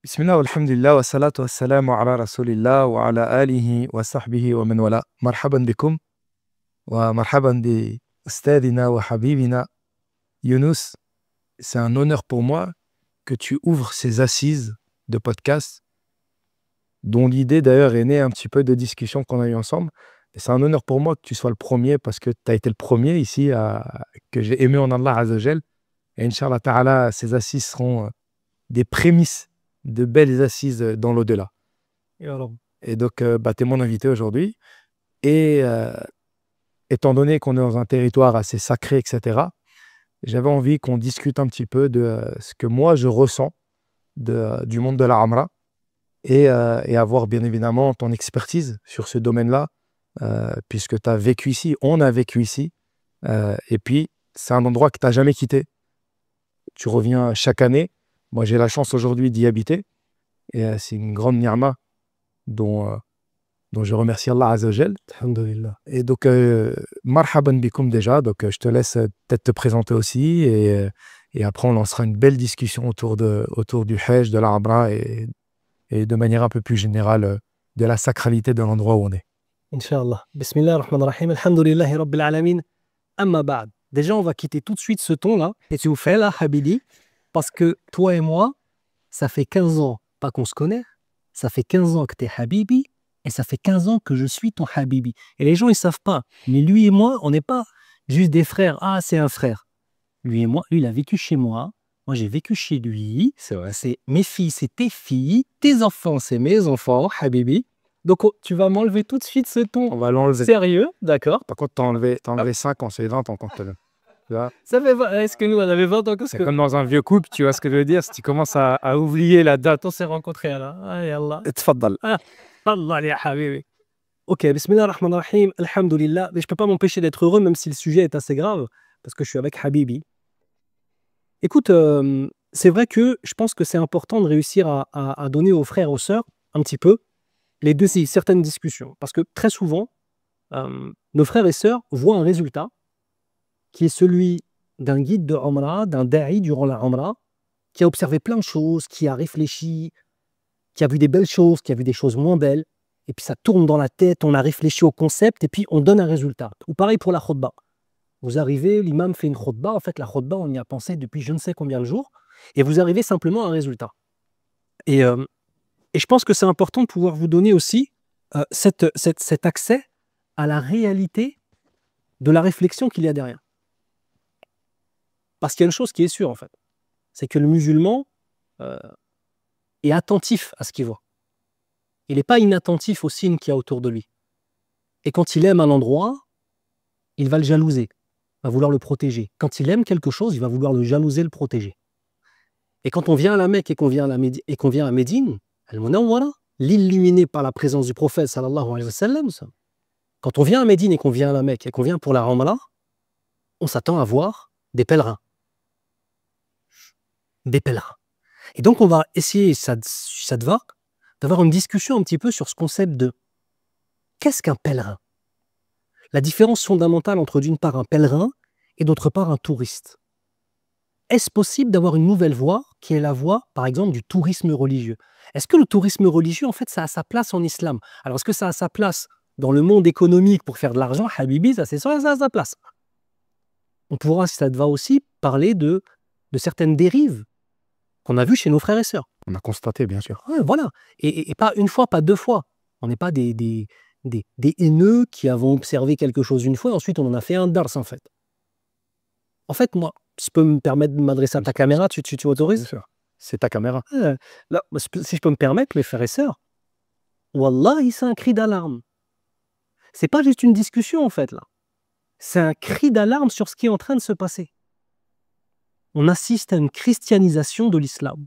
Bismillah, walhamdulillah, wa salatu wa salamu ala rasulillah wa ala alihi wa sahbihi wa man wala. Marhaban bikum wa marhaban bi ustadina wa habibina Younous. C'est un honneur pour moi que tu ouvres ces assises de podcast, dont l'idée d'ailleurs est née un petit peu de discussions qu'on a eues ensemble. Et c'est un honneur pour moi que tu sois le premier parce que tu as été le premier ici que j'ai aimé en Allah Azzawajal. Et Inch'Allah Ta'ala, ces assises seront des prémices de belles assises dans l'au-delà. Et donc, tu es mon invité aujourd'hui. Et étant donné qu'on est dans un territoire assez sacré, etc., j'avais envie qu'on discute un petit peu de ce que moi je ressens du monde de la Amra et avoir bien évidemment ton expertise sur ce domaine-là, puisque tu as vécu ici, on a vécu ici, et puis c'est un endroit que tu n'as jamais quitté. Tu reviens chaque année. Moi, j'ai la chance aujourd'hui d'y habiter et c'est une grande ni'ma dont je remercie Allah Azzawajal. Alhamdulillah. Et donc, marhaban bikoum déjà. Donc, je te laisse peut-être te présenter aussi et après, on lancera une belle discussion autour du Hajj, de l'Umra et de manière un peu plus générale de la sacralité de l'endroit où on est. Inch'Allah. Bismillah ar-Rahman ar-Rahim. Alhamdulillahi Rabbil Alamin. Amma ba'd. Déjà, on va quitter tout de suite ce ton-là. Et tu vous fais là, Habibi, parce que toi et moi, ça fait 15 ans, pas qu'on se connaît, ça fait 15 ans que tu es Habibi, et ça fait 15 ans que je suis ton Habibi. Et les gens, ils savent pas. Mais lui et moi, on n'est pas juste des frères. Ah, c'est un frère. Lui et moi, lui, il a vécu chez moi. Moi, j'ai vécu chez lui. C'est vrai. C'est mes filles, c'est tes filles. Tes enfants, c'est mes enfants, Habibi. Donc, tu vas m'enlever tout de suite ce ton. On va l'enlever. Sérieux, d'accord. Par contre, t'as enlevé 5 ans, c'est 20 ans quand tu vois. Ça fait est-ce que nous, on avait 20 ans que C'est comme dans un vieux couple, tu vois ce que je veux dire? Si tu commences à oublier la date. on s'est rencontrés là. Ah, yallah. Tfaddal. Allah ya habibi. Ok, bismillah ar-Rahman ar-Rahim, alhamdulillah. Mais je peux pas m'empêcher d'être heureux, même si le sujet est assez grave, parce que je suis avec Habibi. Écoute, c'est vrai que je pense que c'est important de réussir à donner aux frères, aux sœurs, un petit peu, les deux, certaines discussions. Parce que très souvent, nos frères et sœurs voient un résultat qui est celui d'un guide de Umrah, d'un da'i durant la Umrah, qui a observé plein de choses, qui a réfléchi, qui a vu des belles choses, qui a vu des choses moins belles, et puis ça tourne dans la tête, on a réfléchi au concept, et puis on donne un résultat. Ou pareil pour la khutbah. Vous arrivez, l'imam fait une khutbah, en fait la khutbah, on y a pensé depuis je ne sais combien de jours, et vous arrivez simplement à un résultat. Et je pense que c'est important de pouvoir vous donner aussi cet accès à la réalité de la réflexion qu'il y a derrière. Parce qu'il y a une chose qui est sûre, en fait, c'est que le musulman est attentif à ce qu'il voit. Il n'est pas inattentif aux signes qu'il y a autour de lui. Et quand il aime un endroit, il va le jalouser, va vouloir le protéger. Quand il aime quelque chose, il va vouloir le jalouser, le protéger. Et quand on vient à la Mecque et qu'on vient à Médine, Al-Munawwara, l'illuminé par la présence du prophète sallallahu alayhi wa sallam, quand on vient à Médine et qu'on vient à la Mecque et qu'on vient pour la Umrah, on s'attend à voir des pèlerins. Des pèlerins. Et donc on va essayer, ça te va, d'avoir une discussion un petit peu sur ce concept de qu'est-ce qu'un pèlerin? La différence fondamentale entre d'une part un pèlerin et d'autre part un touriste. Est-ce possible d'avoir une nouvelle voie qui est la voie, par exemple, du tourisme religieux? Est-ce que le tourisme religieux, en fait, ça a sa place en islam? Alors, est-ce que ça a sa place dans le monde économique pour faire de l'argent? Habibi, ça c'est sûr, ça a sa place. On pourra, si ça te va aussi, parler de certaines dérives qu'on a vues chez nos frères et sœurs. On a constaté, bien sûr. Ouais, voilà. Et pas une fois, pas deux fois. On n'est pas des haineux qui avons observé quelque chose une fois et ensuite on en a fait un dars, en fait. En fait, moi, si je peux me permettre de m'adresser à ta caméra, tu autorises? Bien sûr. C'est ta caméra. Là, si je peux me permettre, mes frères et sœurs, Wallahi, c'est un cri d'alarme. C'est pas juste une discussion, en fait, là. C'est un cri d'alarme sur ce qui est en train de se passer. On assiste à une christianisation de l'islam.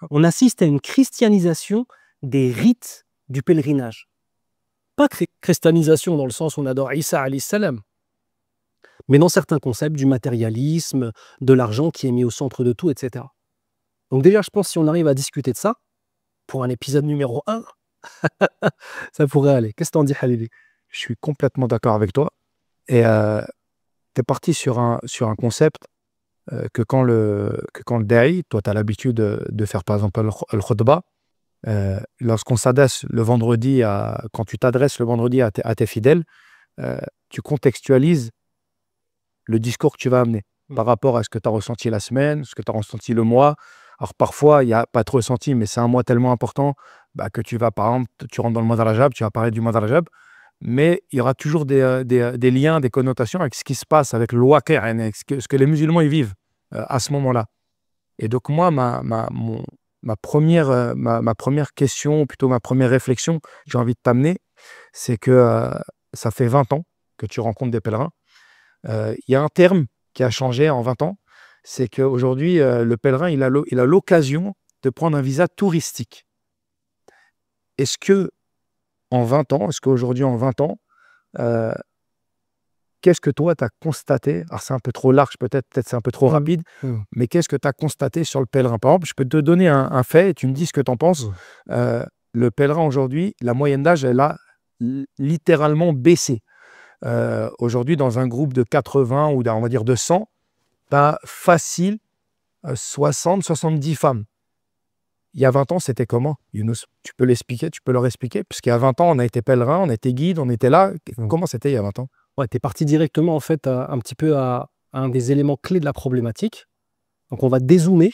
On assiste à une christianisation des rites du pèlerinage. Pas christianisation dans le sens où on adore Isa alayhi salam, mais dans certains concepts du matérialisme, de l'argent qui est mis au centre de tout, etc. Donc déjà, je pense que si on arrive à discuter de ça, pour un épisode numéro 1, ça pourrait aller. Qu'est-ce que t'en dis, Halili? Je suis complètement d'accord avec toi. Et tu es parti sur un concept que quand le da'i, toi, tu as l'habitude de faire, par exemple, le khutbah, lorsqu'on s'adresse le vendredi, quand tu t'adresses le vendredi à tes fidèles, tu contextualises le discours que tu vas amener par rapport à ce que tu as ressenti la semaine, ce que tu as ressenti le mois. Alors parfois, il n'y a pas trop ressenti, mais c'est un mois tellement important que tu vas, par exemple, tu rentres dans le mois de Rajab, tu vas parler du mois de Rajab, mais il y aura toujours des liens, des connotations avec ce qui se passe, avec le waqi', avec ce que les musulmans y vivent à ce moment-là. Et donc moi, ma première question, ou plutôt ma première réflexion que j'ai envie de t'amener, c'est que ça fait 20 ans que tu rencontres des pèlerins. Il y a un terme qui a changé en 20 ans, c'est qu'aujourd'hui, le pèlerin, il a l'occasion de prendre un visa touristique. Est-ce qu'aujourd'hui, en 20 ans, qu'est-ce que toi, tu as constaté? Alors, c'est un peu trop large, peut-être c'est un peu trop rapide, mais qu'est-ce que tu as constaté sur le pèlerin? Par exemple, je peux te donner un fait et tu me dis ce que tu en penses. Le pèlerin, aujourd'hui, la moyenne d'âge, elle a littéralement baissé. Aujourd'hui, dans un groupe de 80 ou on va dire de 100, tu as facile 60, 70 femmes. Il y a 20 ans, c'était comment, Younous? Tu peux l'expliquer, tu peux leur expliquer? Parce qu'il y a 20 ans, on a été pèlerin, on était guide, on était là. Comment c'était il y a 20 ans? Ouais, tu es parti directement en fait un petit peu à un des éléments clés de la problématique. Donc on va dézoomer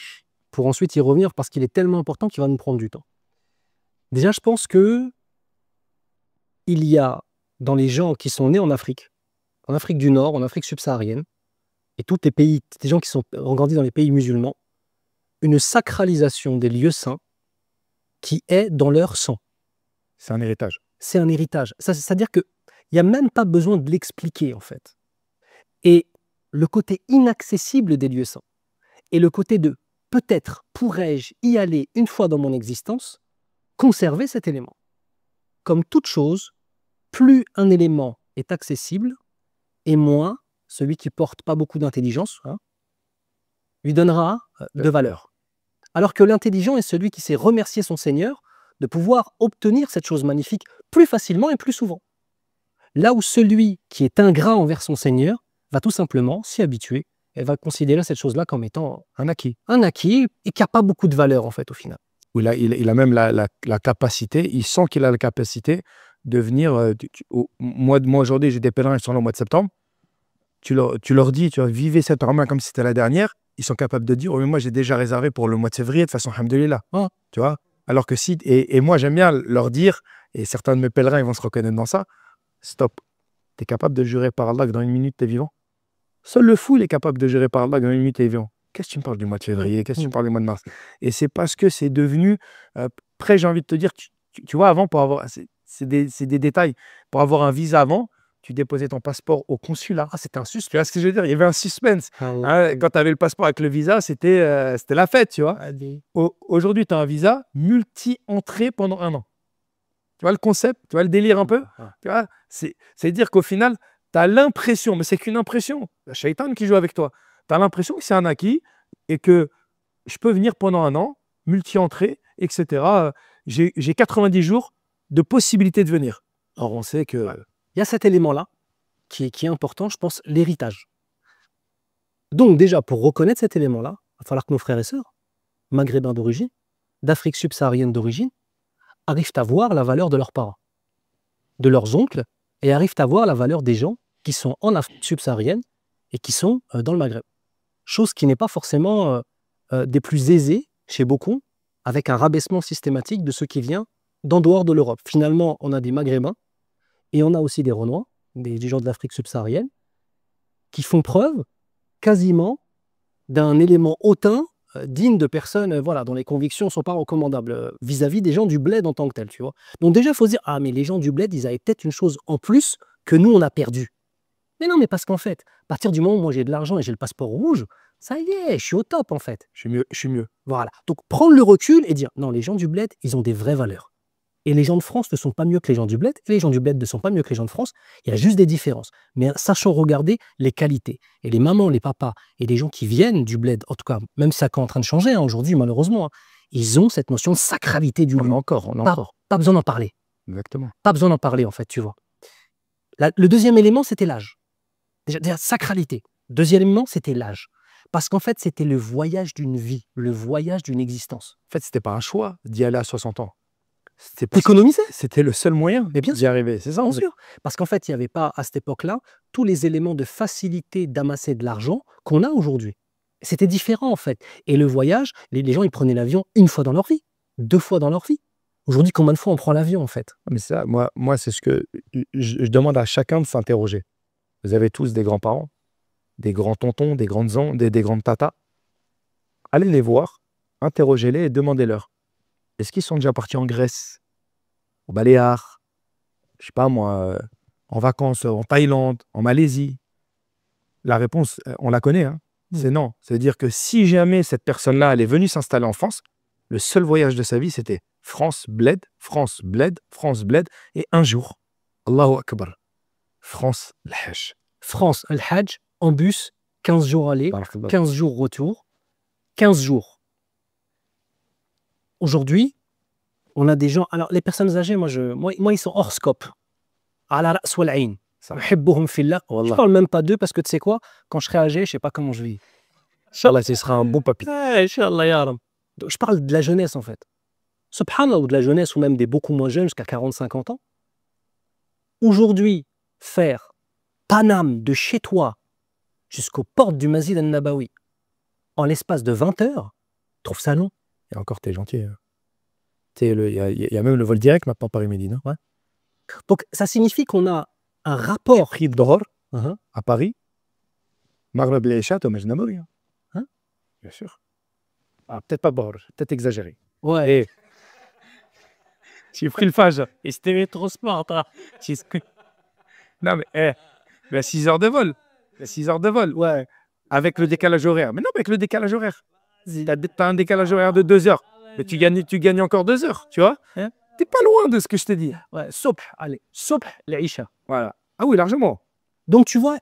pour ensuite y revenir parce qu'il est tellement important qu'il va nous prendre du temps. Déjà, je pense que il y a dans les gens qui sont nés en Afrique du Nord, en Afrique subsaharienne, et tous les pays, des gens qui sont grandis dans les pays musulmans, une sacralisation des lieux saints qui est dans leur sang. C'est un héritage. C'est un héritage. C'est-à-dire qu'il n'y a même pas besoin de l'expliquer, en fait. Et le côté inaccessible des lieux saints, et le côté de peut-être pourrais-je y aller une fois dans mon existence, conserver cet élément. Comme toute chose, plus un élément est accessible, et moins celui qui porte pas beaucoup d'intelligence lui donnera de valeur. Alors que l'intelligent est celui qui sait remercier son Seigneur de pouvoir obtenir cette chose magnifique plus facilement et plus souvent. Là où celui qui est ingrat envers son Seigneur va tout simplement s'y habituer et va considérer cette chose-là comme étant un acquis et qui n'a pas beaucoup de valeur en fait au final. Il a même la capacité, il sent qu'il a la capacité de venir. Moi aujourd'hui, j'ai des pèlerins qui sont là au mois de septembre. Tu leur dis, tu vas vivre cette Ramadan comme si c'était la dernière. Ils sont capables de dire, oh, mais moi j'ai déjà réservé pour le mois de février, de façon alhamdoulilah. Tu vois? Alors que si, et moi j'aime bien leur dire, et certains de mes pèlerins ils vont se reconnaître dans ça, stop, tu es capable de jurer par Allah que dans une minute tu es vivant? Seul le fou il est capable de jurer par Allah que dans une minute tu es vivant. Qu'est-ce que tu me parles du mois de février? Qu'est-ce que tu me parles du mois de mars? Et c'est parce que c'est devenu, après j'ai envie de te dire, tu vois, avant, pour avoir, c'est des détails, pour avoir un visa avant, tu déposais ton passeport au consulat. C'était un suspense. Tu vois ce que je veux dire? Il y avait un suspense. Quand tu avais le passeport avec le visa, c'était la fête, tu vois. Aujourd'hui, tu as un visa multi-entrée pendant 1 an. Tu vois le concept? Tu vois le délire un peu? Tu vois, c'est-à-dire qu'au final, tu as l'impression, mais c'est qu'une impression, la shaitan qui joue avec toi, tu as l'impression que c'est un acquis et que je peux venir pendant 1 an, multi-entrée, etc. J'ai 90 jours de possibilité de venir. Or, on sait que... Il y a cet élément-là qui est important, je pense, l'héritage. Donc déjà, pour reconnaître cet élément-là, il va falloir que nos frères et sœurs, maghrébins d'origine, d'Afrique subsaharienne d'origine, arrivent à voir la valeur de leurs parents, de leurs oncles, et arrivent à voir la valeur des gens qui sont en Afrique subsaharienne et qui sont dans le Maghreb. Chose qui n'est pas forcément des plus aisées chez beaucoup, avec un rabaissement systématique de ce qui vient d'en dehors de l'Europe. Finalement, on a des Maghrébins et on a aussi des Renois, des gens de l'Afrique subsaharienne, qui font preuve quasiment d'un élément hautain digne de personnes dont les convictions ne sont pas recommandables vis-à-vis des gens du bled en tant que tel. Tu vois. Donc déjà, il faut se dire, ah mais les gens du bled, ils avaient peut-être une chose en plus que nous, on a perdu. Mais non, mais parce qu'en fait, à partir du moment où moi j'ai de l'argent et j'ai le passeport rouge, ça y est, je suis au top en fait. Je suis mieux. Voilà. Donc prendre le recul et dire, non, les gens du bled, ils ont des vraies valeurs. Et les gens de France ne sont pas mieux que les gens du bled, et les gens du bled ne sont pas mieux que les gens de France. Il y a juste des différences. Mais sachant regarder les qualités. Et les mamans, les papas, et les gens qui viennent du bled, en tout cas, même si ça est en train de changer aujourd'hui, malheureusement, ils ont cette notion de sacralité du lieu. Encore. Pas besoin d'en parler. Exactement. Pas besoin d'en parler, en fait, tu vois. Le deuxième élément, c'était l'âge. Déjà, sacralité. Deuxième élément, c'était l'âge. Parce qu'en fait, c'était le voyage d'une vie, le voyage d'une existence. En fait, c'était pas un choix d'y aller à 60 ans. T'économisais? C'était le seul moyen Mais bien d'y arriver. C'est ça, Bien en fait. sûr. Parce qu'en fait, il n'y avait pas, à cette époque-là, tous les éléments de facilité d'amasser de l'argent qu'on a aujourd'hui. C'était différent, en fait. Et le voyage, les gens, ils prenaient l'avion une fois dans leur vie, 2 fois dans leur vie. Aujourd'hui, combien de fois on prend l'avion, en fait? Mais ça, moi c'est ce que je demande à chacun de s'interroger. Vous avez tous des grands-parents, des grands-tontons, des grandes tatas. Allez les voir, interrogez-les et demandez-leur. Est-ce qu'ils sont déjà partis en Grèce, au Baléares, je sais pas moi, en vacances en Thaïlande, en Malaisie? La réponse, on la connaît, hein. C'est non. Ça veut dire que si jamais cette personne-là, elle est venue s'installer en France, le seul voyage de sa vie, c'était France, bled, France, bled, France, bled. Et un jour, Allahu Akbar, France, l'Hajj. France, le Hajj, en bus, 15 jours aller, 15 jours retour, 15 jours. Aujourd'hui, on a des gens. Alors, les personnes âgées, moi, ils sont hors scope. Ala ra's wal ayn. Uhibbuhum fillah. Je parle même pas d'eux parce que tu sais quoi, quand je serai âgé, je sais pas comment je vis. Inch'Allah, ce sera un bon papy. Inch'Allah, ya Rab. Donc, je parle de la jeunesse, en fait. Subhanallah, ou de la jeunesse, ou même des beaucoup moins jeunes, jusqu'à 40-50 ans. Aujourd'hui, faire Paname de chez toi jusqu'aux portes du Masjid al-Nabawi en l'espace de 20 heures, trouve ça long. Et encore, t'es gentil. Hein. Il y a même le vol direct maintenant Paris-Médine. Ouais. Donc, ça signifie qu'on a un rapport. Prix de Dhor à Paris. Maghreb et Isha, au Masjid al-Nabawi. Hein? Bien sûr. Ah, peut-être pas Dhor, peut-être exagéré. Ouais. J'ai pris le phage. Et c'était trop smart. Hein. Non, mais il y a 6 heures de vol. Il y a 6 heures de vol. Ouais. Avec le décalage horaire. Mais non, mais avec le décalage horaire. T'as un décalage horaire de 2 heures. Mais tu gagnes encore 2 heures, tu vois. Hein? T'es pas loin de ce que je te dis. Ouais, Subh, allez. Subh, l'Isha. Voilà. Ah oui, largement. Donc, tu vois,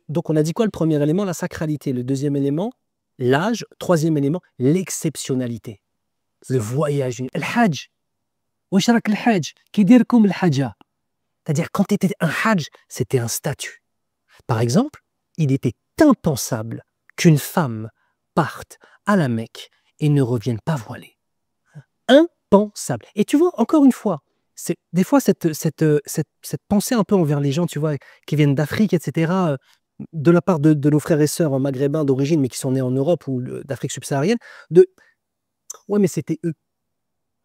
donc on a dit quoi le premier élément? La sacralité. Le deuxième élément, l'âge. Troisième élément, l'exceptionnalité. Le voyage. Le Hajj. Washrak le Hajj. Qui dire comme le Hajja. C'est-à-dire, quand tu étais un Hajj, c'était un statut. Par exemple, il était impensable qu'une femme parte à la Mecque et ne revienne pas voilée. Impensable. Et tu vois, encore une fois, des fois, cette pensée un peu envers les gens, tu vois, qui viennent d'Afrique, etc., de la part de nos frères et sœurs maghrébins d'origine, mais qui sont nés en Europe ou d'Afrique subsaharienne, ouais, mais c'était eux.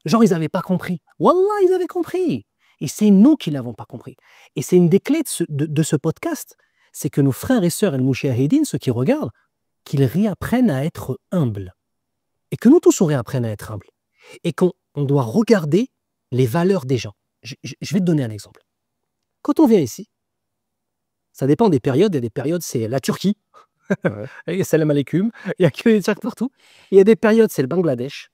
Genre, ils n'avaient pas compris. Wallah, ils avaient compris. Et c'est nous qui ne l'avons pas compris. Et c'est une des clés de ce podcast, c'est que nos frères et sœurs el-Mouchahidine, ceux qui regardent, qu'ils réapprennent à être humbles. Et que nous tous, on réapprenne à être humbles. Et qu'on doit regarder les valeurs des gens. Je vais te donner un exemple. Quand on vient ici, ça dépend des périodes. Il y a des périodes, c'est la Turquie. Ouais. Salam alaikum. Il y a que des Turcs partout. Il y a des périodes, c'est le Bangladesh.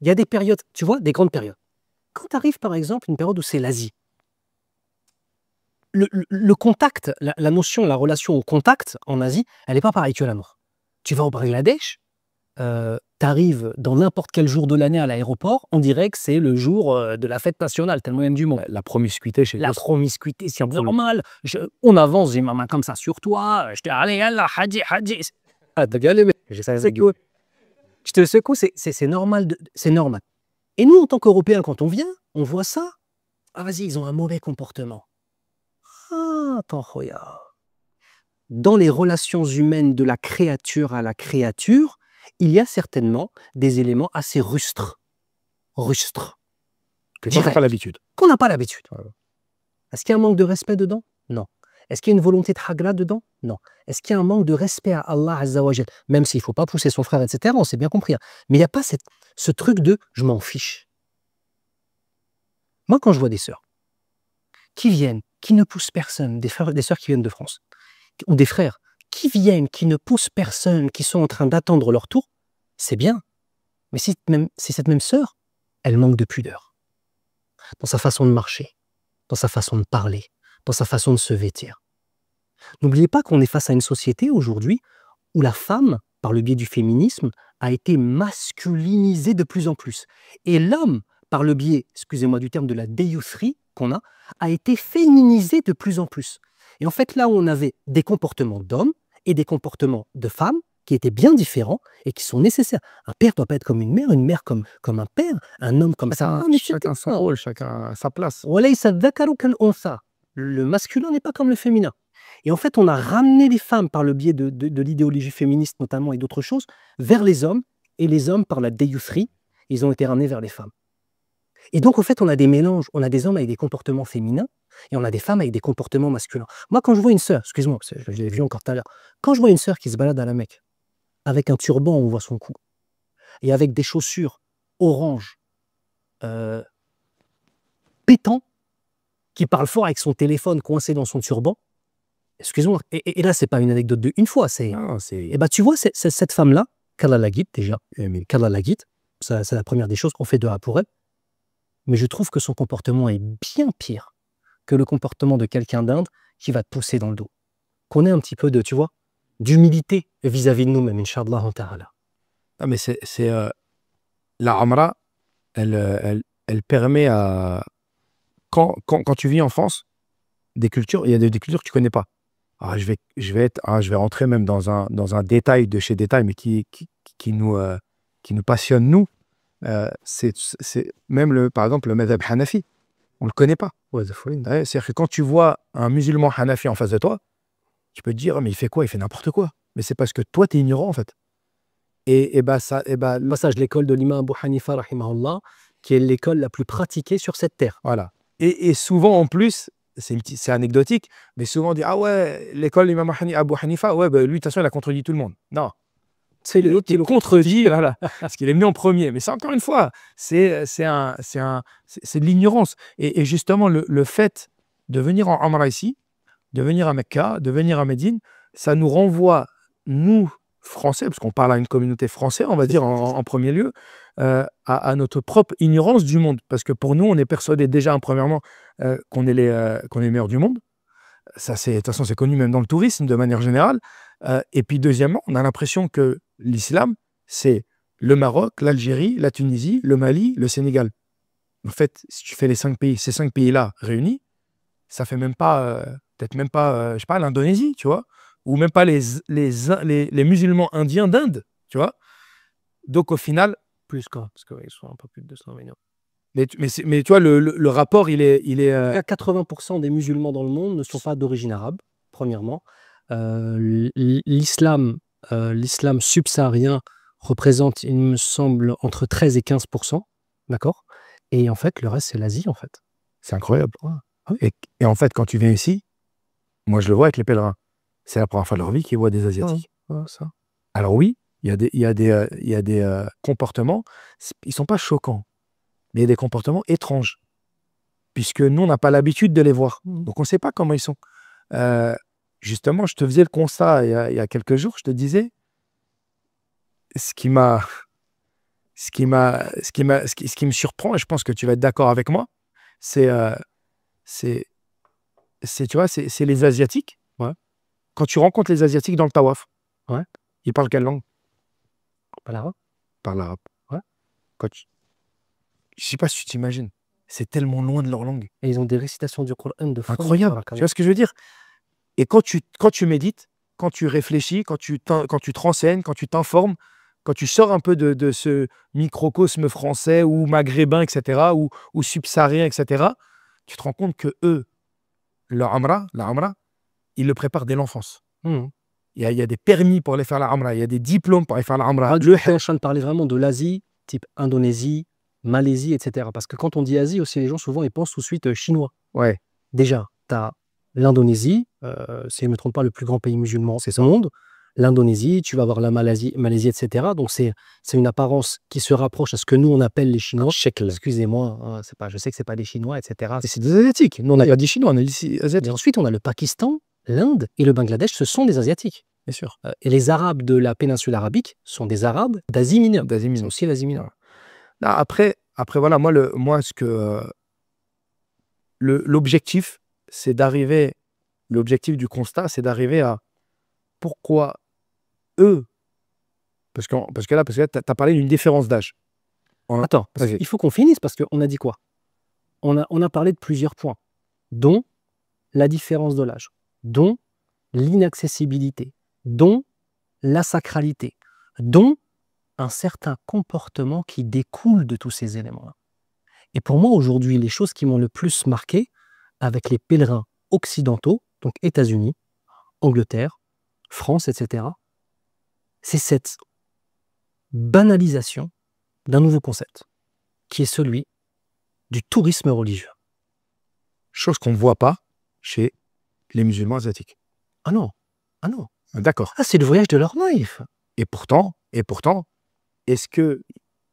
Il y a des périodes, tu vois, des grandes périodes. Quand tu arrives, par exemple, une période où c'est l'Asie, le contact, la notion, la relation au contact en Asie, elle n'est pas pareille que la nôtre. Tu vas au Bangladesh, tu arrives dans n'importe quel jour de l'année à l'aéroport, on dirait que c'est le jour de la fête nationale, tellement il y a du monde. La promiscuité chez La promiscuité, c'est normal. On avance, j'ai ma main comme ça sur toi, je te dis, allez, yallah, hadji, hadji. Ah, t'as bien aimé. Je te secoue, c'est normal. C'est normal. Et nous, en tant qu'Européens, quand on vient, on voit ça. Ah, vas-y, ils ont un mauvais comportement. Ah, attends, regarde. Dans les relations humaines de la créature à la créature, il y a certainement des éléments assez rustres. Rustres. Que tu n'as pas l'habitude. Qu'on n'a pas l'habitude. Ouais. Est-ce qu'il y a un manque de respect dedans? Non. Est-ce qu'il y a une volonté de hagra dedans? Non. Est-ce qu'il y a un manque de respect à Allah Azza wa Jal? Même s'il ne faut pas pousser son frère, etc., on s'est bien compris. Hein. Mais il n'y a pas ce truc de « je m'en fiche ». Moi, quand je vois des sœurs qui viennent, qui ne poussent personne, des sœurs qui viennent de France, ou des frères qui viennent, qui ne poussent personne, qui sont en train d'attendre leur tour, c'est bien. Mais si cette même sœur, elle manque de pudeur dans sa façon de marcher, dans sa façon de parler, dans sa façon de se vêtir. N'oubliez pas qu'on est face à une société aujourd'hui où la femme, par le biais du féminisme, a été masculinisée de plus en plus. Et l'homme, par le biais, excusez-moi du terme, de la déyousserie qu'on a été féminisé de plus en plus. Et en fait, là où on avait des comportements d'hommes et des comportements de femmes qui étaient bien différents et qui sont nécessaires. Un père ne doit pas être comme une mère comme un père, un homme comme ça. Chacun son rôle, chacun sa place. Le masculin n'est pas comme le féminin. Et en fait, on a ramené les femmes par le biais de l'idéologie féministe notamment et d'autres choses vers les hommes, et les hommes par la déyousserie, ils ont été ramenés vers les femmes. Et donc, en fait, on a des mélanges, on a des hommes avec des comportements féminins et on a des femmes avec des comportements masculins. Moi, quand je vois une sœur, excuse-moi, je l'ai vu encore tout à l'heure, quand je vois une sœur qui se balade à la Mecque avec un turban, on voit son cou, et avec des chaussures orange, pétant, qui parle fort avec son téléphone coincé dans son turban, excuse-moi, et là, c'est pas une anecdote de une fois, c'est... Non, c'est... Et bah, tu vois, cette femme-là, qu'Allah la guide déjà, qu'Allah la guide, c'est la première des choses qu'on fait dehors pour elle, mais je trouve que son comportement est bien pire que le comportement de quelqu'un d'Inde qui va te pousser dans le dos. Qu'on ait un petit peu de, tu vois, d'humilité vis-à-vis de nous-mêmes, Inch'Allah ta'ala. Ah, mais la Amra, elle permet à... Quand tu vis en France, des cultures, il y a des cultures que tu connais pas. Alors, je vais rentrer même dans un détail de chez détail, mais qui nous passionne, nous. C'est même, par exemple, le madhab Hanafi. On le connaît pas. Ouais, C'est-à-dire que quand tu vois un musulman Hanafi en face de toi, tu peux te dire, mais il fait quoi? Il fait n'importe quoi. Mais c'est parce que toi, tu es ignorant, en fait. Et le passage de l'école de l'imam Abu Hanifa, rahimahullah, qui est l'école la plus pratiquée sur cette terre. Voilà. Et souvent, en plus, c'est anecdotique, mais souvent on dit, ah ouais, l'école de l'imam Abu Hanifa, ouais, bah, lui, de toute façon, il a contredit tout le monde. Non. C'est L'autre qui le contredit, voilà, parce qu'il est venu en premier. Mais c'est encore une fois, c'est de l'ignorance. Et justement, le fait de venir en Amra ici, de venir à Mecca, de venir à Médine, ça nous renvoie, nous, Français, parce qu'on parle à une communauté française, on va dire en premier lieu, à notre propre ignorance du monde. Parce que pour nous, on est persuadé déjà, premièrement, qu'on est les meilleurs du monde. Ça, de toute façon, c'est connu même dans le tourisme, de manière générale. Et puis, deuxièmement, on a l'impression que l'islam, c'est le Maroc, l'Algérie, la Tunisie, le Mali, le Sénégal. En fait, si tu fais ces 5 pays-là réunis, ça fait même pas, peut-être même pas, je sais pas, l'Indonésie, tu vois, ou même pas les musulmans indiens d'Inde, tu vois. Donc, au final... Plus quoi, parce qu'ils sont un peu plus de 200 millions. Mais tu vois, le rapport, il est 80% des musulmans dans le monde ne sont pas d'origine arabe, premièrement. L'islam subsaharien représente, il me semble, entre 13 et 15%, d'accord? Et en fait, le reste, c'est l'Asie, en fait. C'est incroyable. Ouais. Et en fait, quand tu viens ici, moi, je le vois avec les pèlerins. C'est la première fois de leur vie qu'ils voient des Asiatiques. Ça. Alors oui, il y a des comportements, ils sont pas choquants, mais il y a des comportements étranges, puisque nous, on n'a pas l'habitude de les voir. Donc, on ne sait pas comment ils sont. Justement, je te faisais le constat il y a quelques jours, je te disais, ce qui me surprend, et je pense que tu vas être d'accord avec moi, c'est tu vois, c'est les Asiatiques. Ouais. Quand tu rencontres les Asiatiques dans le tawaf, ouais. Ils parlent quelle langue? Pas l'arabe. Parlent l'arabe. Ouais. Je sais pas si tu t'imagines. C'est tellement loin de leur langue. Et ils ont des récitations du Coran de fou. Incroyable. Tu vois ce que je veux dire? Et quand tu médites, quand tu réfléchis, quand tu te renseignes, quand tu t'informes, quand tu sors un peu de ce microcosme français ou maghrébin, etc., ou subsaharien, etc., tu te rends compte que eux, la Amra, ils le préparent dès l'enfance. Il y a des permis pour aller faire la Amra, il y a des diplômes pour aller faire la Amra. Je suis en train de parler vraiment de l'Asie, type Indonésie, Malaisie, etc. Parce que quand on dit Asie aussi, les gens souvent ils pensent tout de suite chinois. Ouais. Déjà, tu as l'Indonésie, si je ne me trompe pas, le plus grand pays musulman au monde. L'Indonésie, tu vas avoir la Malaisie, etc. Donc c'est une apparence qui se rapproche à ce que nous on appelle les Chinois. Excusez-moi, hein, je sais que c'est pas des Chinois, etc. C'est des Asiatiques. Nous, on a des Chinois, on a des Asiatiques. Et ensuite, on a le Pakistan, l'Inde et le Bangladesh, ce sont des Asiatiques. Bien sûr. Et les Arabes de la péninsule arabique sont des Arabes d'Asie mineure. D'Asie aussi l'Asie mineure. Non, après voilà, l'objectif, c'est d'arriver, l'objectif du constat, c'est d'arriver à pourquoi eux, parce que là, tu as parlé d'une différence d'âge. Attends, il faut qu'on finisse parce qu'on a dit quoi? On a parlé de plusieurs points, dont la différence de l'âge, dont l'inaccessibilité, dont la sacralité, dont un certain comportement qui découle de tous ces éléments-là. Et pour moi, aujourd'hui, les choses qui m'ont le plus marqué avec les pèlerins occidentaux, donc États-Unis, Angleterre, France, etc., c'est cette banalisation d'un nouveau concept, qui est celui du tourisme religieux. Chose qu'on ne voit pas chez les musulmans asiatiques. Ah non, ah non. D'accord. Ah, c'est le voyage de leur life. Et pourtant, est-ce que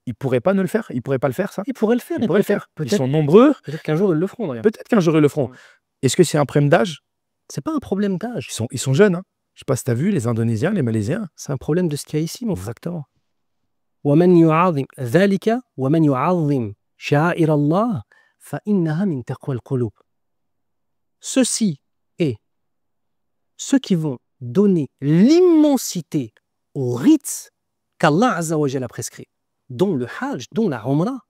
ils pourraient pas ne le faire? Ils pourraient pas le faire, ça? Ils pourraient le faire. Ils pourraient le faire. Ils Peut-être sont nombreux. peut-être qu'un jour, ils le feront, d'ailleurs. Peut-être qu'un jour ils le feront. Ouais. Est-ce que c'est un problème d'âge? C'est pas un problème d'âge. Ils sont jeunes. Hein. Je sais pas si tu as vu, les Indonésiens, les Malaisiens. C'est un problème de ce qu'il y a ici, mon frère. Exactement. ومن يعظم ذلك ومن يعظم شعائر الله فإنها من تقوى القلوب. Ceci est ceux qui vont donner l'immensité aux rites qu'Allah Azza wa Jalla a prescrits, dont le Hajj, dont la Umrah,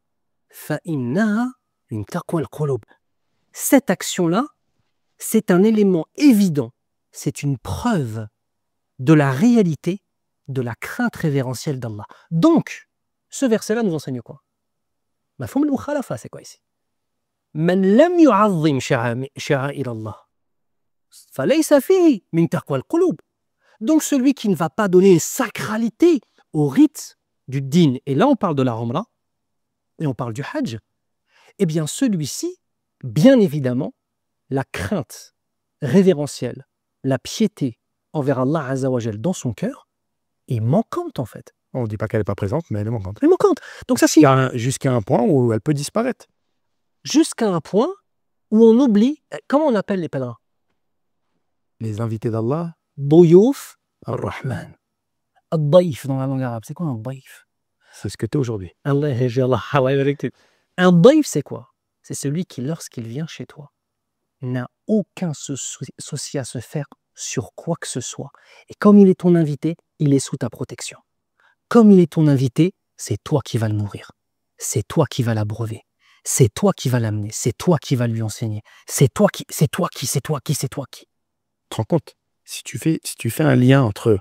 فإنها من تقوى القلوب. Cette action-là, c'est un élément évident, c'est une preuve de la réalité de la crainte révérentielle d'Allah. Donc, ce verset-là nous enseigne quoi? Mafhoum al-mukhalafa, c'est quoi ici? Man lam yu'azzim sha'a'ir Allah, falaysa fihi min taqwa al-qulub. Donc, celui qui ne va pas donner une sacralité au rite du din, et là on parle de la Umrah, et on parle du Hajj, eh bien celui-ci, bien évidemment, la crainte révérentielle, la piété envers Allah Azza wa Jal dans son cœur, est manquante en fait. On ne dit pas qu'elle n'est pas présente, mais elle est manquante. Elle est manquante. Donc ça, c'est Jusqu'à un point où elle peut disparaître. jusqu'à un point où on oublie, comment on appelle les pèlerins? Les invités d'Allah, Boyouf Ar-Rahman. Ad-Daïf dans la langue arabe. C'est quoi un Daïf? C'est ce que tu es aujourd'hui. Un Daïf, c'est quoi? C'est celui qui, lorsqu'il vient chez toi, n'a aucun souci à se faire sur quoi que ce soit. Et comme il est ton invité, il est sous ta protection. Comme il est ton invité, c'est toi qui vas le nourrir. C'est toi qui vas l'abreuver. C'est toi qui vas l'amener. C'est toi qui vas lui enseigner. C'est toi qui. Tu te rends compte? Si tu fais un lien entre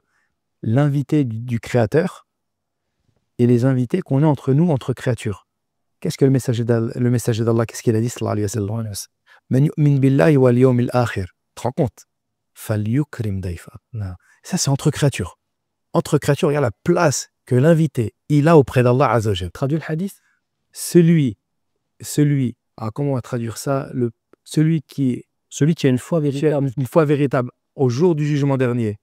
l'invité du Créateur et les invités qu'on a entre nous, entre créatures. Qu'est-ce que le messager d'Allah, qu'est-ce qu'il a dit, sallallahu alayhi wa sallam? Man yu'min billahi wal yawmil akhir. Tu te rends compte? Falyukrim dayfa. Ça, c'est entre créatures. Entre créatures, il y a la place que l'invité, il a auprès d'Allah Azza wa Jal. traduis le hadith? Celui, comment on va traduire ça? Celui qui a une foi véritable au jour du jugement dernier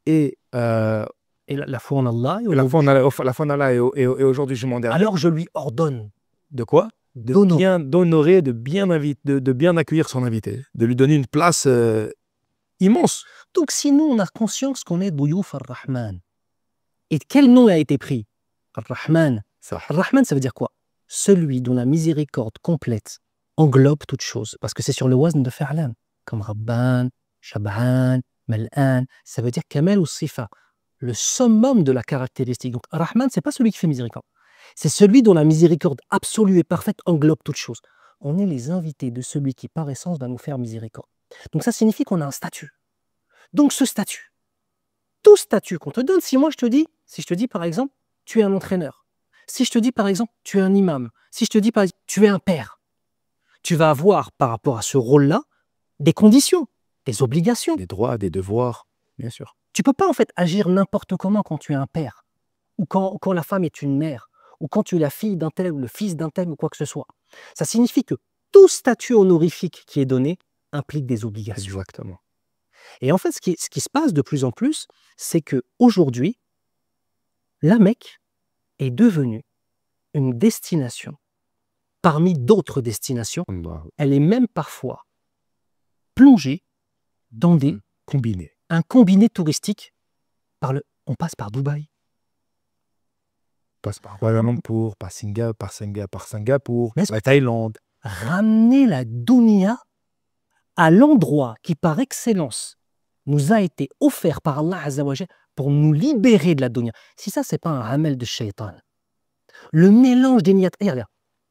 et la foi en Allah la foi en Allah et au jour du jugement dernier. Alors je lui ordonne de quoi? D'honorer, de bien accueillir son invité, de lui donner une place immense. Donc si nous on a conscience qu'on est Bouyouf ar-Rahman, et quel nom a été pris? Ar-Rahman. Ar-Rahman, ça veut dire quoi? Celui dont la miséricorde complète englobe toute chose, parce que c'est sur le wazn de Fa'lan, comme Rabban, Shab'an, Mal'an, ça veut dire Kamel ou Sifa, le summum de la caractéristique. Donc Ar-Rahman, c'est pas celui qui fait miséricorde, c'est celui dont la miséricorde absolue et parfaite englobe toute chose. On est les invités de celui qui par essence va nous faire miséricorde. Donc ça signifie qu'on a un statut. Donc ce statut, tout statut qu'on te donne, si je te dis par exemple, tu es un entraîneur, si je te dis par exemple, tu es un imam, si je te dis par exemple, tu es un père, tu vas avoir par rapport à ce rôle-là des conditions, des obligations. Des droits, des devoirs, bien sûr. Tu peux pas en fait agir n'importe comment quand tu es un père, ou quand la femme est une mère, ou quand tu es la fille d'un tel ou le fils d'un tel ou quoi que ce soit. Ça signifie que tout statut honorifique qui est donné implique des obligations. Exactement. Et en fait, ce qui se passe de plus en plus, c'est qu'aujourd'hui, la Mecque est devenue une destination parmi d'autres destinations. Elle est même parfois plongée dans un combiné touristique. On passe par Dubaï. On passe par Kuala Lumpur, par Singapour, la Thaïlande. Ramener la dunya à l'endroit qui, par excellence, nous a été offert par Allah Azza wa Jal pour nous libérer de la dunya. Si ça, c'est pas un hamel de shaitan. Le mélange des niyat. Regarde,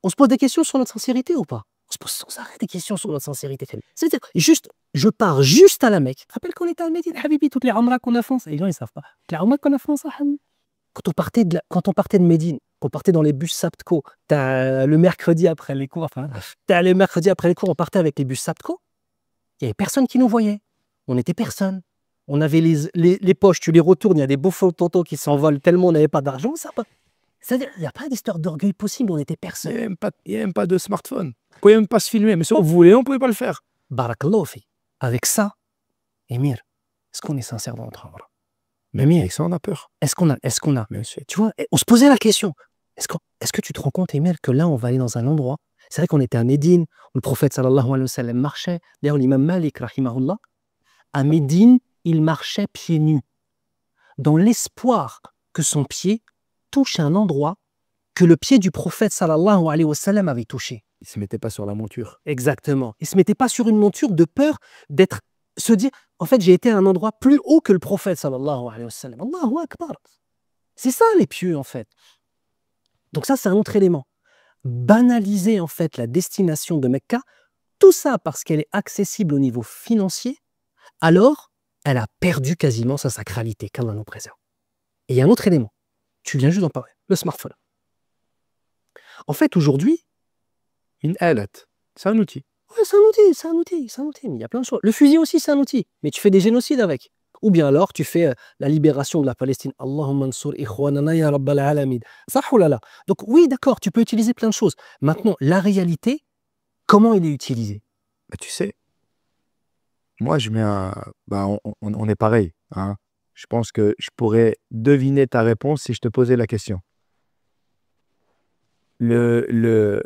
on se pose des questions sur notre sincérité ou pas? On se pose sans arrêt des questions sur notre sincérité. C'est-à-dire, juste, je pars juste à la Mecque. Tu te rappelles qu'on était à Médine, Habibi, toutes les Umrah qu'on a fait ensemble. Les gens, ils savent pas. Les Umrah qu'on a fait ensemble, Habibi. Quand on partait de Médine, qu'on partait dans les bus Saptco, le mercredi après les cours, on partait avec les bus Saptco, il n'y avait personne qui nous voyait. On n'était personne. On avait les poches, tu les retournes, il y a des beaux tontos qui s'envolent tellement on n'avait pas d'argent. C'est-à-dire, il n'y a pas d'histoire d'orgueil possible, on était personne. Il n'y a même pas de smartphone. On ne pouvait même pas se filmer. Mais si on voulait, on ne pouvait pas le faire. Barakallahu fi. Avec ça, Émir, est-ce qu'on est sincère dans notre âme? Mais avec ça, on a peur. Est-ce qu'on a, tu vois, on se posait la question. Est-ce que tu te rends compte, Émir, que là, on va aller dans un endroit, c'est vrai qu'on était à Médine, où le prophète sallallahu alayhi wa sallam marchait. D'ailleurs, l'imam Malik, rahimahullah, à Médine, il marchait pieds nus, dans l'espoir que son pied touche un endroit que le pied du prophète sallallahu alayhi wa sallam avait touché. Il ne se mettait pas sur la monture. Exactement. Il ne se mettait pas sur une monture de peur se dire, en fait, j'ai été à un endroit plus haut que le prophète sallallahu alayhi wa sallam. Allahu akbar. C'est ça les pieux, en fait. Donc ça, c'est un autre élément. Banaliser, en fait, la destination de Mecca, tout ça parce qu'elle est accessible au niveau financier, alors elle a perdu quasiment sa sacralité, qu'Allah nous préserve. Et il y a un autre élément. Tu viens juste d'en parler. Le smartphone. En fait, aujourd'hui, Une alat, c'est un outil. ouais, c'est un outil, mais il y a plein de choses. Le fusil aussi, c'est un outil, mais tu fais des génocides avec. Ou bien alors, tu fais la libération de la Palestine. Allahumma ansur ikhwanana ya rabbal alamin. Ça, oh là là. Donc oui, d'accord, tu peux utiliser plein de choses. Maintenant, la réalité, comment il est utilisé? Bah, tu sais, moi, je mets un... Bah, on est pareil. Hein. Je pense que je pourrais deviner ta réponse si je te posais la question. Un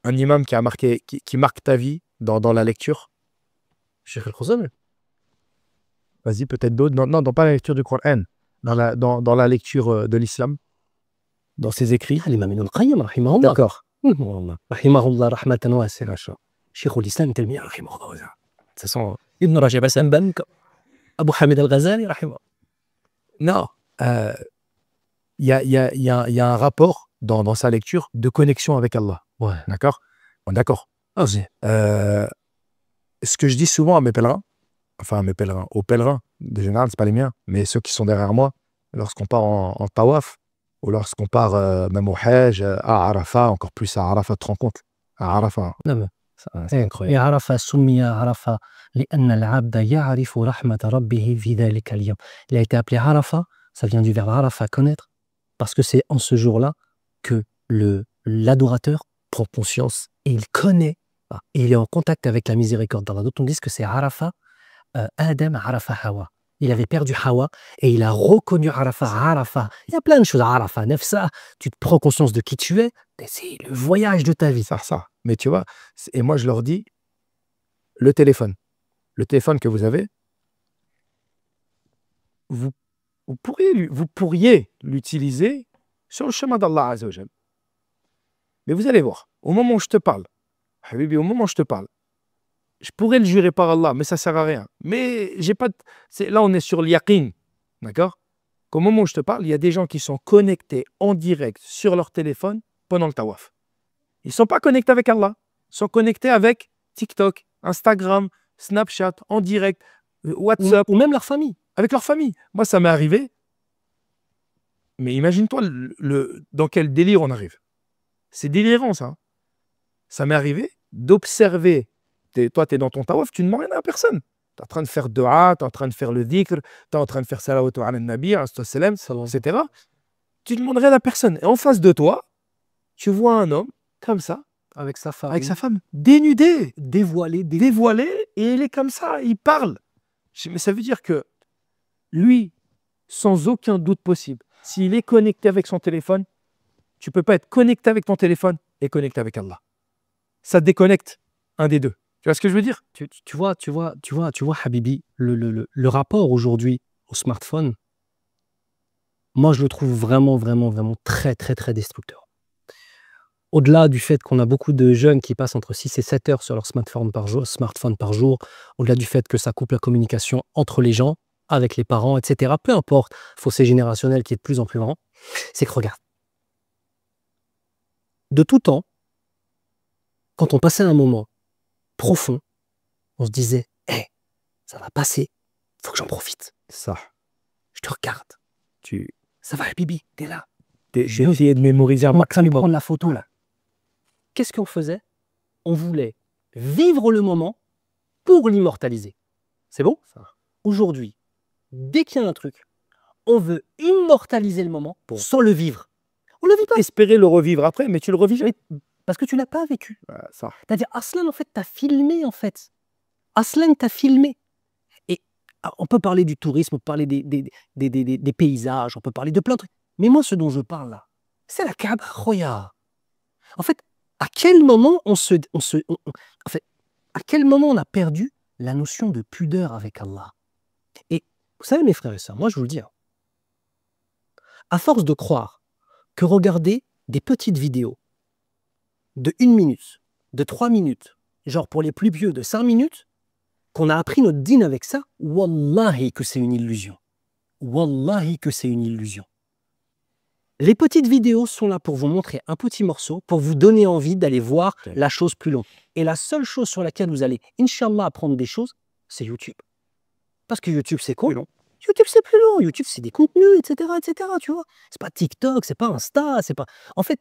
imam qui marque ta vie dans la lecture. Cheikh Al-Khuzam. Vas-y, peut-être d'autres. Non, non, pas la lecture du Coran. Dans la lecture de l'islam. Dans ses écrits. L'imam Ibn al-Qayyim, rahimahullah. D'accord. Rahimahullah, rahmatan wasi'a. Cheikh al-Islam était le meilleur, rahimahullah. De toute façon, Ibn Rajab al-Hanbali, Abu Hamid al-Ghazali, rahimahullah. Non. Il y a un rapport dans sa lecture de connexion avec Allah. Ouais. D'accord? Bon, d'accord. Ah, c'est... Ce que je dis souvent à mes pèlerins, aux pèlerins, de général, c'est pas les miens, mais ceux qui sont derrière moi, lorsqu'on part en tawaf, ou lorsqu'on part même au Hajj, à Arafat, encore plus à Arafat, tu te rends compte? À Arafat. Non, mais C'est incroyable. عرفة سمي عرفة لأن العبد يعرف رحمة ربه في ذلك اليوم. Il a été appelé Arafa, ça vient du verbe Arafa, connaître, parce que c'est en ce jour-là que l'adorateur prend conscience et il connaît, et il est en contact avec la miséricorde d'Allah. D'autres disent que c'est Arafa, Adam Arafa Hawa. Il avait perdu Hawa et il a reconnu Arafa. Arafa. Il y a plein de choses. Arafa, Nefsa, tu te prends conscience de qui tu es, et c'est le voyage de ta vie. Ça. Mais tu vois, et moi je leur dis, le téléphone que vous avez, vous pourriez l'utiliser sur le chemin d'Allah Azza wa Jal. Mais vous allez voir, au moment où je te parle, Habibi, au moment où je te parle, je pourrais le jurer par Allah, mais ça ne sert à rien. Mais j'ai pas là, on est sur l'yaqin, d'accord? Qu'au moment où je te parle, il y a des gens qui sont connectés en direct sur leur téléphone pendant le tawaf. Ils ne sont pas connectés avec Allah. Ils sont connectés avec TikTok, Instagram, Snapchat, en direct, WhatsApp. Ou même leur famille. Avec leur famille. Moi, ça m'est arrivé. Mais imagine-toi dans quel délire on arrive. C'est délirant, ça. Ça m'est arrivé d'observer. Toi, tu es dans ton tawaf, tu ne demandes rien à personne. Tu es en train de faire dua, tu es en train de faire le dhikr, tu es en train de faire salawatu ala nabi, etc. Tu ne demandes rien à personne. Et en face de toi, tu vois un homme comme ça, avec sa femme, dénudé, dévoilé, et il est comme ça, il parle. Mais ça veut dire que lui, sans aucun doute possible, s'il est connecté avec son téléphone, tu ne peux pas être connecté avec ton téléphone et connecté avec Allah. Ça déconnecte un des deux. Tu vois ce que je veux dire? Tu vois, Habibi, le rapport aujourd'hui au smartphone, moi je le trouve vraiment très destructeur. Au-delà du fait qu'on a beaucoup de jeunes qui passent entre 6 et 7 heures sur leur smartphone par jour, au-delà du fait que ça coupe la communication entre les gens, avec les parents, etc. Peu importe, fossé générationnel qui est de plus en plus grand, c'est que regarde, de tout temps, quand on passait un moment profond, on se disait, hé, ça va passer, faut que j'en profite. Ça. Je te regarde. Tu Ça va, Bibi, t'es là. j'ai essayé de mémoriser un Ça me maximum. prendre la photo là. Qu'est-ce qu'on faisait? On voulait vivre le moment pour l'immortaliser. C'est bon? Aujourd'hui, dès qu'il y a un truc, on veut immortaliser le moment sans le vivre. On le vit pas. Espérer le revivre après, mais tu le revis jamais. Parce que tu l'as pas vécu. Ça. C'est-à-dire, Aslan, en fait, t'as filmé, en fait. Aslan, t'as filmé. Et on peut parler du tourisme, on peut parler des paysages, on peut parler de plein de trucs. Mais moi, ce dont je parle là, c'est la Kaaba, Khoya. En fait, à quel moment en fait, à quel moment on a perdu la notion de pudeur avec Allah? Et vous savez, mes frères et sœurs, moi, je vous le dis, hein, à force de croire que regarder des petites vidéos de 1 minute, de 3 minutes, genre pour les plus vieux de 5 minutes, qu'on a appris notre dîne avec ça, wallahi que c'est une illusion. Wallahi que c'est une illusion. Les petites vidéos sont là pour vous montrer un petit morceau, pour vous donner envie d'aller voir la chose plus longue. Et la seule chose sur laquelle vous allez, Inch'Allah, apprendre des choses, c'est YouTube. Parce que YouTube, c'est quoi? YouTube, c'est plus long. YouTube, c'est des contenus, etc., etc., tu vois. C'est pas TikTok, c'est pas Insta, c'est pas... En fait,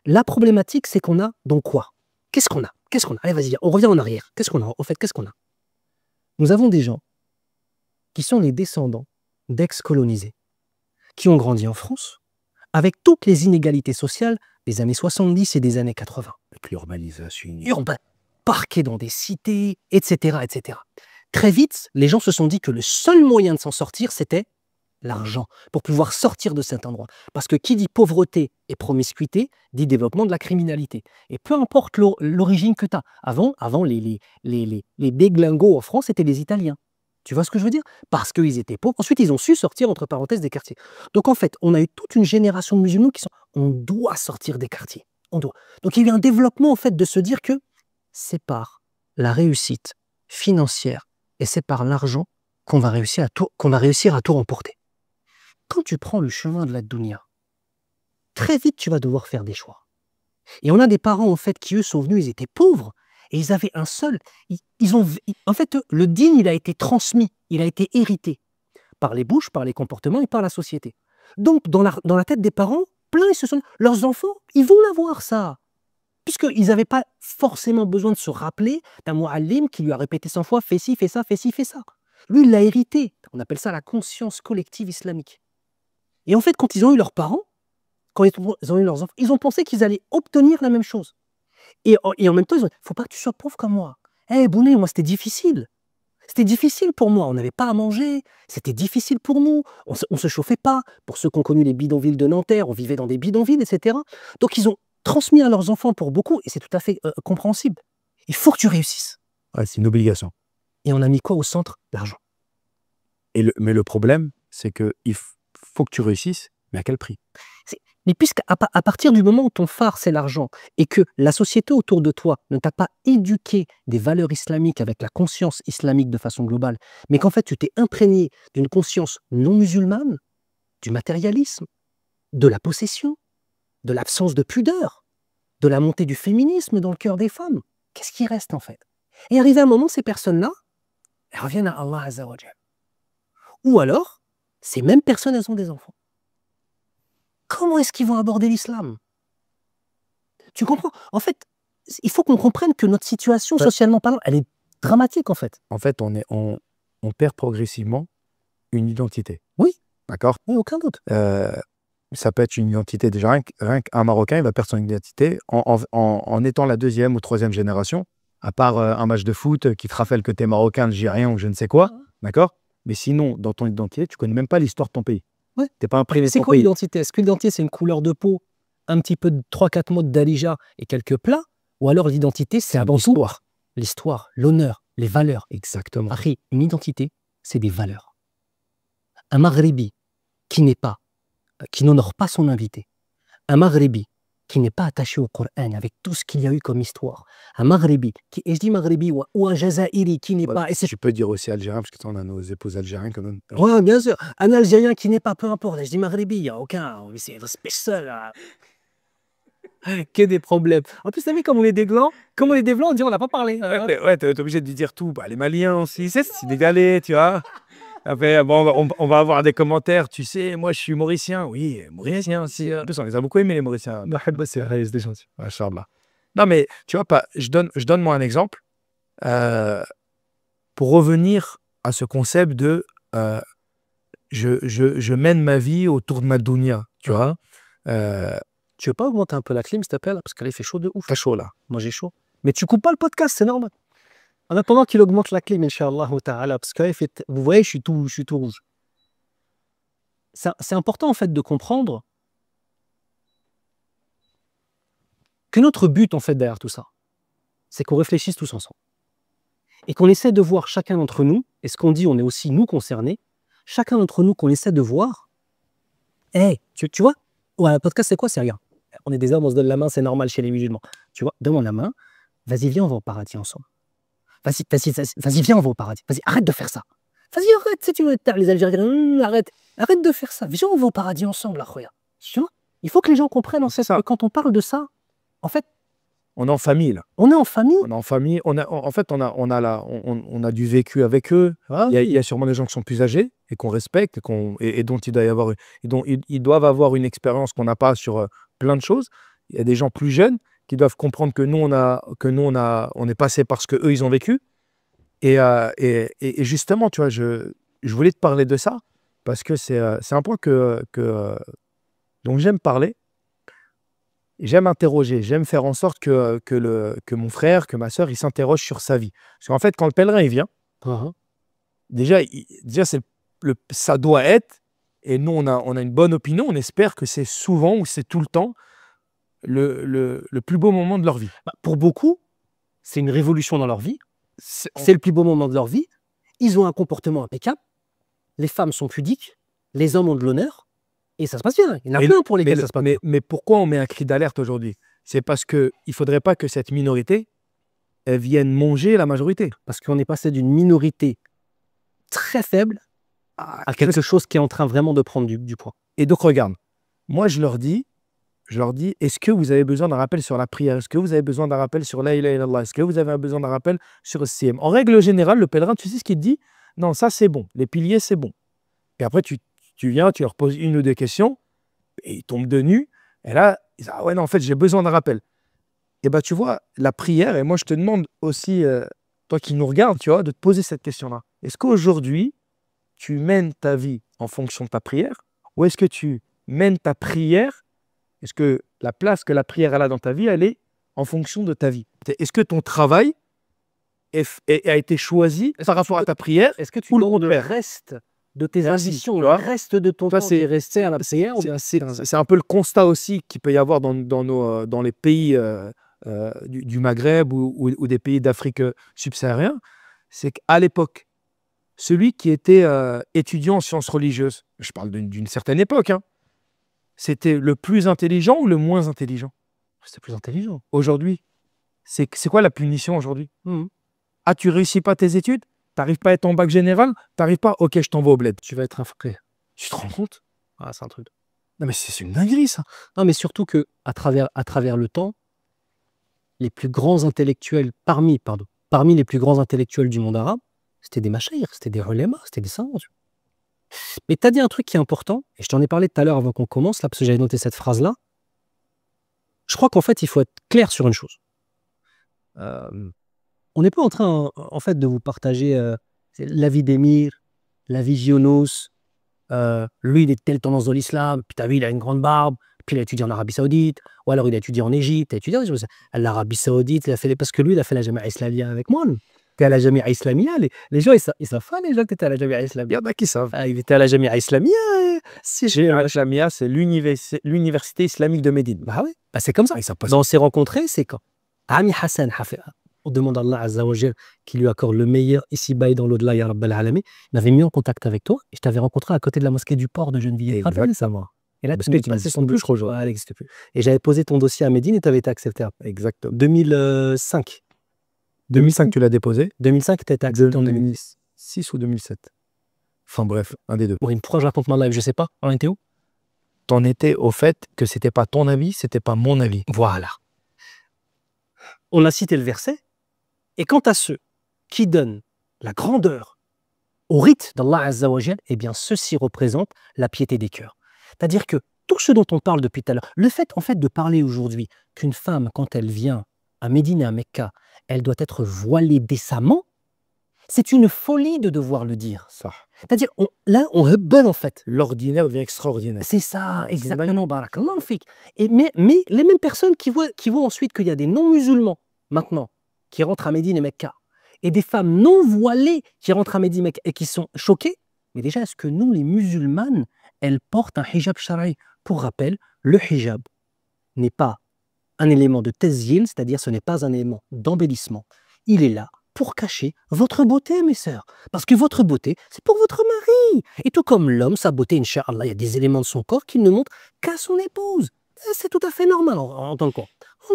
la problématique, c'est qu'on a donc quoi? Qu'est-ce qu'on a? Qu'est-ce qu'on a? Allez, vas-y, on revient en arrière. Qu'est-ce qu'on a? En fait, qu'est-ce qu'on a? Nous avons des gens qui sont les descendants d'ex-colonisés, qui ont grandi en France, avec toutes les inégalités sociales des années 70 et des années 80. Avec l'urbanisation. Urbain, parqués dans des cités, etc., etc. Très vite, les gens se sont dit que le seul moyen de s'en sortir, c'était l'argent, pour pouvoir sortir de cet endroit. Parce que qui dit pauvreté et promiscuité, dit développement de la criminalité. Et peu importe l'origine que tu as. Avant les déglingos en France, c'était les Italiens. Tu vois ce que je veux dire? Parce qu'ils étaient pauvres. Ensuite, ils ont su sortir, entre parenthèses, des quartiers. Donc, en fait, on a eu toute une génération de musulmans qui sont... On doit sortir des quartiers. On doit. Donc, il y a eu un développement, en fait, de se dire que c'est par la réussite financière et c'est par l'argent qu'on va réussir à tout remporter. Quand tu prends le chemin de la dunya, très vite, tu vas devoir faire des choix. Et on a des parents, en fait, qui, eux, sont venus, ils étaient pauvres, et ils avaient un seul... en fait, le dîn, il a été transmis, il a été hérité par les bouches, par les comportements et par la société. Donc, dans la tête des parents, plein, leurs enfants, ils vont l'avoir, ça. Puisqu'ils n'avaient pas forcément besoin de se rappeler d'un mu'allim qui lui a répété 100 fois « fais ci, fais ça, fais ci, fais ça ». Lui, il l'a hérité. On appelle ça la conscience collective islamique. Et en fait, quand ils ont eu leurs parents, quand ils ont eu leurs enfants, ils ont pensé qu'ils allaient obtenir la même chose. Et en même temps, ils ont dit « faut pas que tu sois pauvre comme moi ». « Eh, Bouné, moi, c'était difficile. C'était difficile pour moi. On n'avait pas à manger. C'était difficile pour nous. On ne se chauffait pas. Pour ceux qui ont connu les bidonvilles de Nanterre, on vivait dans des bidonvilles, etc. » Donc, ils ont transmis à leurs enfants pour beaucoup, et c'est tout à fait compréhensible. Il faut que tu réussisses. Ouais, c'est une obligation. Et on a mis quoi au centre? L'argent. Mais le problème, c'est qu'il faut que tu réussisses, mais à quel prix? Mais puisqu'à partir du moment où ton phare, c'est l'argent, et que la société autour de toi ne t'a pas éduqué des valeurs islamiques avec la conscience islamique de façon globale, mais qu'en fait tu t'es imprégné d'une conscience non musulmane, du matérialisme, de la possession, de l'absence de pudeur, de la montée du féminisme dans le cœur des femmes, qu'est-ce qui reste en fait? Et arrivé à un moment, ces personnes-là, elles reviennent à Allah Azza wa Jal. Ou alors, ces mêmes personnes, elles ont des enfants. Comment est-ce qu'ils vont aborder l'islam? Tu comprends? En fait, il faut qu'on comprenne que notre situation, socialement parlant, elle est dramatique en fait. En fait, on perd progressivement une identité. Oui. D'accord? Oui, aucun doute. Ça peut être une identité déjà, rien qu'un Marocain, il va perdre son identité en étant la deuxième ou troisième génération, à part un match de foot qui te rappelle que tu es Marocain, Algérien ou je ne sais quoi, d'accord? Mais sinon, dans ton identité, tu connais même pas l'histoire de ton pays. Ouais. Tu n'es pas imprégné de ton C'est quoi pays. l'identité? Est-ce que l'identité, c'est une couleur de peau, un petit peu de 3-4 mots de Dalija et quelques plats? Ou alors l'identité, c'est avant tout l'histoire, l'honneur, les valeurs. Exactement. Après, une identité, c'est des valeurs. Un Maghribi qui n'honore pas son invité, un Maghribi qui n'est pas attaché au Coran avec tout ce qu'il y a eu comme histoire, un Maghribi, et je dis Maghribi ou un Jazairi qui n'est pas... Tu peux dire aussi algérien, parce que on a nos épouses algériens quand même. Oui, bien sûr. Un Algérien qui n'est pas, peu importe, je dis Maghribi, il n'y a aucun... C'est spécial. Que des problèmes. En plus, t'as vu comme on est des blancs, on dit on n'a pas parlé. Ouais, t'es obligé de dire tout. Bah, les Maliens aussi, c'est Sénégalais, tu vois. Après, bon, on va avoir des commentaires. Tu sais, moi, je suis Mauricien. Oui, Mauricien aussi. En plus, on les a beaucoup aimés, les Mauriciens. C'est des gentils. Machallah. Non, mais tu vois, je donne moi un exemple pour revenir à ce concept de je mène ma vie autour de ma dunya, tu vois. Tu veux pas augmenter un peu la clim, s'il te plaît, là, parce que là, il fait chaud de ouf. T'as chaud là. Moi, j'ai chaud. Mais tu coupes pas le podcast, c'est normal. En attendant qu'il augmente la clim, Inch'Allah ta'ala, parce que là, vous voyez, je suis tout rouge. C'est important, en fait, de comprendre que notre but, en fait, derrière tout ça, c'est qu'on réfléchisse tous ensemble. Et qu'on essaie de voir chacun d'entre nous, et ce qu'on dit, on est aussi nous concernés, chacun d'entre nous, qu'on essaie de voir, tu vois, ouais, le podcast, c'est quoi? C'est rien. On est des hommes, on se donne la main, c'est normal chez les musulmans. Tu vois, donne-moi la main, vas-y, viens, on va au paradis ensemble. Vas-y, viens, on va au paradis. Vas-y, arrête de faire ça. Vas-y, arrête, si tu veux être les Algériens, arrête de faire ça. Viens, on va au paradis ensemble, là, regarde. Tu vois, il faut que les gens comprennent, en fait, que quand on parle de ça, en fait, on est en famille, là. On est en famille. On est en famille. En fait, on a du vécu avec eux. Ah, Il y a sûrement des gens qui sont plus âgés et qu'on respecte et dont il doit y avoir, et dont ils doivent avoir une expérience qu'on n'a pas sur plein de choses. Il y a des gens plus jeunes qui doivent comprendre que nous, on est passé par ce qu'eux, ils ont vécu. Et justement, tu vois, je voulais te parler de ça parce que c'est un point dont j'aime parler. J'aime interroger, j'aime faire en sorte que mon frère, que ma sœur, ils s'interrogent sur sa vie. Parce qu'en fait, quand le pèlerin il vient, déjà ça doit être, et nous on a une bonne opinion, on espère que c'est souvent ou c'est tout le temps le plus beau moment de leur vie. Pour beaucoup, c'est une révolution dans leur vie. C'est le plus beau moment de leur vie. Ils ont un comportement impeccable. Les femmes sont pudiques. Les hommes ont de l'honneur. Et ça se passe bien. Il y en a plein pour lesquels ça se passe bien. Mais pourquoi on met un cri d'alerte aujourd'hui? C'est parce qu'il ne faudrait pas que cette minorité vienne manger la majorité. Parce qu'on est passé d'une minorité très faible à quelque chose qui est en train vraiment de prendre du poids. Et donc, regarde, moi, je leur dis, est-ce que vous avez besoin d'un rappel sur la prière? Est-ce que vous avez besoin d'un rappel sur la ilaha illallah? Est-ce que vous avez besoin d'un rappel sur le CM? En règle générale, le pèlerin, tu sais ce qu'il te dit? Non, ça, c'est bon. Les piliers, c'est bon. Et après, tu viens, tu leur poses une ou deux questions, et ils tombent de nu, et là, ils disent, ah ouais, non, en fait, j'ai besoin d'un rappel. Et bien, tu vois, la prière, et moi, je te demande aussi, toi qui nous regardes, tu vois, de te poser cette question-là. Est-ce qu'aujourd'hui, tu mènes ta vie en fonction de ta prière, ou est-ce que tu mènes ta prière, est-ce que la place que la prière elle a dans ta vie, elle est en fonction de ta vie? Est-ce que ton travail a été choisi par rapport à ta prière? Est-ce que tu donnes le reste de tes ambitions, le reste de ton temps qui est resté à la prière? C'est un peu le constat aussi qu'il peut y avoir dans les pays du Maghreb ou des pays d'Afrique subsaharienne. C'est qu'à l'époque, celui qui était étudiant en sciences religieuses, je parle d'une certaine époque, hein, c'était le plus intelligent ou le moins intelligent? C'était plus intelligent. Aujourd'hui, c'est quoi la punition aujourd'hui? Ah, tu réussis pas tes études? T'arrives pas à être en bac général? T'arrives pas? Ok, je t'envoie au bled. Tu vas être un frère. Tu te rends compte? Ah, c'est un truc. Non, mais c'est une dinguerie, ça. Non, mais surtout que à travers le temps, les plus grands intellectuels, parmi les plus grands intellectuels du monde arabe, c'était des machaïrs, c'était des ulémas, c'était des savants. Mais tu as dit un truc qui est important, et je t'en ai parlé tout à l'heure avant qu'on commence, là, parce que j'avais noté cette phrase-là. Je crois qu'en fait, il faut être clair sur une chose. On n'est pas en train, en fait, de vous partager la vie d'Émir, la vie Younous. Lui, il est de telle tendance dans l'islam, puis t'as vu, il a une grande barbe, puis il a étudié en Arabie Saoudite, ou alors il a étudié en Égypte, il a étudié à l'Arabie Saoudite, parce que lui, il a fait la Jamia Islamia avec moi. Tu es à la Jamia Islamia, les gens, ils savent pas, les gens, que tu étais à la Jamia Islamia. Il y en a qui savent. Ah, il était à la Jamia Islamia. Jamia, c'est l'université islamique de Médine. Bah oui, bah c'est comme ça. On s'est rencontrés, c'est quand Ami Hassan Hafez, on demande à Allah Azza wa Jal qui lui accorde le meilleur ici-bas et dans l'au-delà, ya Rabbal Alamin. Il m'avait mis en contact avec toi et je t'avais rencontré à côté de la mosquée du port de Gennevilliers. Exactement. Et là, tu m'as passé son dossier. Elle n'existe plus. Et j'avais posé ton dossier à Médine et tu avais été accepté. Exactement. 2005. 2005, tu l'as déposé. 2005, tu as été accepté en 2006 ou 2007. Enfin bref, un des deux. Oui, pourquoi je raconte ma live, je sais pas. On était où? t'en étais au fait que c'était pas ton avis, c'était pas mon avis. Voilà. On a cité le verset. Et quant à ceux qui donnent la grandeur au rite d'Allah Azza wa Jal, eh bien, ceci représente la piété des cœurs. C'est-à-dire que tout ce dont on parle depuis tout à l'heure, le fait, en fait, de parler aujourd'hui qu'une femme, quand elle vient à Médine et à Mecca, elle doit être voilée décemment, c'est une folie de devoir le dire. Ça. C'est-à-dire, là, on rebelle, en fait. L'ordinaire devient extraordinaire. C'est ça, exactement, barakallahu fik. Mais les mêmes personnes qui voient ensuite qu'il y a des non-musulmans, maintenant, qui rentrent à Médine et Mecca, et des femmes non voilées qui rentrent à Médine et Mecca et qui sont choquées, mais déjà, est-ce que nous, les musulmanes, elles portent un hijab shara'i? Pour rappel, le hijab n'est pas un élément de tazyil, c'est-à-dire ce n'est pas un élément d'embellissement. Il est là pour cacher votre beauté, mes sœurs. Parce que votre beauté, c'est pour votre mari. Et tout comme l'homme, sa beauté, incha'Allah, il y a des éléments de son corps qu'il ne montre qu'à son épouse. C'est tout à fait normal en tant que quoi.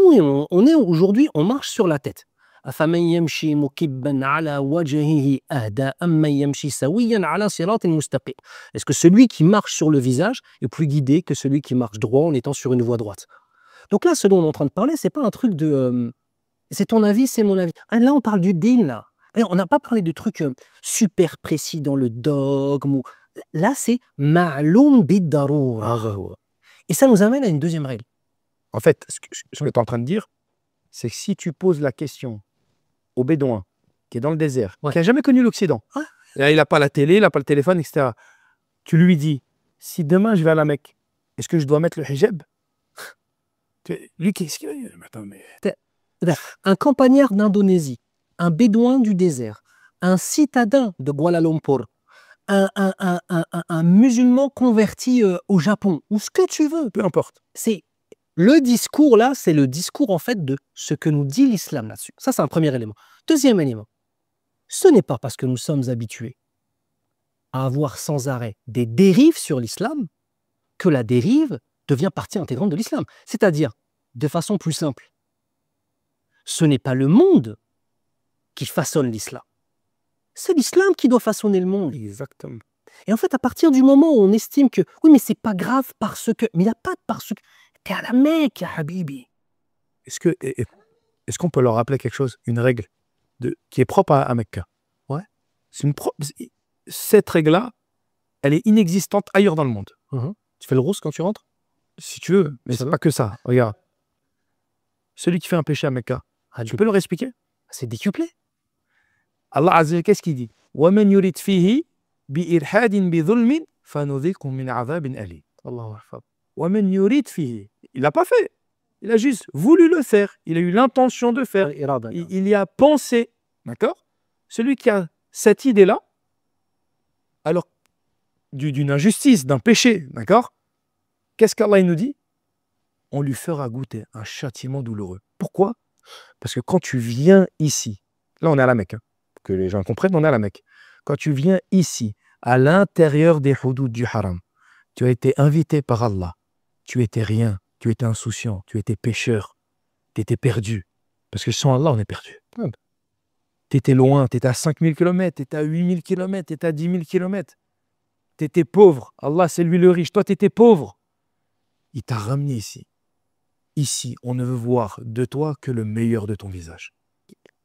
Oui, on est aujourd'hui, on marche sur la tête. أفمن يمشي مكبا على وجهه أهدى أمن يمشي سويا على صراط مستقيم. Est-ce que celui qui marche sur le visage est plus guidé que celui qui marche droit en étant sur une voie droite? Donc là, ce dont on est en train de parler, c'est pas un truc de c'est ton avis, c'est mon avis. Ah, là, on parle du din, là. On n'a pas parlé de trucs super précis dans le dogme. Là, c'est ma'loum bid-daroura. Et ça nous amène à une deuxième règle. En fait, ce que tu es en train de dire, c'est que si tu poses la question au bédouin qui est dans le désert, qui n'a jamais connu l'Occident, il n'a pas la télé, il n'a pas le téléphone, etc. Tu lui dis, si demain je vais à la Mecque, est-ce que je dois mettre le hijab? Lui, qu'est-ce qu'il veut? Attends, mais... Un campagnard d'Indonésie, un bédouin du désert, un citadin de Kuala Lumpur, un musulman converti au Japon, ou ce que tu veux, peu importe. C'est le discours là, c'est le discours en fait de ce que nous dit l'islam là-dessus. Ça, c'est un premier élément. Deuxième élément, ce n'est pas parce que nous sommes habitués à avoir sans arrêt des dérives sur l'islam que la dérive devient partie intégrante de l'islam. C'est-à-dire, de façon plus simple, ce n'est pas le monde qui façonne l'islam. C'est l'islam qui doit façonner le monde. Exactement. Et en fait, à partir du moment où on estime que, oui, mais c'est pas grave parce que, mais il n'y a pas de parce que, t'es à la Mecque, ya Habibi. Est-ce qu'on peut leur rappeler quelque chose, une règle qui est propre à Mecca? Ouais. Cette règle-là, elle est inexistante ailleurs dans le monde. Tu fais le rousse quand tu rentres? Si tu veux, mais c'est pas que ça. Regarde. Celui qui fait un péché à Mecca, tu peux leur expliquer? C'est décuplé. Allah Azza wa Jalla, qu'est-ce qu'il dit? وَمَنْ يُرِدْ فِيهِ بِإِلْحَادٍ بِظُلْمٍ فَنُذِقْهُ مِنْ عَذَابٍ أَلِيمٍ. Allahu Akbar. وَمَنْ يُرِدْ فِيهِ. Il l'a pas fait. Il a juste voulu le faire. Il a eu l'intention de faire. Il y a pensé. D'accord? Celui qui a cette idée-là, alors d'une injustice, d'un péché, d'accord? Qu'est-ce qu'Allah nous dit? On lui fera goûter un châtiment douloureux. Pourquoi? Parce que quand tu viens ici, là on est à la Mecque, pour que les gens comprennent, on est à la Mecque. Quand tu viens ici, à l'intérieur des houdoud du haram, tu as été invité par Allah, tu étais rien, tu étais insouciant, tu étais pécheur, tu étais perdu. Parce que sans Allah, on est perdu. Tu étais loin, tu étais à 5000 km, tu étais à 8000 km, tu étais à 10 000 km. Tu étais pauvre. Allah, c'est lui le riche. Toi, tu étais pauvre. Il t'a ramené ici. Ici, on ne veut voir de toi que le meilleur de ton visage.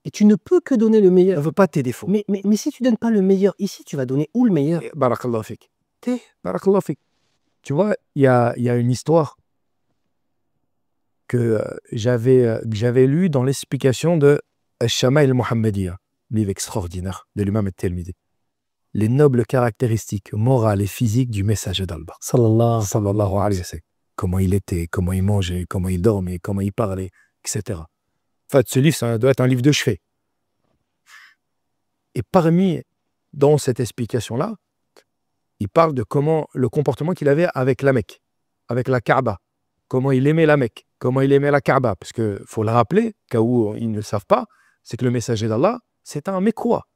Et tu ne peux que donner le meilleur. On ne veut pas tes défauts. Mais si tu ne donnes pas le meilleur ici, tu vas donner où le meilleur? Barakallahu fik. Barakallahu fik. Tu vois, il y a une histoire que j'avais lue dans l'explication de Al-Shama'il al-Muhammadiyya, livre extraordinaire de l'imam al-Tirmidhi. Les nobles caractéristiques morales et physiques du messager d'Allah. Sallallahu alayhi wa sallam. Comment il était, comment il mangeait, comment il dormait, comment il parlait, etc. En fait, ce livre, ça doit être un livre de chevet. Et dans cette explication-là, il parle de comment le comportement qu'il avait avec la Mecque, avec la Kaaba, comment il aimait la Mecque, comment il aimait la Kaaba. Parce qu'il faut le rappeler, cas où ils ne le savent pas, c'est que le messager d'Allah, c'est un Mécois,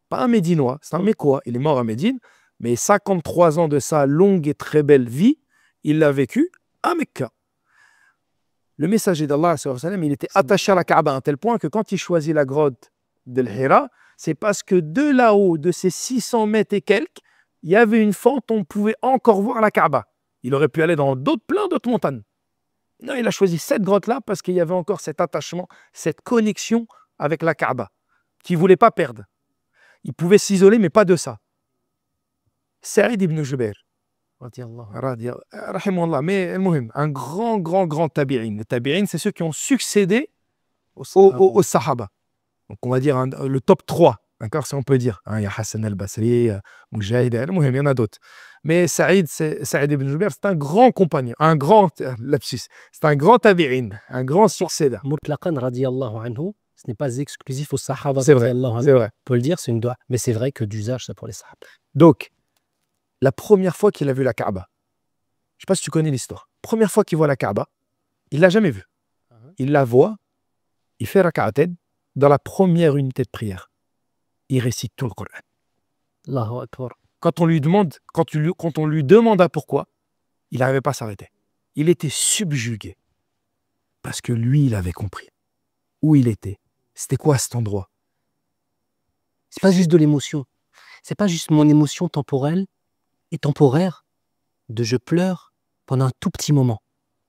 pas un Médinois, c'est un Mécois. Il est mort à Médine, mais 53 ans de sa longue et très belle vie, il l'a vécu à Mecca. Le messager d'Allah, il était attaché à la Kaaba à un tel point que quand il choisit la grotte de l'Hira, c'est parce que de là-haut, de ces 600 mètres et quelques, il y avait une fente, on pouvait encore voir la Kaaba. Il aurait pu aller dans plein d'autres montagnes. Non, il a choisi cette grotte-là parce qu'il y avait encore cet attachement, cette connexion avec la Kaaba, qu'il ne voulait pas perdre. Il pouvait s'isoler, mais pas de ça. Saïd ibn Jubair, rahimahullah, mais un grand tabi'in. Les tabi'in, c'est ceux qui ont succédé aux Sahaba. Donc, on va dire le top 3, d'accord, si on peut dire. Il y a Hassan al-Basri, Mujahid, il y en a d'autres. Mais Saïd ibn Jubair, c'est un grand compagnon, un grand lapsus. C'est un grand tabi'in, un grand succédant. Mutlaqan radiyallahu anhu, ce n'est pas exclusif aux Sahaba. C'est vrai, c'est vrai. On peut le dire, c'est une doigt. Mais c'est vrai que d'usage, ça pour les Sahaba. Donc, la première fois qu'il a vu la Kaaba, je ne sais pas si tu connais l'histoire. Première fois qu'il voit la Kaaba, il ne l'a jamais vue. Il la voit, il fait rak'atayn dans la première unité de prière. Il récite tout le Coran. Allahu Akbar. Quand on lui demanda pourquoi, il n'arrivait pas à s'arrêter. Il était subjugué. Parce que lui, il avait compris où il était. C'était quoi cet endroit? C'est pas juste de l'émotion. C'est pas juste mon émotion temporelle et temporaire de je pleure pendant un tout petit moment.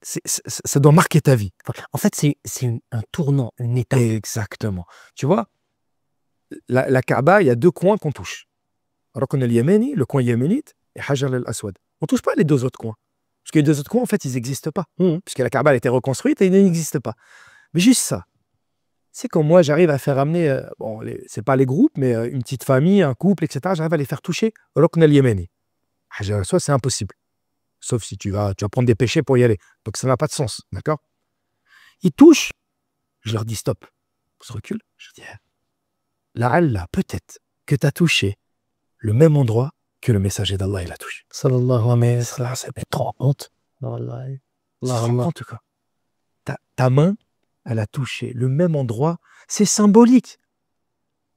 Ça doit marquer ta vie. En fait, c'est un tournant, une étape. Exactement. Tu vois, la Kaaba, il y a deux coins qu'on touche. Rukn al-Yamani, le coin yéménite, et Hajar al-Aswad. On ne touche pas les deux autres coins. Parce que les deux autres coins, en fait, ils n'existent pas. Puisque la Kaaba a été reconstruite et ils n'existent pas. Mais juste ça. C'est quand moi, j'arrive à faire amener, c'est pas les groupes, mais une petite famille, un couple, etc. J'arrive à les faire toucher Rukn al-Yamani. Hajar al-Aswad, c'est impossible. Sauf si tu vas prendre des péchés pour y aller. Donc ça n'a pas de sens. D'accord? Ils touchent. Je leur dis stop. On se recule. Je dis, là, peut-être que tu as touché le même endroit que le messager d'Allah il a touché. Sallallahu alayhi wa sallam. C'est trop honte. Wallahi. En tout cas, ta main, elle a touché le même endroit. C'est symbolique.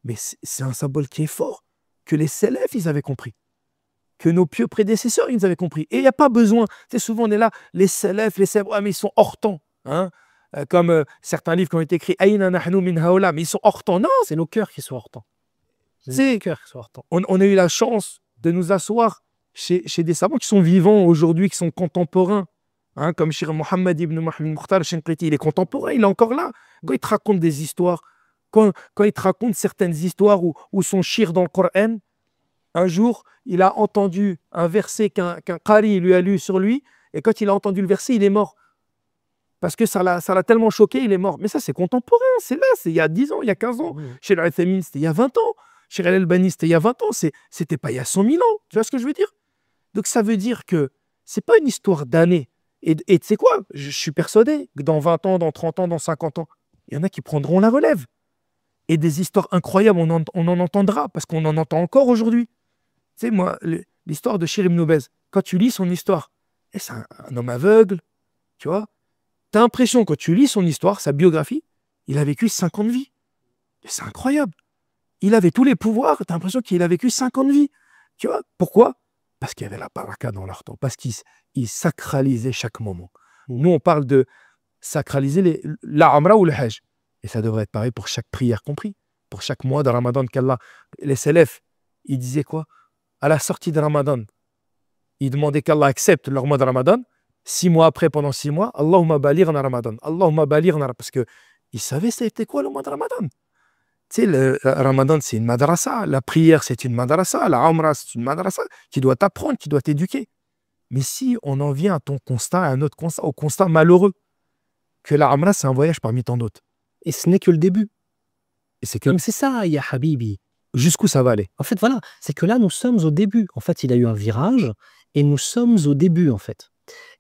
Mais c'est un symbole qui est fort. Que les Salafs, ils avaient compris. Que nos pieux prédécesseurs, ils avaient compris. Et il n'y a pas besoin. Tu sais, souvent, on est là, les Salafs, mais ils sont hors temps. Hein? Comme certains livres qui ont été écrits, Aïna nahnu min haoula, mais ils sont hors temps. Non, c'est nos cœurs qui sont hors temps. On a eu la chance de nous asseoir chez des savants qui sont vivants aujourd'hui, qui sont contemporains. Hein, comme Cheikh Mohammed ibn Mohammed Mukhtar al-Shinqiti, il est contemporain, il est encore là. Quand il te raconte des histoires, quand il te raconte certaines histoires où son shir dans le Coran, un jour, il a entendu un verset qu'un qari lui a lu sur lui, et quand il a entendu le verset, il est mort. Parce que ça l'a tellement choqué, il est mort. Mais ça, c'est contemporain, c'est là, c'est il y a 10 ans, il y a 15 ans. Chez Al-Uthaymin, c'était il y a 20 ans. Chez Al-Albani, c'était il y a 20 ans. C'était pas il y a 100 000 ans. Tu vois ce que je veux dire? Donc ça veut dire que c'est pas une histoire d'années. Et tu sais quoi? Je suis persuadé que dans 20 ans, dans 30 ans, dans 50 ans, il y en a qui prendront la relève. Et des histoires incroyables, on en entendra, parce qu'on en entend encore aujourd'hui. Tu sais, moi, l'histoire de Shir ibn Ubez, quand tu lis son histoire, c'est un homme aveugle, tu vois. Tu as l'impression, quand tu lis son histoire, sa biographie, il a vécu 50 vies. Et c'est incroyable. Il avait tous les pouvoirs, tu as l'impression qu'il a vécu 50 vies. Tu vois, pourquoi? Parce qu'il y avait la baraka dans leur temps, parce qu'ils sacralisaient chaque moment. Nous, on parle de sacraliser la Umra ou le Hajj. Et ça devrait être pareil pour chaque prière compris, pour chaque mois de Ramadan qu'Allah. Les Salafs, ils disaient quoi? À la sortie de Ramadan, ils demandaient qu'Allah accepte leur mois de Ramadan. 6 mois après, pendant 6 mois, Allahumma balighna Ramadan. Allahumma balighna, parce qu'ils savaient c'était quoi le mois de Ramadan. Tu sais, le Ramadan, c'est une madrasa. La prière, c'est une madrasa. La Umrah, c'est une madrasa qui doit t'apprendre, qui doit t'éduquer. Mais si on en vient à ton constat, à un autre constat, au constat malheureux, que la Umrah, c'est un voyage parmi tant d'autres. Et ce n'est que le début. Et c'est ça, ya Habibi. Jusqu'où ça va aller? En fait, voilà, c'est que là, nous sommes au début. En fait, il y a eu un virage et nous sommes au début, en fait.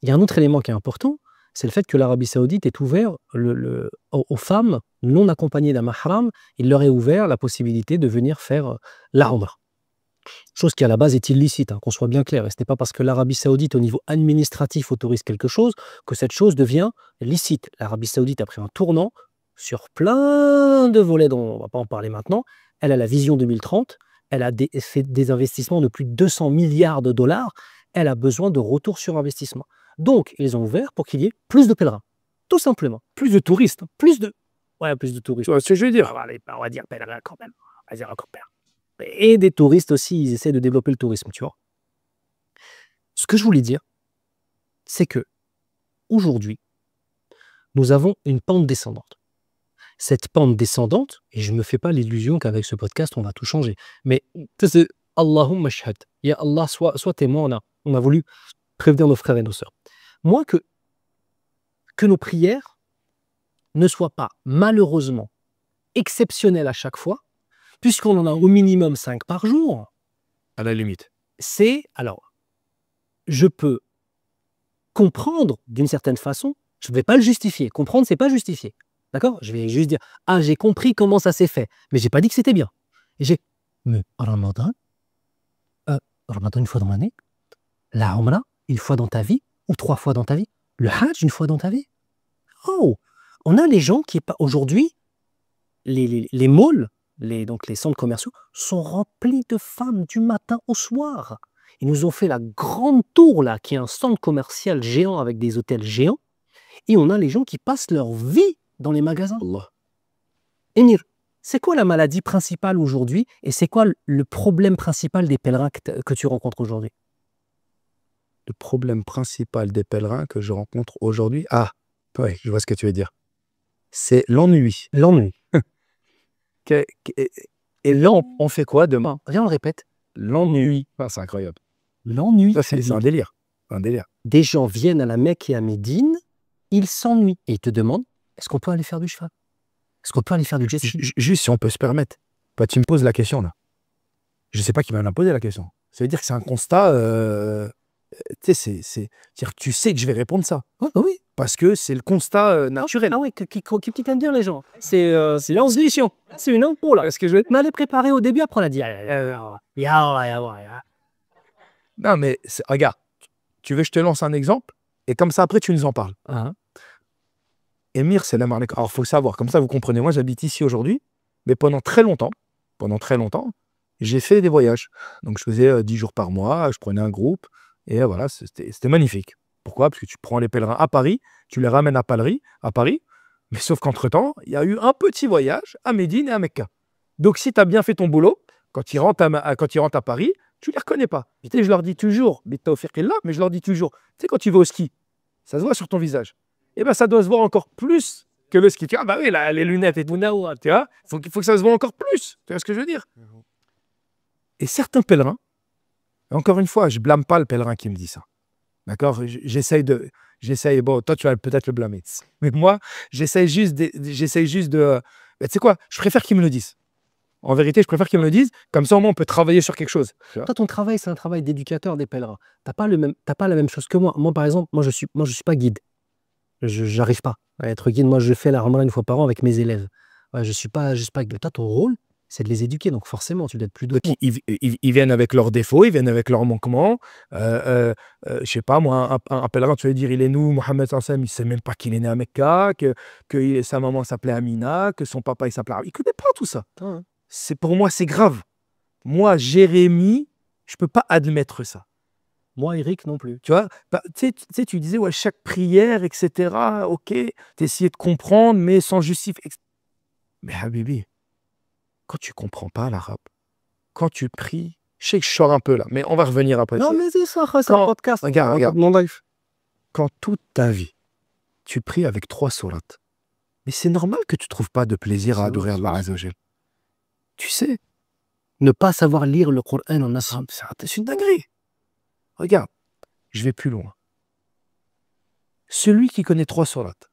Il y a un autre élément qui est important, c'est le fait que l'Arabie Saoudite est ouvert aux femmes non accompagnées d'un mahram, il leur est ouvert la possibilité de venir faire la Umrah. Chose qui à la base est illicite, qu'on soit bien clair. Et ce n'est pas parce que l'Arabie Saoudite au niveau administratif autorise quelque chose que cette chose devient licite. L'Arabie Saoudite a pris un tournant sur plein de volets dont on ne va pas en parler maintenant. Elle a la vision 2030, elle a fait des investissements de plus de 200 milliards de dollars, elle a besoin de retour sur investissement. Donc, ils ont ouvert pour qu'il y ait plus de pèlerins, tout simplement. Plus de touristes. Plus de touristes. Tu vois ce que je veux dire? On va dire pèlerins quand même. On va dire encore pèlerins. Et des touristes aussi, ils essaient de développer le tourisme, tu vois. Ce que je voulais dire, c'est que aujourd'hui, nous avons une pente descendante. Cette pente descendante, et je ne me fais pas l'illusion qu'avec ce podcast, on va tout changer. Mais c'est Allahumma shahad. Ya Allah, sois témoin, on a voulu prévenir nos frères et nos sœurs. Moi, que nos prières ne soient pas malheureusement exceptionnelles à chaque fois, puisqu'on en a au minimum 5 par jour, À la limite. c'est, alors, je peux comprendre d'une certaine façon, je ne vais pas le justifier. Comprendre, c'est pas justifier. D'accord? Je vais juste dire, ah, j'ai compris comment ça s'est fait, mais j'ai pas dit que c'était bien. Et mais Ramadan, Ramadan une fois dans l'année, la Umrah une fois dans ta vie, ou 3 fois dans ta vie, le Hajj une fois dans ta vie. Oh, on a les gens qui, aujourd'hui, les malls, donc les centres commerciaux, sont remplis de femmes du matin au soir. Ils nous ont fait la grande tour, là, qui est un centre commercial géant avec des hôtels géants. Et on a les gens qui passent leur vie dans les magasins. Allah. Emir, c'est quoi la maladie principale aujourd'hui et c'est quoi le problème principal des pèlerins que tu rencontres aujourd'hui? Le problème principal des pèlerins que je rencontre aujourd'hui, ouais, je vois ce que tu veux dire. C'est l'ennui. L'ennui. Et là, on fait quoi demain? Viens, on le répète. L'ennui. C'est incroyable. L'ennui. Ça, c'est un délire. Un délire. Des gens viennent à la Mecque et à Médine, ils s'ennuient. Et ils te demandent, est-ce qu'on peut aller faire du cheval? Est-ce qu'on peut aller faire du jet ski? Juste si on peut se permettre. Bah, tu me poses la question là. Je ne sais pas qui va me la poser la question. Ça veut dire que c'est un constat. Tu sais, c'est-à-dire que tu sais que je vais répondre ça. Oui. Parce que c'est le constat naturel. Ah oui, qui t'aime dire les gens. C'est l'intuition. C'est une info là. Est-ce que je vais m'aller préparer au début, après on a dit. Non, mais regarde, tu veux que je te lance un exemple et comme ça après tu nous en parles. Émir, c'est la marque. Alors, il faut savoir, comme ça vous comprenez, moi j'habite ici aujourd'hui, mais pendant très longtemps, j'ai fait des voyages. Donc je faisais 10 jours par mois, je prenais un groupe, et voilà, c'était magnifique. Pourquoi? Parce que tu prends les pèlerins à Paris, tu les ramènes à Paris, mais sauf qu'entre-temps, il y a eu un petit voyage à Médine et à Mecca. Donc si tu as bien fait ton boulot, quand ils rentrent à Paris, tu les reconnais pas. Tu sais, je leur dis toujours, mais je leur dis toujours, tu sais, quand tu vas au ski, ça se voit sur ton visage. Eh bien, ça doit se voir encore plus que le ski. Tu vois, bah oui, là, les lunettes et tout, tu vois, il faut que ça se voit encore plus. Tu vois ce que je veux dire? Et certains pèlerins, et encore une fois, je blâme pas le pèlerin qui me dit ça. D'accord? Bon, toi, tu vas peut-être le blâmer. Mais moi, j'essaye juste de. Tu sais quoi? Je préfère qu'ils me le disent. En vérité, je préfère qu'ils me le disent. Comme ça, au moins, on peut travailler sur quelque chose. Toi, ton travail, c'est un travail d'éducateur des pèlerins. T'as pas la même chose que moi. Moi, par exemple, je suis pas guide. J'arrive pas à être guide. Moi, je fais la Ramadan une fois par an avec mes élèves. Ouais, je suis pas guide. Toi, ton rôle, c'est de les éduquer. Donc, forcément, tu dois être plus doté. Ils viennent avec leurs défauts, ils viennent avec leurs manquements. Je sais pas, moi, un pèlerin, tu vas dire, il est nous, Mohammed Sassam, il sait même pas qu'il est né à Mecca, que sa maman s'appelait Amina, que son papa, il s'appelait... Il connaît pas tout ça. Pour moi, c'est grave. Moi, Jérémy, je peux pas admettre ça. Moi, Eric, non plus. Tu vois, tu sais, tu disais, ouais, chaque prière, etc., ok, tu essayais de comprendre, mais sans justifier. Mais Habibi, quand tu comprends pas l'arabe, quand tu pries, je sais que je sors un peu là, mais on va revenir après. Non, mais c'est ça, c'est un podcast. Regarde. Mon life. Quand toute ta vie, tu pries avec 3 sourates, mais c'est normal que tu trouves pas de plaisir à adorer Allah Azza wa Jal. Tu sais, ne pas savoir lire le Coran en arabe, c'est une dinguerie. Regarde, je vais plus loin. Celui qui connaît 3 sourates,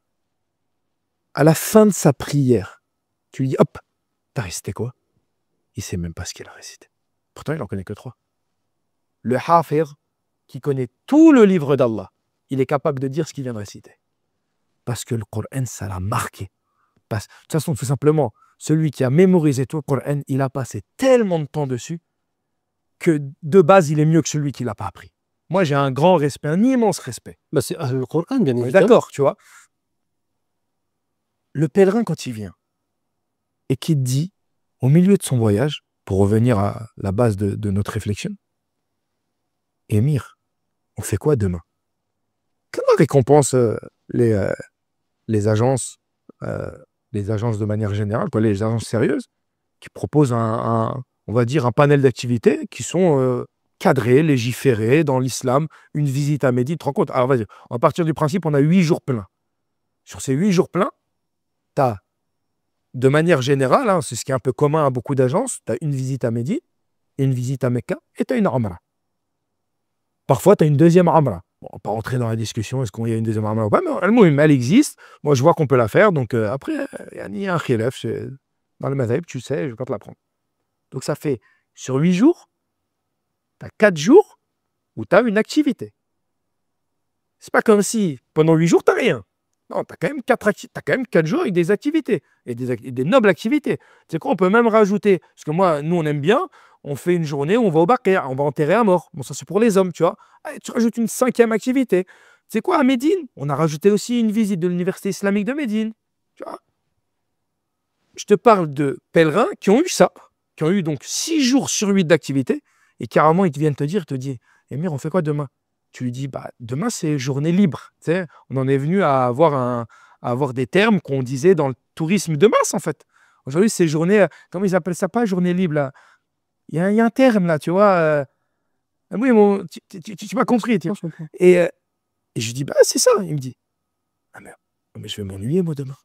à la fin de sa prière, tu lui dis, hop, t'as récité quoi? Il sait même pas ce qu'il a récité. Pourtant, il en connaît que 3. Le hafir, qui connaît tout le livre d'Allah, il est capable de dire ce qu'il vient de réciter. Parce que le Coran, ça l'a marqué. De toute façon, tout simplement, celui qui a mémorisé tout le Coran, il a passé tellement de temps dessus que de base, il est mieux que celui qui ne l'a pas appris. Moi, j'ai un grand respect, un immense respect. Bah, c'est le Coran, bien évidemment. D'accord, tu vois. Le pèlerin, quand il vient et qu'il dit, au milieu de son voyage, pour revenir à la base de notre réflexion, Émir, on fait quoi demain? Comment récompense les agences de manière générale, quoi, les agences sérieuses, qui proposent on va dire, un panel d'activités qui sont cadré, légiféré dans l'islam, une visite à Médine. Tu te rends compte? Alors vas-y, on va partir du principe, on a 8 jours pleins. Sur ces 8 jours pleins, tu as, de manière générale, hein, c'est ce qui est un peu commun à beaucoup d'agences, tu as une visite à Médine, une visite à Mecca, et tu as une Umrah. Parfois, tu as une deuxième Umrah. Bon, on va pas rentrer dans la discussion, est-ce qu'il y a une deuxième Umrah ou pas, mais elle existe. Moi, je vois qu'on peut la faire, donc après, il y a un khilaf dans le madhab, tu sais, je ne vais pas te l'apprendre. Donc ça fait, sur 8 jours, tu as 4 jours où tu as une activité. C'est pas comme si, pendant 8 jours, tu n'as rien. Non, tu as quand même 4 jours avec des activités, et des nobles activités. Tu sais quoi, on peut même rajouter, parce que moi, nous, on aime bien, on fait une journée où on va au Baqi', on va enterrer un mort. Bon, ça, c'est pour les hommes, tu vois. Allez, tu rajoutes une 5e activité. Tu sais quoi, à Médine, on a rajouté aussi une visite de l'université islamique de Médine. Tu vois. Je te parle de pèlerins qui ont eu ça, qui ont eu donc 6 jours sur 8 d'activité, et carrément, ils viennent te dire, Émir, on fait quoi demain? Tu lui dis, bah, demain, c'est journée libre. Tu sais, on en est venu à avoir des termes qu'on disait dans le tourisme de masse, en fait. Aujourd'hui, c'est journée, comment ils appellent ça, pas journée libre, là. Il y a un terme, là, tu vois. Oui, tu m'as compris. Tu vois. Et je lui dis, bah, c'est ça. Il me dit, ah, mais je vais m'ennuyer, moi, demain.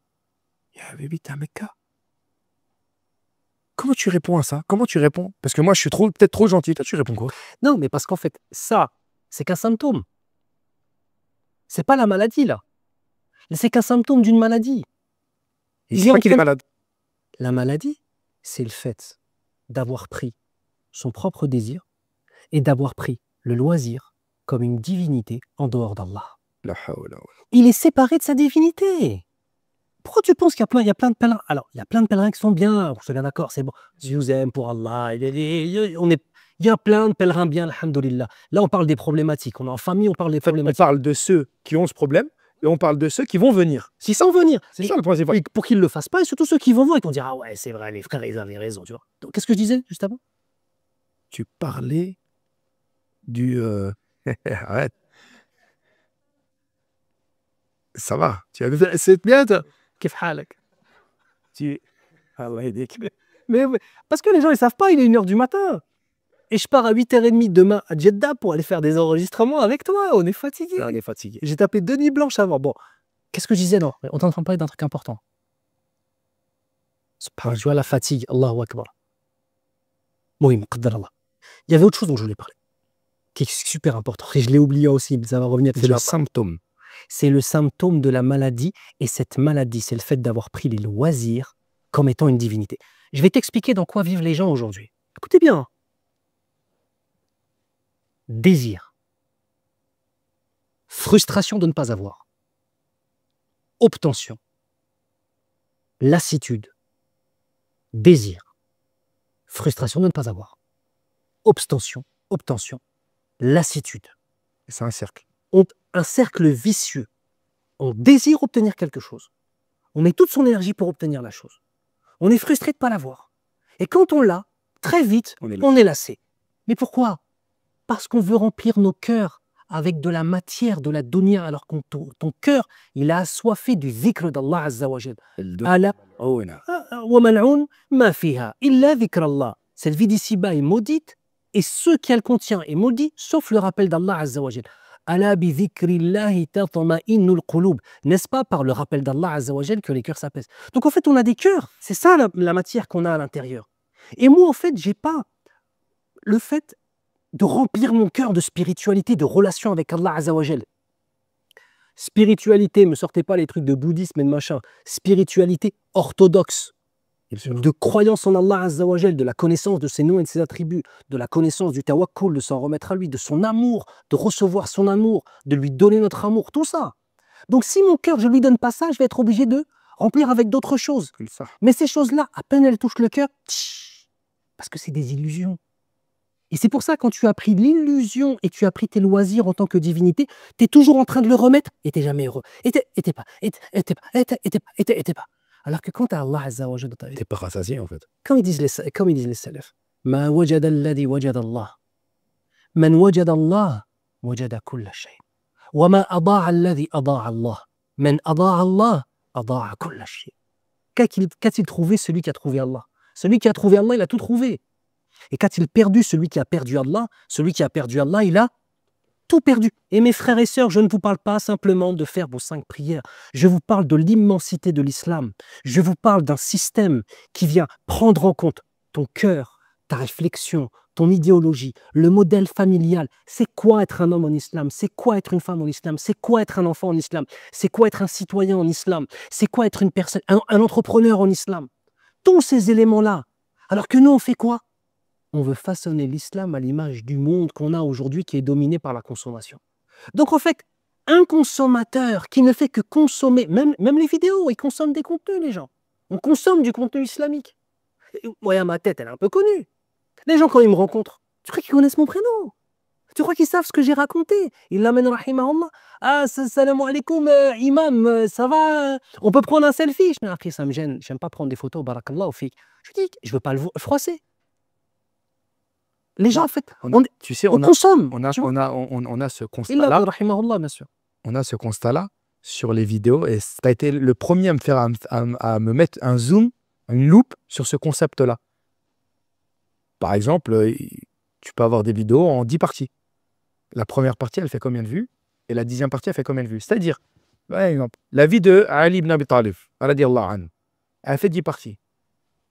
Il y a Bibi, t'es à Mecca. Comment tu réponds à ça? Comment tu réponds? Parce que moi, je suis peut-être trop gentil. Toi, tu réponds quoi? Non, mais parce qu'en fait, ça, c'est qu'un symptôme. C'est pas la maladie, là. C'est qu'un symptôme d'une maladie. Il dit pas qu'il est malade. La maladie, c'est le fait d'avoir pris son propre désir et d'avoir pris le loisir comme une divinité en dehors d'Allah. Il est séparé de sa divinité. Pourquoi tu penses qu'il y a plein de pèlerins? Alors, il y a plein de pèlerins qui sont bien, on se bien d'accord, c'est bon. Je vous aime pour Allah. Il y a plein de pèlerins bien, alhamdoulilah. Là, on parle des problématiques. On est en famille, on parle des problématiques. On parle de ceux qui ont ce problème et on parle de ceux qui vont venir. S'ils s'en venir. C'est ça le principe. Pour qu'ils ne le fassent pas, et surtout ceux qui vont voir, ils vont dire, ah ouais, c'est vrai, les frères, ils avaient raison. Tu vois. Donc, qu'est-ce que je disais juste avant? Tu parlais du... Arrête. Ça va. C'est bien, toi. Kif halak. Allah yahdik. Mais parce que les gens, ils savent pas, il est 1h du matin. Et je pars à 8h30 demain à Jeddah pour aller faire des enregistrements avec toi. On est fatigué. On est fatigué. J'ai tapé 2 nuits blanches avant. Bon, qu'est-ce que je disais? Non, on est en train de parler d'un truc important. Tu vois la fatigue, Allahu Akbar. Mohim, qaddar Allah. Il y avait autre chose dont je voulais parler, qui est super important. Et je l'ai oublié aussi, ça va revenir. C'est le symptôme. C'est le symptôme de la maladie. Et cette maladie, c'est le fait d'avoir pris les loisirs comme étant une divinité. Je vais t'expliquer dans quoi vivent les gens aujourd'hui. Écoutez bien. Désir. Frustration de ne pas avoir. Obtention. Lassitude. Désir. Frustration de ne pas avoir. Obtention. Lassitude. C'est un cercle. Un cercle vicieux. On désire obtenir quelque chose. On met toute son énergie pour obtenir la chose. On est frustré de ne pas l'avoir. Et quand on l'a, très vite, on est lassé. Mais pourquoi? Parce qu'on veut remplir nos cœurs avec de la matière, de la dunya, alors que ton cœur, il a assoiffé du dhikr d'Allah Azza wa Jal. Cette vie d'ici-bas est maudite, et ce qu'elle contient est maudit, sauf le rappel d'Allah Azza wa Jal. N'est-ce pas par le rappel d'Allah Azza wa Jal que les cœurs s'apaisent? Donc en fait, on a des cœurs. C'est ça la matière qu'on a à l'intérieur. Et moi, en fait, j'ai pas le fait de remplir mon cœur de spiritualité, de relation avec Allah Azza wa Jal. Spiritualité, me sortez pas les trucs de bouddhisme et de machin. Spiritualité orthodoxe, de croyance en Allah Azza wa Jal, de la connaissance de ses noms et de ses attributs, de la connaissance du tawakkul, de s'en remettre à lui, de son amour, de recevoir son amour, de lui donner notre amour, tout ça. Donc si mon cœur, je lui donne pas ça, je vais être obligé de remplir avec d'autres choses. Mais ces choses-là, à peine elles touchent le cœur, parce que c'est des illusions. Et c'est pour ça, quand tu as pris l'illusion et tu as pris tes loisirs en tant que divinité, tu es toujours en train de le remettre et tu n'es jamais heureux. Et t'es pas. Alors que quand tu as Allah Azza wa Jal dans ta vie, t'es pas rassasié en fait. Comme ils disent les salafs, Ma wajada alladhi wajada Allah. Man wajada Allah, wajada kulla shay. Wa ma ada'a alladhi ada'a Allah. Man ada'a Allah, ada'a kulla shay. Qu'a-t-il trouvé celui qui a trouvé Allah? Celui qui a trouvé Allah, il a tout trouvé. Et quand il a perdu celui qui a perdu Allah, il a tout perdu. Et mes frères et sœurs, je ne vous parle pas simplement de faire vos 5 prières. Je vous parle de l'immensité de l'islam. Je vous parle d'un système qui vient prendre en compte ton cœur, ta réflexion, ton idéologie, le modèle familial. C'est quoi être un homme en islam? C'est quoi être une femme en islam? C'est quoi être un enfant en islam? C'est quoi être un citoyen en islam? C'est quoi être une personne, un entrepreneur en islam? Tous ces éléments-là. Alors que nous, on fait quoi? On veut façonner l'islam à l'image du monde qu'on a aujourd'hui qui est dominé par la consommation. Donc en fait, un consommateur qui ne fait que consommer, même les vidéos, ils consomment des contenus, les gens. On consomme du contenu islamique. Moi, à ma tête, elle est un peu connue. Les gens, quand ils me rencontrent, tu crois qu'ils connaissent mon prénom? Tu crois qu'ils savent ce que j'ai raconté? Ils l'amènent, rahimahullah. Ah, salam alaikum, imam, ça va? On peut prendre un selfie? Je dis, après, ça me gêne. J'aime pas prendre des photos, barakallah, au fik. Je dis, je veux pas le froisser. Les gens, en fait, tu sais, on consomme. On a ce Il constat-là. a, rahimahullah, bien sûr. On a ce constat-là sur les vidéos et tu as été le premier à me faire à me mettre un zoom, une loupe sur ce concept-là. Par exemple, tu peux avoir des vidéos en 10 parties. La première partie, elle fait combien de vues? Et la 10e partie, elle fait combien de vues? C'est-à-dire, par exemple, la vie de Ali ibn Abi Talib, radiyallahu anhu, elle fait 10 parties.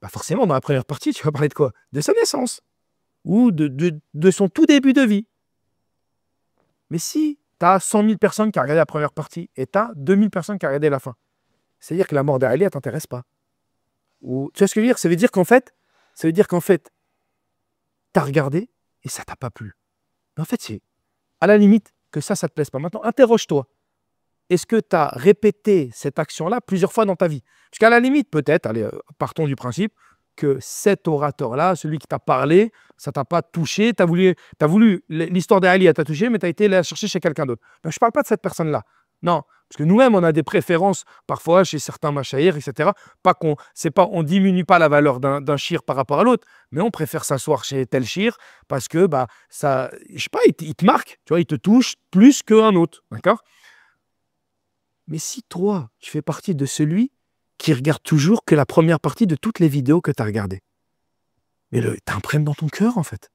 Bah forcément, dans la première partie, tu vas parler de quoi? De sa naissance ou de son tout début de vie. Mais si tu as 100 000 personnes qui ont regardé la première partie et tu as 2000 personnes qui ont regardé la fin, c'est-à-dire que la mort d'Ali, elle ne t'intéresse pas. Ou, tu vois ce que je veux dire? Ça veut dire qu'en fait, tu as regardé et ça t'a pas plu. Mais en fait, c'est à la limite que ça te plaise pas. Maintenant, interroge-toi. Est-ce que tu as répété cette action-là plusieurs fois dans ta vie? Parce qu'à la limite, peut-être, allez, partons du principe que cet orateur-là, celui qui t'a parlé, ça t'a pas touché. Tu as voulu l'histoire d'Ali, elle t'a touché, mais tu as été la chercher chez quelqu'un d'autre. Ben, je ne parle pas de cette personne-là. Non, parce que nous-mêmes, on a des préférences parfois chez certains machaïrs, etc. On diminue pas la valeur d'un shir par rapport à l'autre, mais on préfère s'asseoir chez tel shir parce que ça, je sais pas, il te marque, tu vois, il te touche plus qu'un autre, d'accord? Mais si toi, tu fais partie de celui qui regarde toujours que la première partie de toutes les vidéos que tu as regardées, mais t'imprègnes dans ton cœur, en fait.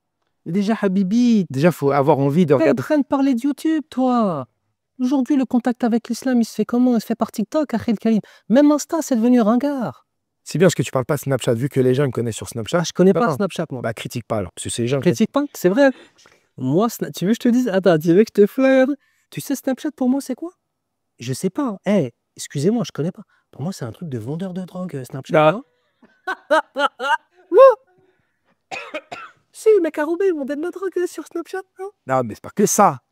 Déjà, Habibi, Déjà, il faut avoir envie de t'es en regarder. train de parler de YouTube, toi. Aujourd'hui, le contact avec l'islam, il se fait comment? Il se fait par TikTok, Akhil Karim. Même Insta, c'est devenu ringard. C'est bien parce que tu parles pas Snapchat, vu que les gens me connaissent sur Snapchat. Je connais pas Non. Snapchat, moi. Bah, critique pas alors, parce que c'est les gens. Critique pas, c'est vrai. Moi, tu veux que je te dise? Attends, tu veux que je te flaire? Tu sais, Snapchat, pour moi, c'est quoi? Je sais pas. Eh, excusez-moi, je connais pas. Pour moi, c'est un truc de vendeur de drogue, Snapchat. Si, le mec a roubé, il vendait de la drogue sur Snapchat, non? Non, mais c'est pas que ça.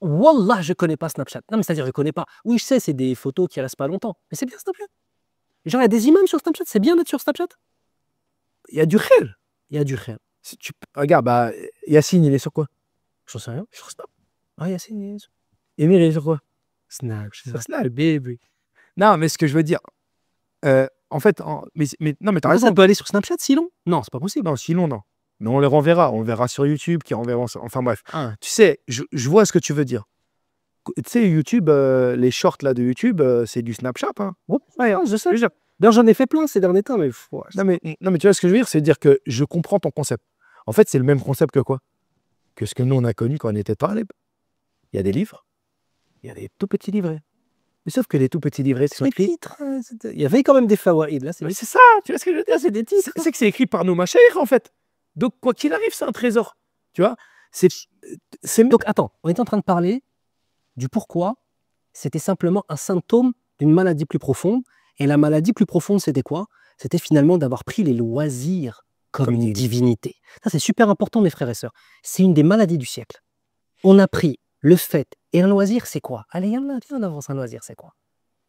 Wallah, je connais pas Snapchat. Non, mais c'est-à-dire, je connais pas. Oui, je sais, c'est des photos qui restent pas longtemps. Mais c'est bien Snapchat. Genre, il y a des imams sur Snapchat. C'est bien d'être sur Snapchat. Il y a du khir. Il y a du khir. Si tu... Regarde, Yacine, il est sur quoi? J'en sais rien. Sur Snap. Ah, Yacine, il est sur Emir, il est sur quoi? Snap. Je sais Sur pas. Snap, baby. Non, mais ce que je veux dire, en fait, non, mais t'as raison. Ça peut aller sur Snapchat, sinon? Non, c'est pas possible. Non, sinon, non. Mais on les renverra. On le verra sur YouTube, qui renverront. Enfin bref. Ah. Tu sais, je vois ce que tu veux dire. Tu sais, YouTube, les shorts là de YouTube, c'est du Snapchat. Hein. Ouais, je sais. D'ailleurs, j'en ai fait plein ces derniers temps, mais... Non, mais tu vois ce que je veux dire, c'est dire que je comprends ton concept. En fait, c'est le même concept que quoi? Que ce que nous, on a connu quand on était Talib. Il y a des livres, il y a des tout petits livrets. Mais sauf que les tout petits livrets, c'est écrit... titres. Il y avait quand même des fawaïd, là. C'est ça, tu vois ce que je veux dire? C'est des titres. C'est que c'est écrit par nos machaïrs, en fait. Donc, quoi qu'il arrive, c'est un trésor. Tu vois? Donc, attends, on est en train de parler du pourquoi c'était simplement un symptôme d'une maladie plus profonde. Et la maladie plus profonde, c'était quoi? C'était finalement d'avoir pris les loisirs comme une divinité. Ça, c'est super important, mes frères et sœurs. C'est une des maladies du siècle. On a pris le fait. Et un loisir, c'est quoi? Allez, viens, on avance, un loisir, c'est quoi?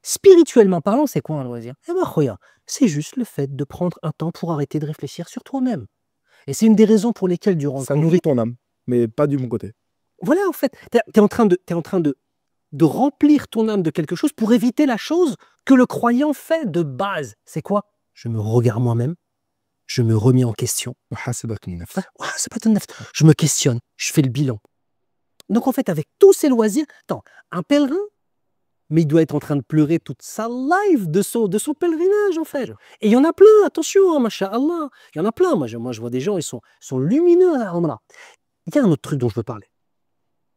Spirituellement parlant, c'est quoi un loisir? Eh ben, regarde, c'est juste le fait de prendre un temps pour arrêter de réfléchir sur toi-même. Et c'est une des raisons pour lesquelles, durant ça nourrit ton âme, mais pas du bon côté. Voilà, en fait, t'es en train de remplir ton âme de quelque chose pour éviter la chose que le croyant fait de base. C'est quoi? Je me regarde moi-même, je me remets en question. Je me questionne, je fais le bilan. Donc en fait, avec tous ces loisirs, attends, un pèlerin, mais il doit être en train de pleurer toute sa life de son pèlerinage, en fait. Et il y en a plein, attention, hein, masha'Allah. Il y en a plein. Moi, je vois des gens, ils sont lumineux à la Umrah. Il y a un autre truc dont je veux parler.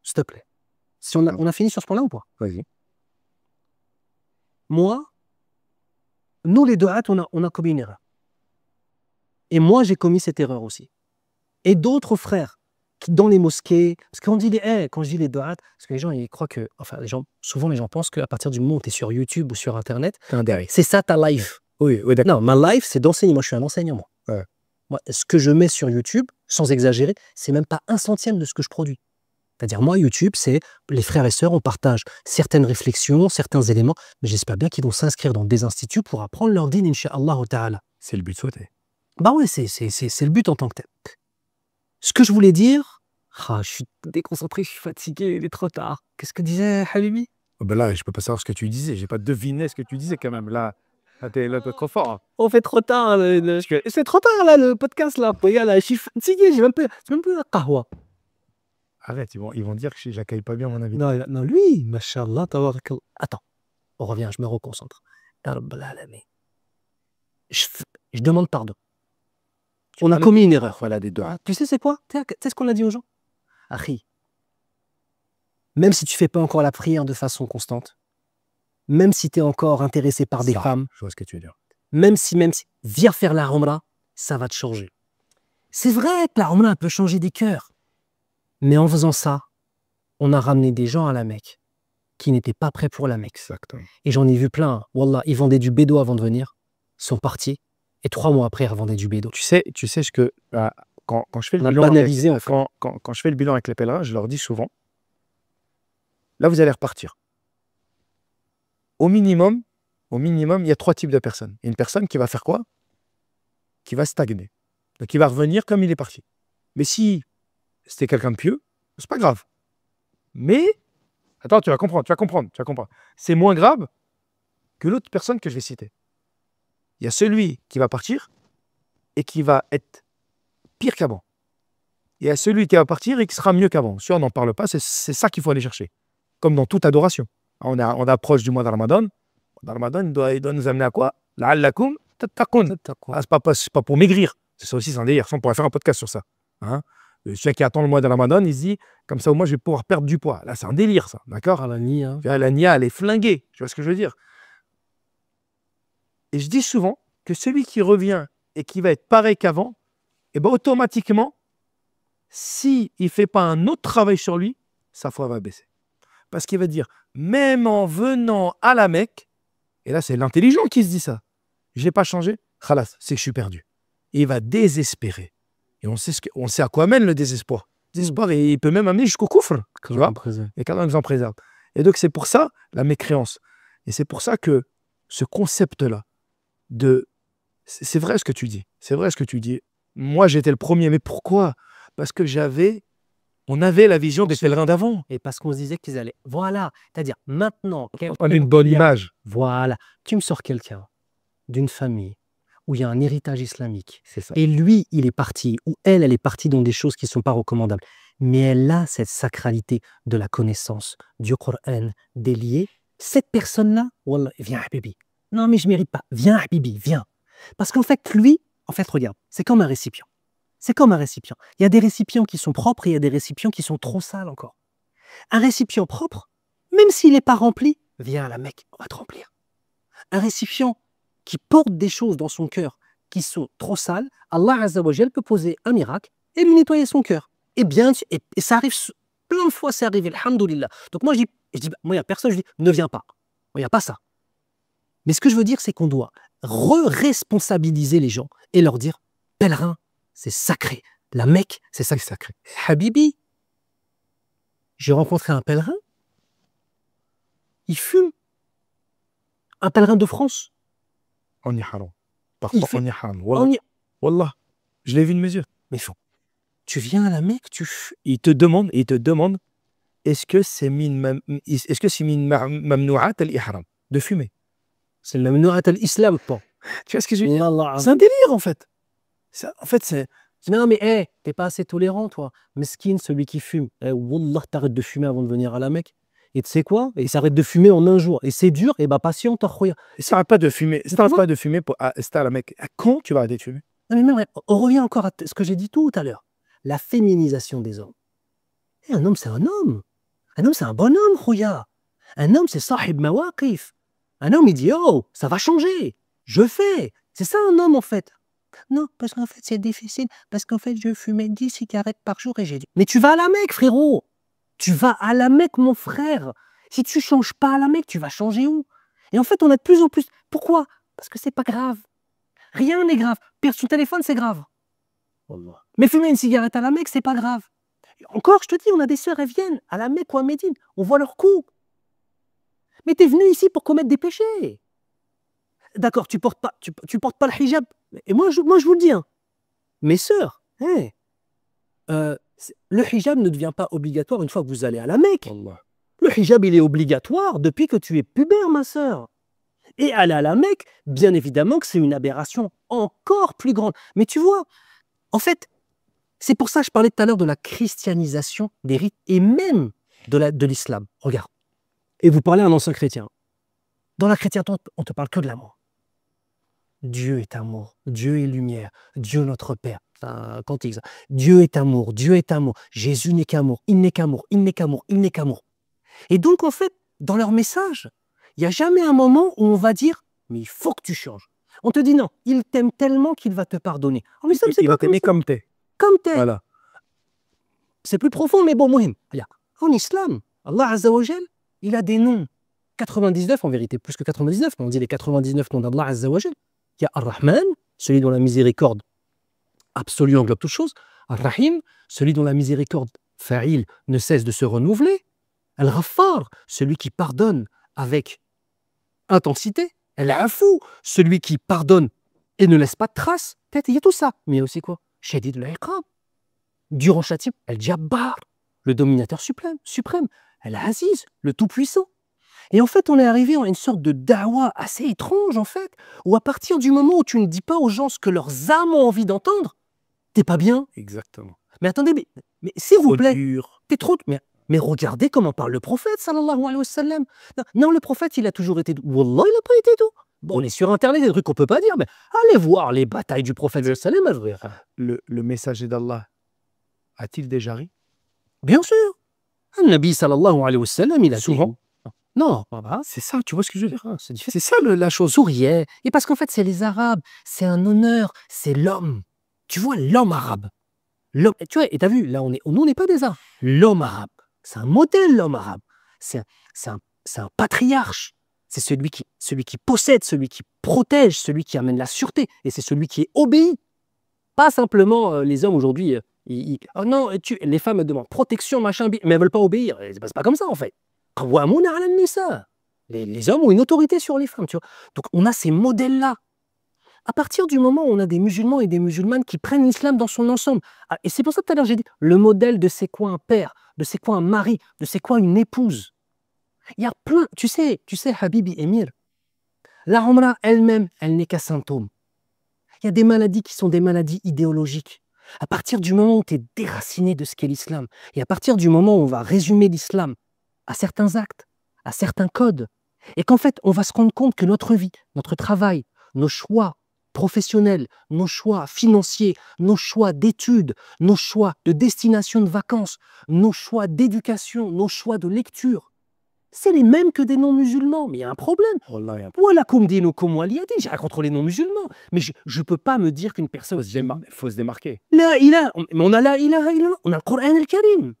S'il te plaît. Si on a fini sur ce point-là ou pas? Vas-y. Moi, nous les du'at, on a commis une erreur. Et moi, j'ai commis cette erreur aussi. Et d'autres frères qui, dans les mosquées, parce qu'on dit quand je dis les du'at, parce que les gens, ils croient que, enfin, souvent les gens pensent qu'à partir du moment où tu es sur YouTube ou sur Internet, c'est ça ta life. Oui, oui, d'accord. Non, ma life, c'est d'enseigner. Moi, je suis un enseignant, moi. Ouais. Moi, ce que je mets sur YouTube, sans exagérer, c'est même pas 1/100 de ce que je produis. C'est-à-dire, moi, YouTube, c'est les frères et sœurs, on partage certaines réflexions, certains éléments, mais j'espère bien qu'ils vont s'inscrire dans des instituts pour apprendre leur dîn, incha'Allah ta'ala. C'est le but souhaité. Bah ouais, c'est le but en tant que tel. Ce que je voulais dire, je suis déconcentré, je suis fatigué, il est trop tard. Qu'est-ce que disait Habibi? Oh ben là, je peux pas savoir ce que tu disais. J'ai pas deviné ce que tu disais quand même. Là, t'es trop fort. Hein. On fait trop tard. C'est trop tard, là, le podcast, là. Regarde, là, je suis fatigué, j'ai même plus la qahwa. Arrête, ils vont dire que j'accueille pas bien mon invité. Non, lui, mashallah, tabarakallah. Attends, on revient, je me reconcentre. Ya Rabbal Alamin. Je demande pardon. On a commis une erreur. Voilà des doigts. Tu sais c'est quoi? Tu sais ce qu'on a dit aux gens? Akhi, même si tu fais pas encore la prière de façon constante, même si tu es encore intéressé par des femmes, Je vois ce que tu veux dire. même si, viens faire la Umrah, ça va te changer. C'est vrai que la Umrah peut changer des cœurs. Mais en faisant ça, on a ramené des gens à la Mecque qui n'étaient pas prêts pour la Mecque. Exactement. Et j'en ai vu plein. Wallah, ils vendaient du bédo avant de venir, sont partis, et 3 mois après, ils revendaient du bédo. Tu sais ce que quand je fais le On a bilan banalisé, avec, quand je fais le bilan avec les pèlerins, je leur dis souvent, là vous allez repartir. Au minimum, il y a 3 types de personnes. Il y a une personne qui va faire quoi? Qui va stagner. Donc il va revenir comme il est parti. Mais si c'était quelqu'un de pieux, c'est pas grave. Mais, attends, tu vas comprendre. C'est moins grave que l'autre personne que je vais citer. Il y a celui qui va partir et qui va être pire qu'avant. Il y a celui qui va partir et qui sera mieux qu'avant. Si on n'en parle pas, c'est ça qu'il faut aller chercher. Comme dans toute adoration. On approche du mois de Ramadan. Le mois de Ramadan, il doit nous amener à quoi? La'allakum tattaqun. C'est pas pour maigrir. C'est ça aussi, c'est un délire. On pourrait faire un podcast sur ça. Hein? Celui qui attend le mois de Ramadan, il se dit, comme ça au moins je vais pouvoir perdre du poids. Là, c'est un délire, ça. D'accord? La nia. La nia, elle est flinguée. Tu vois ce que je veux dire? Et je dis souvent que celui qui revient et qui va être pareil qu'avant, et ben automatiquement, s'il ne fait pas un autre travail sur lui, sa foi va baisser. Parce qu'il va dire, même en venant à la Mecque, et là c'est l'intelligent qui se dit ça, je n'ai pas changé, khalas, c'est que je suis perdu. Et il va désespérer. Et on sait à quoi mène le désespoir. Le désespoir, il peut même amener jusqu'au coufre. Tu vois? Et qu'Allah nous en préserve. Et donc c'est pour ça la mécréance. Et c'est pour ça que ce concept-là, c'est vrai ce que tu dis. C'est vrai ce que tu dis. Moi, j'étais le premier. Mais pourquoi? Parce que on avait la vision des pèlerins d'avant. Et parce qu'on se disait qu'ils allaient. Voilà. C'est-à-dire, maintenant. On a une bonne image. Voilà. Tu me sors quelqu'un d'une famille où il y a un héritage islamique. C'est ça. Et lui, il est parti, ou elle est partie dans des choses qui ne sont pas recommandables. Mais elle a cette sacralité de la connaissance, du Coran, des liés. Cette personne-là, wallah, viens, Habibi. Non, mais je ne mérite pas. Viens, Habibi, viens. Parce qu'en fait, lui, regarde, c'est comme un récipient. C'est comme un récipient. Il y a des récipients qui sont propres et il y a des récipients qui sont trop sales encore. Un récipient propre, même s'il n'est pas rempli, viens à la Mecque, on va te remplir. Un récipient qui porte des choses dans son cœur qui sont trop sales, Allah Azza wa Jal peut poser un miracle et lui nettoyer son cœur. Et bien, et ça arrive, plein de fois c'est arrivé, alhamdoulilah. Donc moi, moi, il n'y a personne, je dis, ne viens pas. Il n'y a pas ça. Mais ce que je veux dire, c'est qu'on doit responsabiliser les gens et leur dire, pèlerin, c'est sacré. La Mecque, c'est ça qui est sacré. Habibi, j'ai rencontré un pèlerin, il fume. Un pèlerin de France. On y haram. Parfois, on y haram. Wallah. Je l'ai vu de mes yeux. Mais tu viens à la Mecque, il te demande, est-ce que c'est min mamnou'at al-ihram de fumer? C'est le mamnou'at al-islam, pas. Tu vois ce que je veux dire? C'est un délire, en fait. C'est... Non, mais t'es pas assez tolérant, toi. Mesquine, celui qui fume. Wallah, t'arrêtes de fumer avant de venir à la Mecque. Et tu sais quoi? Et il s'arrête de fumer en un jour. Et c'est dur, et bah patiente, khoya. Et ça n'arrête pas de fumer. Ça n'arrête pas de fumer pour rester à la Mecque. Quand tu vas arrêter de fumer? Non, mais même, on revient encore à ce que j'ai dit tout à l'heure. La féminisation des hommes. Et un homme, c'est un homme. Un homme, c'est un bonhomme, khoya. Un homme, c'est sahib mawaqif. Un homme, il dit, oh, ça va changer. Je fais. C'est ça un homme, en fait. Non, parce qu'en fait, c'est difficile. Parce qu'en fait, je fumais 10 cigarettes par jour et j'ai dit, mais tu vas à la Mecque, frérot. Tu vas à la Mecque, mon frère. Si tu changes pas à la Mecque, tu vas changer où? Et en fait, on a de plus en plus. Pourquoi? Parce que c'est pas grave. Rien n'est grave. Perdre son téléphone, c'est grave. Wallah. Mais fumer une cigarette à la Mecque, c'est pas grave. Encore, je te dis, on a des sœurs, elles viennent à la Mecque ou à Médine. On voit leur coup. Mais tu es venu ici pour commettre des péchés. D'accord, tu portes pas le hijab. Et moi, je vous le dis, hein. Mes sœurs, hein, le hijab ne devient pas obligatoire une fois que vous allez à la Mecque. Wallah. Le hijab, il est obligatoire depuis que tu es pubère, ma sœur. Et aller à la Mecque, bien évidemment que c'est une aberration encore plus grande. Mais tu vois, en fait, c'est pour ça que je parlais tout à l'heure de la christianisation des rites et même de l'islam. Regarde. Et vous parlez à un ancien chrétien. Dans la chrétienté, on te parle que de l'amour. Dieu est amour, Dieu est lumière, Dieu notre Père. C'est un cantique, ça. Dieu est amour, Dieu est amour. Jésus n'est qu'amour, il n'est qu'amour, il n'est qu'amour, il n'est qu'amour. Et donc, en fait, dans leur message, il n'y a jamais un moment où on va dire « mais il faut que tu changes ». On te dit non, il t'aime tellement qu'il va te pardonner. En islam, c'est Il pas va t'aimer comme t'es. comme t'es. Voilà. C'est plus profond, mais bon, mohim. Regarde, en islam, Allah Azza wa Jal, il a des noms. 99, en vérité, plus que 99, mais on dit les 99 noms d'Allah Azza wa Jal. Il y a Ar-Rahman, celui dont la miséricorde absolue englobe toute chose. Ar-Rahim, celui dont la miséricorde fa'il ne cesse de se renouveler. Al-Ghaffar, celui qui pardonne avec intensité. Al-Afou, celui qui pardonne et ne laisse pas de traces. Peut-être il y a tout ça. Mais il y a aussi quoi? Shadid al-Iqab, durant châtiment. Al-Jabbar, le dominateur suprême. Al-Aziz, le tout-puissant. Et en fait, on est arrivé à une sorte de da'wa assez étrange, en fait, où à partir du moment où tu ne dis pas aux gens ce que leurs âmes ont envie d'entendre, t'es pas bien. Exactement. Mais attendez, mais s'il vous Trop plaît, dur. t'es trop... Mais regardez comment parle le prophète, sallallahu alayhi wa sallam. Non, le prophète, il a toujours été doux. Wallah, il n'a pas été doux. Bon, on est sur Internet, des trucs qu'on peut pas dire, mais allez voir les batailles du prophète, sallallahu alayhi wa sallam. Le messager d'Allah a-t-il déjà ri? Bien sûr. Le Nabi, sallallahu alayhi wa sallam, il a Souvent. dit... Non, pas. C'est ça, tu vois ce que je veux dire? C'est difficile. C'est ça la chose. Souriait. Et parce qu'en fait, c'est les Arabes, c'est un honneur, c'est l'homme. Tu vois, l'homme arabe. L'homme, tu vois, et t'as vu, là, nous, on n'est pas des Arabes. L'homme arabe, c'est un modèle, l'homme arabe. C'est un patriarche. C'est celui qui possède, celui qui protège, celui qui amène la sûreté. Et c'est celui qui est obéi. Pas simplement les hommes aujourd'hui. Oh non, les femmes demandent protection, machin, mais elles veulent pas obéir. C'est pas comme ça, en fait. Les hommes ont une autorité sur les femmes, tu vois. Donc on a ces modèles-là. À partir du moment où on a des musulmans et des musulmanes qui prennent l'islam dans son ensemble, et c'est pour ça que tout à l'heure j'ai dit, le modèle de c'est quoi un père, de c'est quoi un mari, de c'est quoi une épouse. Il y a plein, tu sais, Habibi Emir, la Umrah elle-même, elle n'est qu'un symptôme. Il y a des maladies qui sont des maladies idéologiques. À partir du moment où tu es déraciné de ce qu'est l'islam, et à partir du moment où on va résumer l'islam à certains actes, à certains codes, et qu'en fait, on va se rendre compte que notre vie, notre travail, nos choix professionnels, nos choix financiers, nos choix d'études, nos choix de destination de vacances, nos choix d'éducation, nos choix de lecture, c'est les mêmes que des non-musulmans. Mais il y a un problème. Wallah, il y a un Voilà, j'ai rien contre les non-musulmans. Mais je ne peux pas me dire qu'une personne... faut se démarquer. La ilaha, mais on a la ilaha illallah, on a le Coran al-Karim,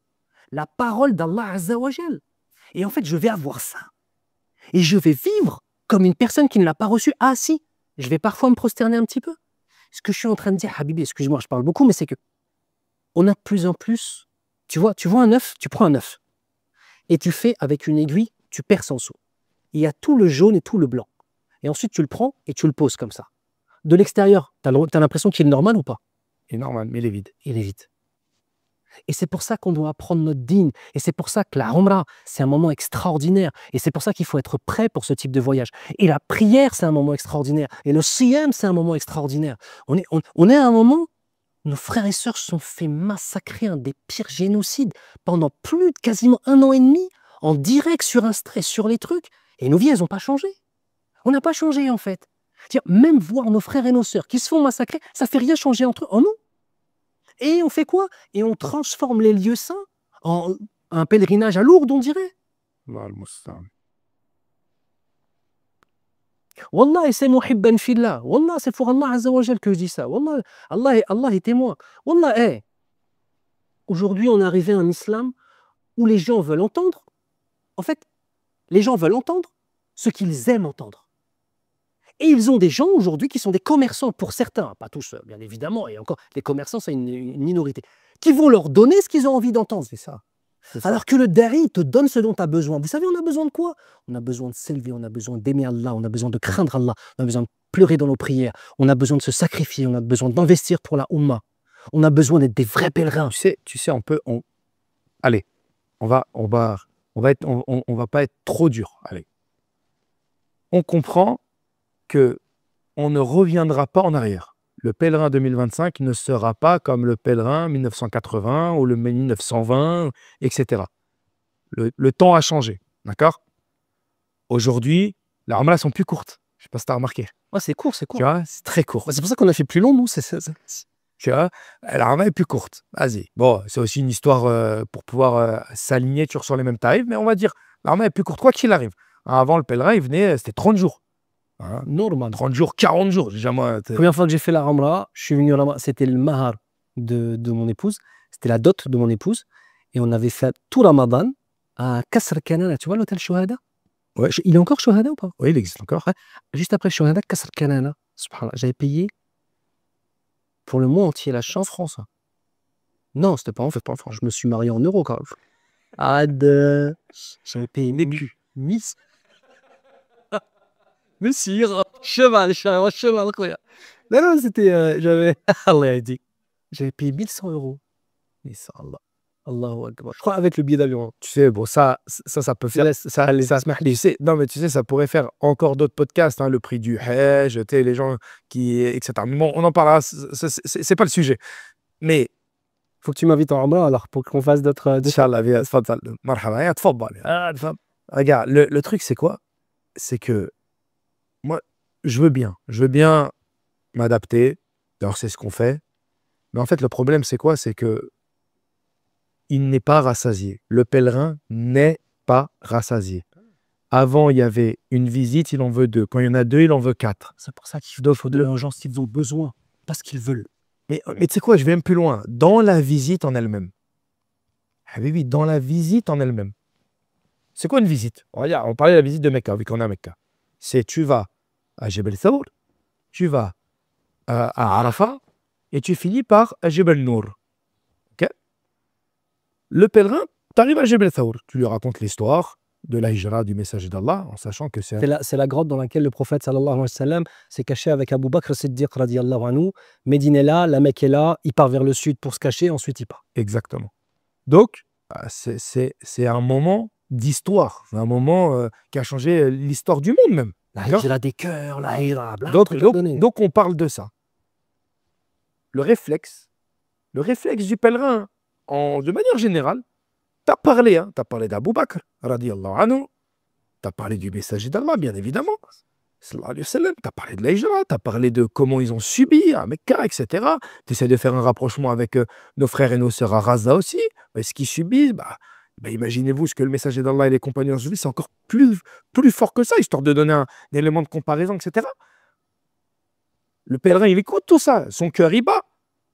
la parole d'Allah Azza wa Jal. Et en fait, je vais avoir ça. Et je vais vivre comme une personne qui ne l'a pas reçu. Ah si, je vais parfois me prosterner un petit peu. Ce que je suis en train de dire, Habibi, excuse-moi, je parle beaucoup, mais c'est que on a de plus en plus... Tu vois un œuf, tu prends un œuf. Et tu fais avec une aiguille, tu perces en dessous. Il y a tout le jaune et tout le blanc. Et ensuite, tu le prends et tu le poses comme ça. De l'extérieur, tu as l'impression qu'il est normal ou pas? Il est normal, mais il est vide. Il est vide. Et c'est pour ça qu'on doit apprendre notre dîn. Et c'est pour ça que la Umrah, c'est un moment extraordinaire. Et c'est pour ça qu'il faut être prêt pour ce type de voyage. Et la prière, c'est un moment extraordinaire. Et le siyam, c'est un moment extraordinaire. On est à un moment où nos frères et sœurs se sont fait massacrer un des pires génocides pendant plus de quasiment 1 an et demi. en direct sur un stress, sur les trucs. Et nos vies, elles n'ont pas changé. On n'a pas changé, en fait. Même voir nos frères et nos sœurs qui se font massacrer, ça ne fait rien changer entre eux. Oh non. Et on fait quoi? Et on transforme les lieux saints en un pèlerinage à Lourdes, on dirait. Wallah, et c'est muhibban fillah. Wallah, c'est pour Allah Azza wa Jal que je dis ça. Wallah, Allah est témoin. Wallah, aujourd'hui, on est arrivé à un islam où les gens veulent entendre. En fait, les gens veulent entendre ce qu'ils aiment entendre. Et ils ont des gens aujourd'hui qui sont des commerçants, pour certains, pas tous, bien évidemment, et encore, les commerçants, c'est une minorité, qui vont leur donner ce qu'ils ont envie d'entendre. C'est ça. Alors que le dari te donne ce dont tu as besoin. Vous savez, on a besoin de quoi? On a besoin de s'élever, on a besoin d'aimer Allah, on a besoin de craindre Allah, on a besoin de pleurer dans nos prières, on a besoin de se sacrifier, on a besoin d'investir pour la Ummah. On a besoin d'être des vrais pèlerins. Tu sais, allez, on va pas être trop dur. Allez. On comprend que on ne reviendra pas en arrière. Le pèlerin 2025 ne sera pas comme le pèlerin 1980 ou le 1920, etc. Le temps a changé, d'accord? Aujourd'hui, les Umrah sont plus courtes. Je ne sais pas si tu as remarqué. Ouais, c'est court, c'est court. Tu vois, c'est très court. C'est pour ça qu'on a fait plus long, nous. Tu vois, la Umrah est plus courte. Vas-y. Bon, c'est aussi une histoire pour pouvoir s'aligner sur les mêmes tarifs, mais on va dire, la Umrah est plus courte, quoi qu'il arrive. Avant, le pèlerin, il venait, c'était 30 jours. Hein, normal. 30 jours, 40 jours. Déjà, la première fois que j'ai fait la Umrah, je suis venu à Ramadan, c'était le mahar de mon épouse, c'était la dot de mon épouse, et on avait fait tout Ramadan à Kasr Kanana, tu vois l'hôtel Shuhada? Ouais. Il est encore Shuhada ou pas? Oui, il existe encore. Ouais. Juste après Shuhada, Kasr Kanana, subhanallah, j'avais payé pour le mois entier la chambre. En France. Non, c'était pas en fait, pas en France. Je me suis marié en euros quand même. J'avais payé mes culs. Miss. Monsieur, cheval, cheval. Non, c'était. J'avais. Allah a dit. J'avais payé 1100 euros. Et ça, Allah. Allahu Akbar. Je crois avec le billet d'avion. Tu sais, bon, ça peut faire. Non, mais tu sais, ça pourrait faire encore d'autres podcasts, hein, le prix du Hajj, tu sais, les gens qui. etc. Mais bon, on en parlera, c'est pas le sujet. Mais. Faut que tu m'invites en Umrah alors pour qu'on fasse d'autres. Inch'Allah, viens, tfadal. Marhaba, tfadal. Regarde, le truc, c'est quoi? C'est que. Moi, je veux bien m'adapter. Alors, c'est ce qu'on fait. Mais en fait, le problème, c'est quoi? C'est que il n'est pas rassasié. Le pèlerin n'est pas rassasié. Avant, il y avait une visite, il en veut 2. Quand il y en a 2, il en veut 4. C'est pour ça qu'il offre de aux gens s'ils ont besoin, parce qu'ils veulent. Mais tu sais quoi, je vais même plus loin. Dans la visite en elle-même. Ah oui, dans la visite en elle-même. C'est quoi une visite? On parlait de la visite de Mecca, vu qu'on est à Mecca. C'est tu vas à Jebel Thawr, tu vas à Arafat, et tu finis par Jebel Nour. Okay? Le pèlerin, tu arrives à Jebel Thawr, tu lui racontes l'histoire de la hijra du messager d'Allah, en sachant que c'est la grotte dans laquelle le prophète sallallahu alayhi wa sallam s'est caché avec Abu Bakr Siddiq radiyallahu anhu. Médine est là, la Mecque est là, il part vers le sud pour se cacher, ensuite il part. Exactement. Donc, c'est un moment d'histoire, un moment qui a changé l'histoire du monde même. La hijra des cœurs, la hijra, donc on parle de ça. Le réflexe du pèlerin, de manière générale, tu as parlé d'Abu Bakr, radiyallahu anhu, tu as parlé du messager d'Allah, bien évidemment, sallallahu alayhi wa sallam, tu as parlé de la hijra, tu as parlé de comment ils ont subi à Mecca, etc. Tu essaies de faire un rapprochement avec nos frères et nos sœurs à Gaza aussi, mais ce qu'ils subissent, imaginez-vous ce que le messager d'Allah et les compagnons ont subi, c'est encore plus fort que ça, histoire de donner un élément de comparaison, etc. Le pèlerin, il écoute tout ça, son cœur il bat.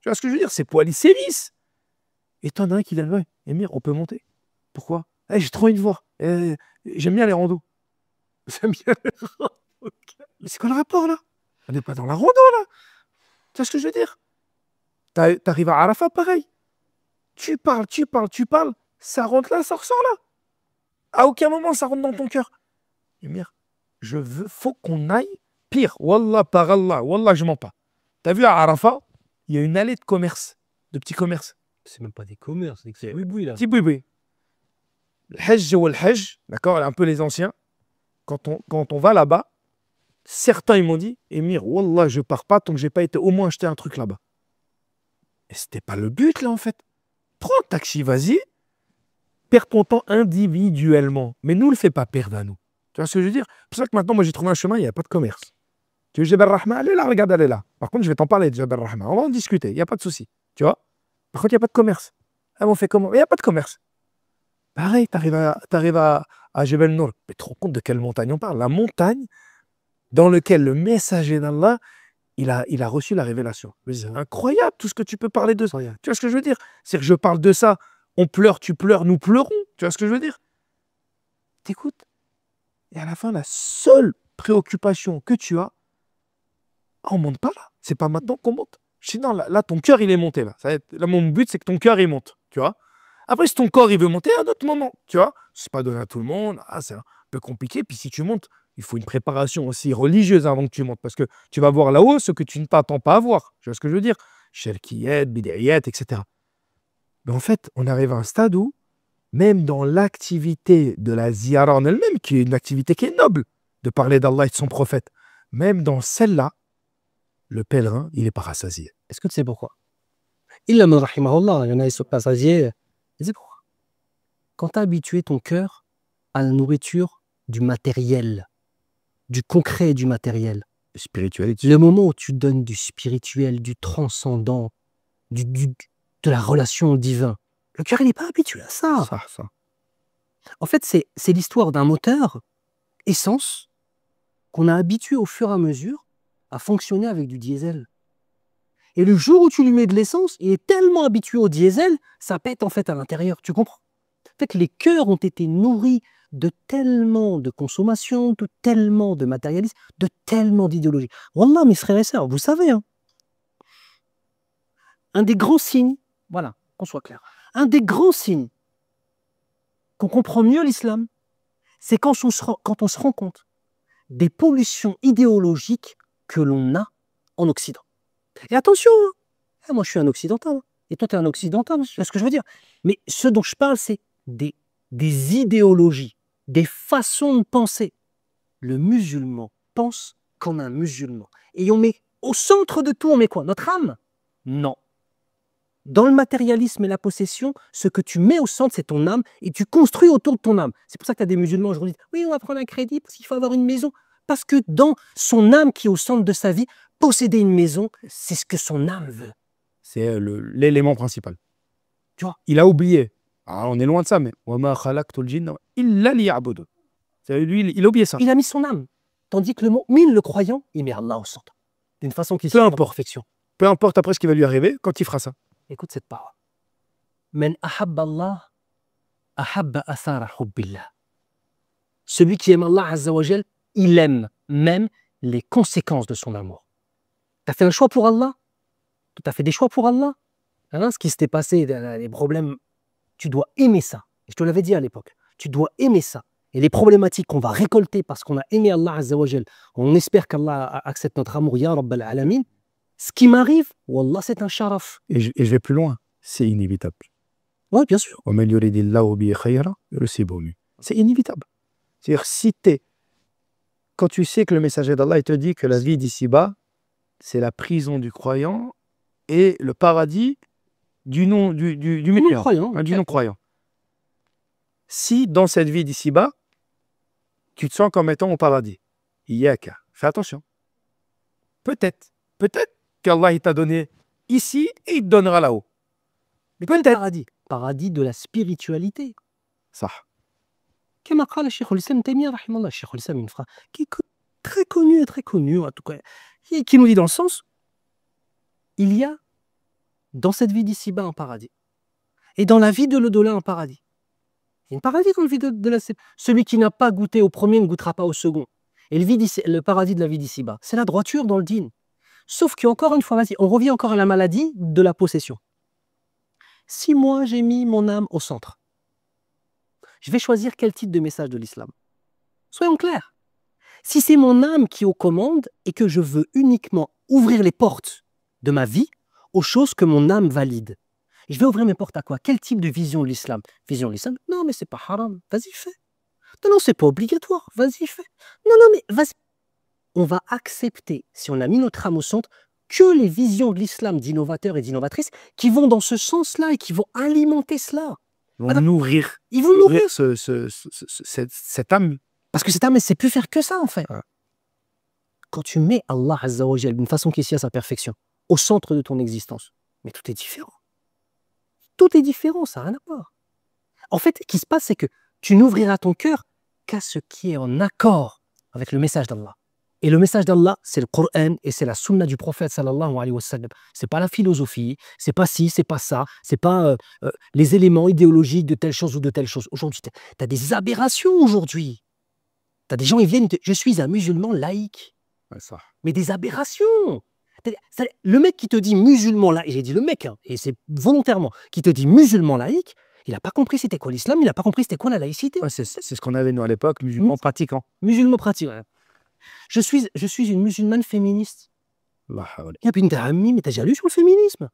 Tu vois ce que je veux dire? Ses poils, ils sévissent. Et t'en as un qui dit, ouais, Émir, on peut monter. Pourquoi? J'ai trop envie de voir. J'aime bien les randos. J'aime bien les randos. Mais c'est quoi le rapport, là? On n'est pas dans la rando, là. Tu vois ce que je veux dire? T'arrives à Arafat, pareil. Tu parles. Ça rentre là, ça ressort là. À aucun moment, ça rentre dans ton cœur. Émir, faut qu'on aille pire. Wallah, par Allah. Wallah, je mens pas. T'as vu à Arafat, il y a une allée de commerce, de petits commerces. C'est même pas des commerces, c'est des boui-boui là. Petit boui-boui. Le Hajj ou le Hajj, d'accord, un peu les anciens, quand on va là-bas, certains ils m'ont dit, Émir, wallah, je pars pas tant que j'ai pas été au moins acheter un truc là-bas. Et c'était pas le but là en fait. Prends un taxi, vas-y, perds ton temps individuellement. Mais nous, ne le fais pas perdre à nous. Tu vois ce que je veux dire? C'est pour ça que maintenant, moi, j'ai trouvé un chemin, il n'y a pas de commerce. Tu veux Jebel Rahma, elle est là, regarde, elle est là. Par contre, je vais t'en parler de Jebel Rahma. On va en discuter, il n'y a pas de souci. Tu vois? Par contre, il n'y a pas de commerce. Ah, on fait comment? Il n'y a pas de commerce. Pareil, à Jebel Nour. Mais tu te rends compte de quelle montagne on parle? La montagne dans laquelle le messager d'Allah, il a reçu la révélation. Mais c'est incroyable tout ce que tu peux parler de ça. Tu vois ce que je veux dire? C'est que je parle de ça, on pleure, tu pleures, nous pleurons. Tu vois ce que je veux dire? T'écoutes. Et à la fin, la seule préoccupation que tu as, on monte pas là. C'est pas maintenant qu'on monte. Sinon, là, ton cœur, il est monté. Là, mon but, c'est que ton cœur, il monte. Tu vois? Après, si ton corps, il veut monter, à un autre moment. Tu vois? C'est pas donné à tout le monde. Ah, c'est un peu compliqué. Puis si tu montes, il faut une préparation aussi religieuse avant que tu montes. Parce que tu vas voir là-haut ce que tu ne t'attends pas à voir. Tu vois ce que je veux dire? Shirkiyat, bid'iyat, etc. Mais en fait, on arrive à un stade où, même dans l'activité de la ziyara en elle-même, qui est une activité qui est noble, de parler d'Allah et de son prophète, même dans celle-là, le pèlerin, il n'est pas rassasié. Est-ce que tu sais pourquoi? Illa man rahimahullah, il y en a, ils sont rassasiés. Tu sais pourquoi? Quand tu as habitué ton cœur à la nourriture du matériel, du concret et du matériel, Spiritualité. le moment où tu donnes du spirituel, du transcendant, de la relation au divin, le cœur, il n'est pas habitué à ça. Ça. En fait, c'est l'histoire d'un moteur, essence, qu'on a habitué au fur et à mesure à fonctionner avec du diesel. Et le jour où tu lui mets de l'essence, il est tellement habitué au diesel, ça pète en fait à l'intérieur. Tu comprends? En fait, les cœurs ont été nourris de tellement de consommation, de tellement de matérialisme, de tellement d'idéologie. Wallah, mes frères et sœurs, vous savez, hein, un des grands signes, voilà, qu'on soit clair, un des grands signes qu'on comprend mieux l'islam, c'est quand on se rend compte des pollutions idéologiques que l'on a en Occident. Et attention, hein, moi je suis un occidental, hein, et toi tu es un occidental, c'est ce que je veux dire. Mais ce dont je parle, c'est des idéologies, des façons de penser. Le musulman pense comme un musulman. Et on met au centre de tout, on met quoi? Notre âme? Non. Dans le matérialisme et la possession, ce que tu mets au centre, c'est ton âme, et tu construis autour de ton âme. C'est pour ça que tu as des musulmans aujourd'hui. Oui, on va prendre un crédit parce qu'il faut avoir une maison. Parce que dans son âme qui est au centre de sa vie, posséder une maison, c'est ce que son âme veut. C'est l'élément principal. Tu vois? Il a oublié. Ah, on est loin de ça, mais وَمَا خَلَقْتُ الْجِنَّ إِلَّا لِيَعْبُدُونِ. Lui, il a oublié ça. Il a mis son âme. Tandis que le mu'min, le croyant, il met Allah au centre. D'une façon qui Peu suit la importe. perfection. Peu importe après ce qui va lui arriver, quand il fera ça. Écoute cette parole. Men ahabba Allah, ahabba athara hubbillah. Celui qui aime Allah Azza wa Jal, il aime même les conséquences de son amour. Tu as fait un choix pour Allah? Tu as fait des choix pour Allah? Hein, ce qui s'était passé, les problèmes, tu dois aimer ça. Et je te l'avais dit à l'époque. Tu dois aimer ça. Et les problématiques qu'on va récolter parce qu'on a aimé Allah Azza wa Jal, on espère qu'Allah accepte notre amour, Ya Rabbal Alamin. Ce qui m'arrive, Wallah, c'est un sharaf. Et je vais plus loin. C'est inévitable. Oui, bien sûr. وَمَنْ يُرِدِ اللَّهُ بِهِ خَيْرًا يُصِبْهُ بِهِ. C'est inévitable. C'est-à-dire, quand tu sais que le messager d'Allah il te dit que la vie d'ici-bas, c'est la prison du croyant et le paradis du non-croyant. du non-croyant. Si dans cette vie d'ici-bas, tu te sens comme étant au paradis, Iyaka, fais attention. Peut-être qu'Allah il t'a donné ici et il te donnera là-haut. Mais quel paradis? Paradis de la spiritualité. Ça. Comme قال الشيخ الإسلام تيمية رحمه الله, الشيخ الإسلام, une phrase qui est très connue en tout cas, qui nous dit dans le sens, il y a dans cette vie d'ici-bas un paradis, et dans la vie de l'au-delà un paradis. Il y a un paradis dans la vie de la... Celui qui n'a pas goûté au premier ne goûtera pas au second. Et le paradis de la vie d'ici-bas, c'est la droiture dans le dîn. Sauf qu'encore une fois, vas-y, on revient encore à la maladie de la possession. Si moi j'ai mis mon âme au centre, je vais choisir quel type de message de l'islam. Soyons clairs. Si c'est mon âme qui est aux commandes et que je veux uniquement ouvrir les portes de ma vie aux choses que mon âme valide, je vais ouvrir mes portes à quoi? Quel type de vision de l'islam? Vision de l'islam? Non, mais c'est pas haram. Vas-y, fais. Non, c'est pas obligatoire. Vas-y, fais. Non, mais vas-y. On va accepter, si on a mis notre âme au centre, que les visions de l'islam d'innovateurs et d'innovatrices qui vont dans ce sens-là et qui vont alimenter cela. Ils vont nourrir, Ils vont nourrir. cette âme. Parce que cette âme, elle ne sait plus faire que ça, en fait. Ouais. Quand tu mets Allah Azza wa Jal d'une façon qui est à sa perfection, au centre de ton existence, mais tout est différent. Tout est différent, ça n'a rien à voir. En fait, ce qui se passe, c'est que tu n'ouvriras ton cœur qu'à ce qui est en accord avec le message d'Allah. Et le message d'Allah, c'est le Coran et c'est la sunna du prophète sallallahu alayhi wa sallam. C'est pas la philosophie, c'est pas ci, c'est pas ça, c'est pas les éléments idéologiques de telle chose ou de telle chose. Aujourd'hui, tu as des aberrations aujourd'hui. Tu as des gens, ils viennent, je suis un musulman laïque. Ouais, ça. Mais des aberrations. Le mec qui te dit musulman laïque, j'ai dit le mec, hein, et c'est volontairement, qui te dit musulman laïque, il n'a pas compris c'était quoi l'islam, il n'a pas compris c'était quoi la laïcité. Ouais, c'est ce qu'on avait nous à l'époque, musulmans pratiquants. Musulman pratiquant. Je suis une musulmane féministe. Et puis t'as ami, mais t'as déjà lu sur le féminisme.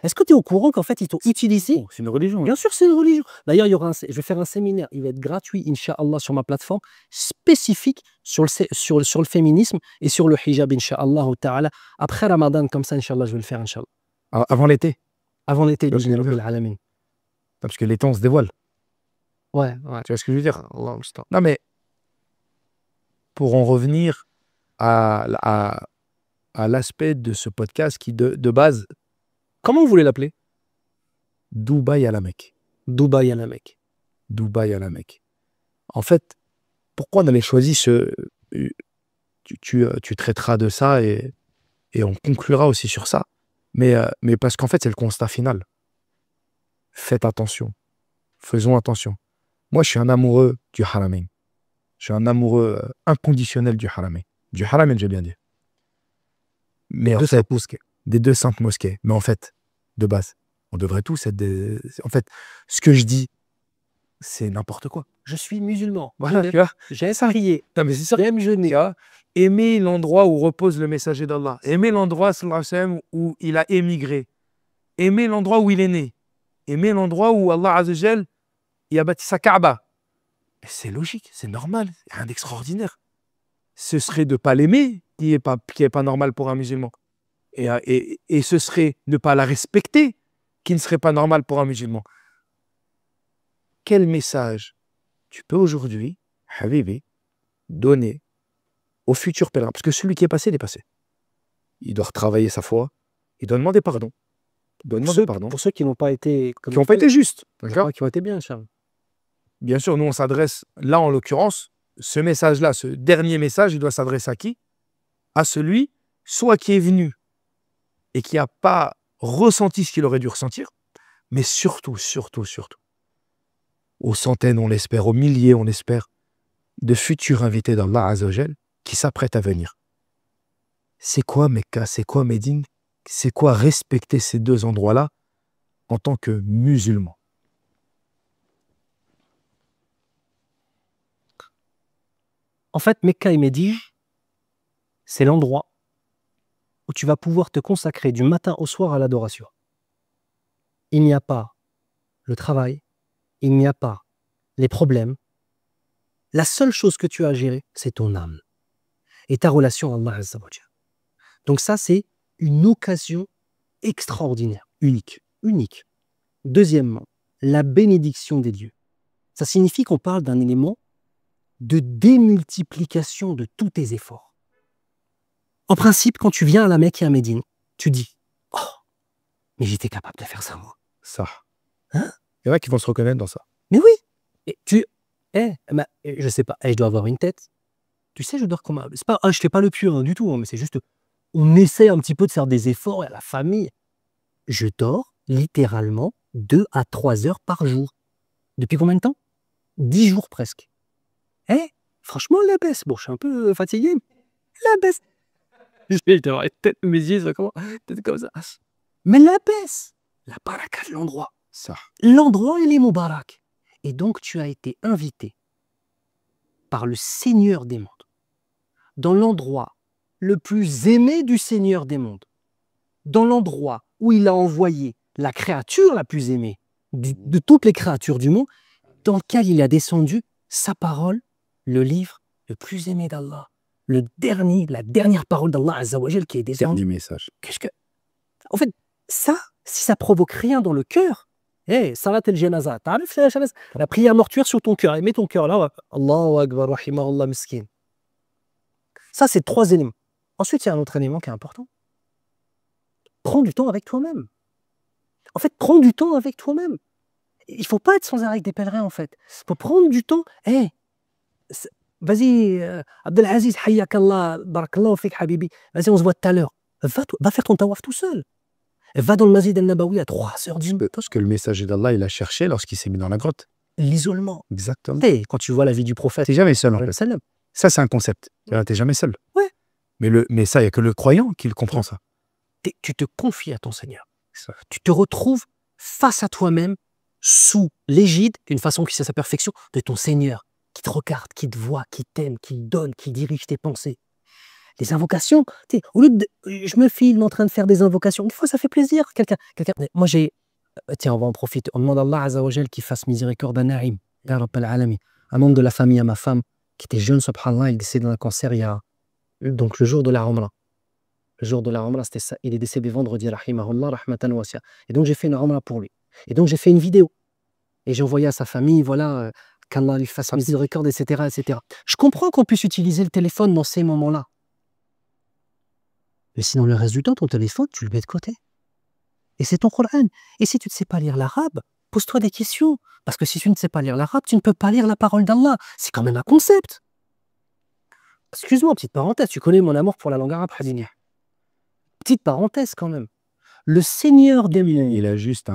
Est-ce que tu es au courant qu'en fait ils t'ont utilisé? C'est une religion. Bien sûr, c'est une religion. D'ailleurs, je vais faire un séminaire, il va être gratuit, Inch'Allah, sur ma plateforme, spécifique sur le féminisme et sur le hijab, Inch'Allah ta'ala. Après Ramadan, comme ça, Inch'Allah, je vais le faire, Inch'Allah. Avant l'été. Avant l'été, Alamin. Parce que l'été, on se dévoile. Ouais. Tu vois ce que je veux dire? Non, mais pour en revenir à l'aspect de ce podcast qui, de base, comment vous voulez l'appeler? Dubaï à la Mecque. Dubaï à la Mecque. Dubaï à la Mecque. En fait, pourquoi on avait choisi ce... Tu traiteras de ça et on conclura aussi sur ça. Mais parce qu'en fait, c'est le constat final. Faites attention. Faisons attention. Moi, je suis un amoureux du Haramain. Je suis un amoureux inconditionnel du Haramain. Du Haramain, j'ai bien dit. Mais en fait, des deux saintes mosquées. Mais en fait, de base, on devrait tous être des... En fait, ce que je dis, c'est n'importe quoi. Je suis musulman. Voilà, tu vois. J'aime prier. Non, mais c'est ça. J'aime jeûner. Aimer l'endroit où repose le messager d'Allah. Aimer l'endroit, sallallahu alayhi wa sallam, où il a émigré. Aimer l'endroit où il est né. Aimer l'endroit où Allah Azza wa Jal, il a bâti sa Kaaba. C'est logique, c'est normal, c'est rien d'extraordinaire. Ce serait de ne pas l'aimer qui est pas normal pour un musulman. Et ce serait ne pas la respecter qui ne serait pas normal pour un musulman. Quel message tu peux aujourd'hui, Habibi, donner au futur pèlerin? Parce que celui qui est passé, il est passé. Il doit retravailler sa foi, il doit demander pardon. Pour ceux qui n'ont pas été... Qui n'ont pas été justes. Qui ont été bien, Charles. Bien sûr, nous, on s'adresse, là, en l'occurrence, ce message-là, ce dernier message, il doit s'adresser à qui? À celui, soit qui est venu et qui n'a pas ressenti ce qu'il aurait dû ressentir, mais surtout, aux centaines, on l'espère, aux milliers, on l'espère, de futurs invités d'Allah Azza wa Jal qui s'apprêtent à venir. C'est quoi Mecca? C'est quoi Médine? C'est quoi respecter ces deux endroits-là en tant que musulman? En fait, Mecca et Médine, c'est l'endroit où tu vas pouvoir te consacrer du matin au soir à l'adoration. Il n'y a pas le travail, il n'y a pas les problèmes. La seule chose que tu as à gérer, c'est ton âme et ta relation à Allah Azza wa Jal. Donc ça, c'est une occasion extraordinaire, unique. Deuxièmement, la bénédiction des dieux. Ça signifie qu'on parle d'un élément de démultiplication de tous tes efforts. En principe, quand tu viens à la Mecque et à Médine, tu dis « Oh, mais j'étais capable de faire ça, moi. » Ça. Hein? Il y en a qui vont se reconnaître dans ça. Mais oui. Et je sais pas, je dois avoir une tête. Tu sais, je dors comme un... C'est pas, je fais pas le pieux du tout, hein, mais c'est juste, on essaie un petit peu de faire des efforts à la famille. Je dors littéralement 2 à 3 heures par jour. Depuis combien de temps? 10 jours presque. Franchement, la baisse. Bon, je suis un peu fatigué. La baisse. Je vais avoir tête, mes yeux, ça comment? Peut-être comme ça. Mais la baisse. La baraka de l'endroit. Ça. L'endroit, il est Moubarak. Et donc, tu as été invité par le Seigneur des mondes, dans l'endroit le plus aimé du Seigneur des mondes, dans l'endroit où il a envoyé la créature la plus aimée de toutes les créatures du monde, dans lequel il a descendu sa parole, le livre le plus aimé d'Allah, la dernière parole d'Allah Azza wa Jal qui est descendue. Dernier message. En fait, ça, si ça provoque rien dans le cœur, Salat el-Janaza. T'arrives la prière mortuaire sur ton cœur. Et mets ton cœur là. Allahu Akbar, rahimahullah miskin. Ça, c'est 3 éléments. Ensuite, il y a un autre élément qui est important. Prends du temps avec toi-même. En fait, prends du temps avec toi-même. Il ne faut pas être sans arrêt avec des pèlerins, en fait. Il faut prendre du temps. Vas-y, Abdelaziz, hayyakallah, barakallahu fik, habibi. Vas-y, on se voit tout à l'heure. Va faire ton tawaf tout seul. Va dans le Masjid al-Nabawi à 3h du matin. Parce que le messager d'Allah, il a cherché lorsqu'il s'est mis dans la grotte. L'isolement. Exactement. Quand tu vois la vie du prophète. T'es jamais seul, en fait. Salam. Ça, c'est un concept. T'es jamais seul. Ouais. Mais ça, il n'y a que le croyant qui le comprend, ça. Tu te confies à ton Seigneur. Tu te retrouves face à toi-même, sous l'égide, d'une façon qui c'est sa perfection, de ton Seigneur, qui te regarde, qui te voit, qui t'aime, qui te donne, qui dirige tes pensées. Les invocations, au lieu de... Je me filme en train de faire des invocations. Une fois, ça fait plaisir. Moi, tiens, on va en profiter. On demande à Allah Azza wa Jal qu'il fasse miséricorde à Naïm, Ya Rabb al-Alamin, un membre de la famille à ma femme, qui était jeune, subhanallah, il est décédé d'un cancer donc le jour de la Ramla. Le jour de la Ramla, c'était ça. Il est décédé vendredi, rahimahullah, rahmatan wasi'a. Et donc, j'ai fait une Ramla pour lui. Et donc, j'ai fait une vidéo. Et j'ai envoyé à sa famille, voilà, qu'Allah lui fasse miséricorde, etc., etc. Je comprends qu'on puisse utiliser le téléphone dans ces moments-là. Mais sinon, le reste du temps, ton téléphone, tu le mets de côté. Et c'est ton Coran. Et si tu ne sais pas lire l'arabe, pose-toi des questions. Parce que si tu ne sais pas lire l'arabe, tu ne peux pas lire la parole d'Allah. C'est quand même un concept. Excuse-moi, petite parenthèse, tu connais mon amour pour la langue arabe, Hadini. Petite parenthèse quand même. Le Seigneur des mondes. Il a juste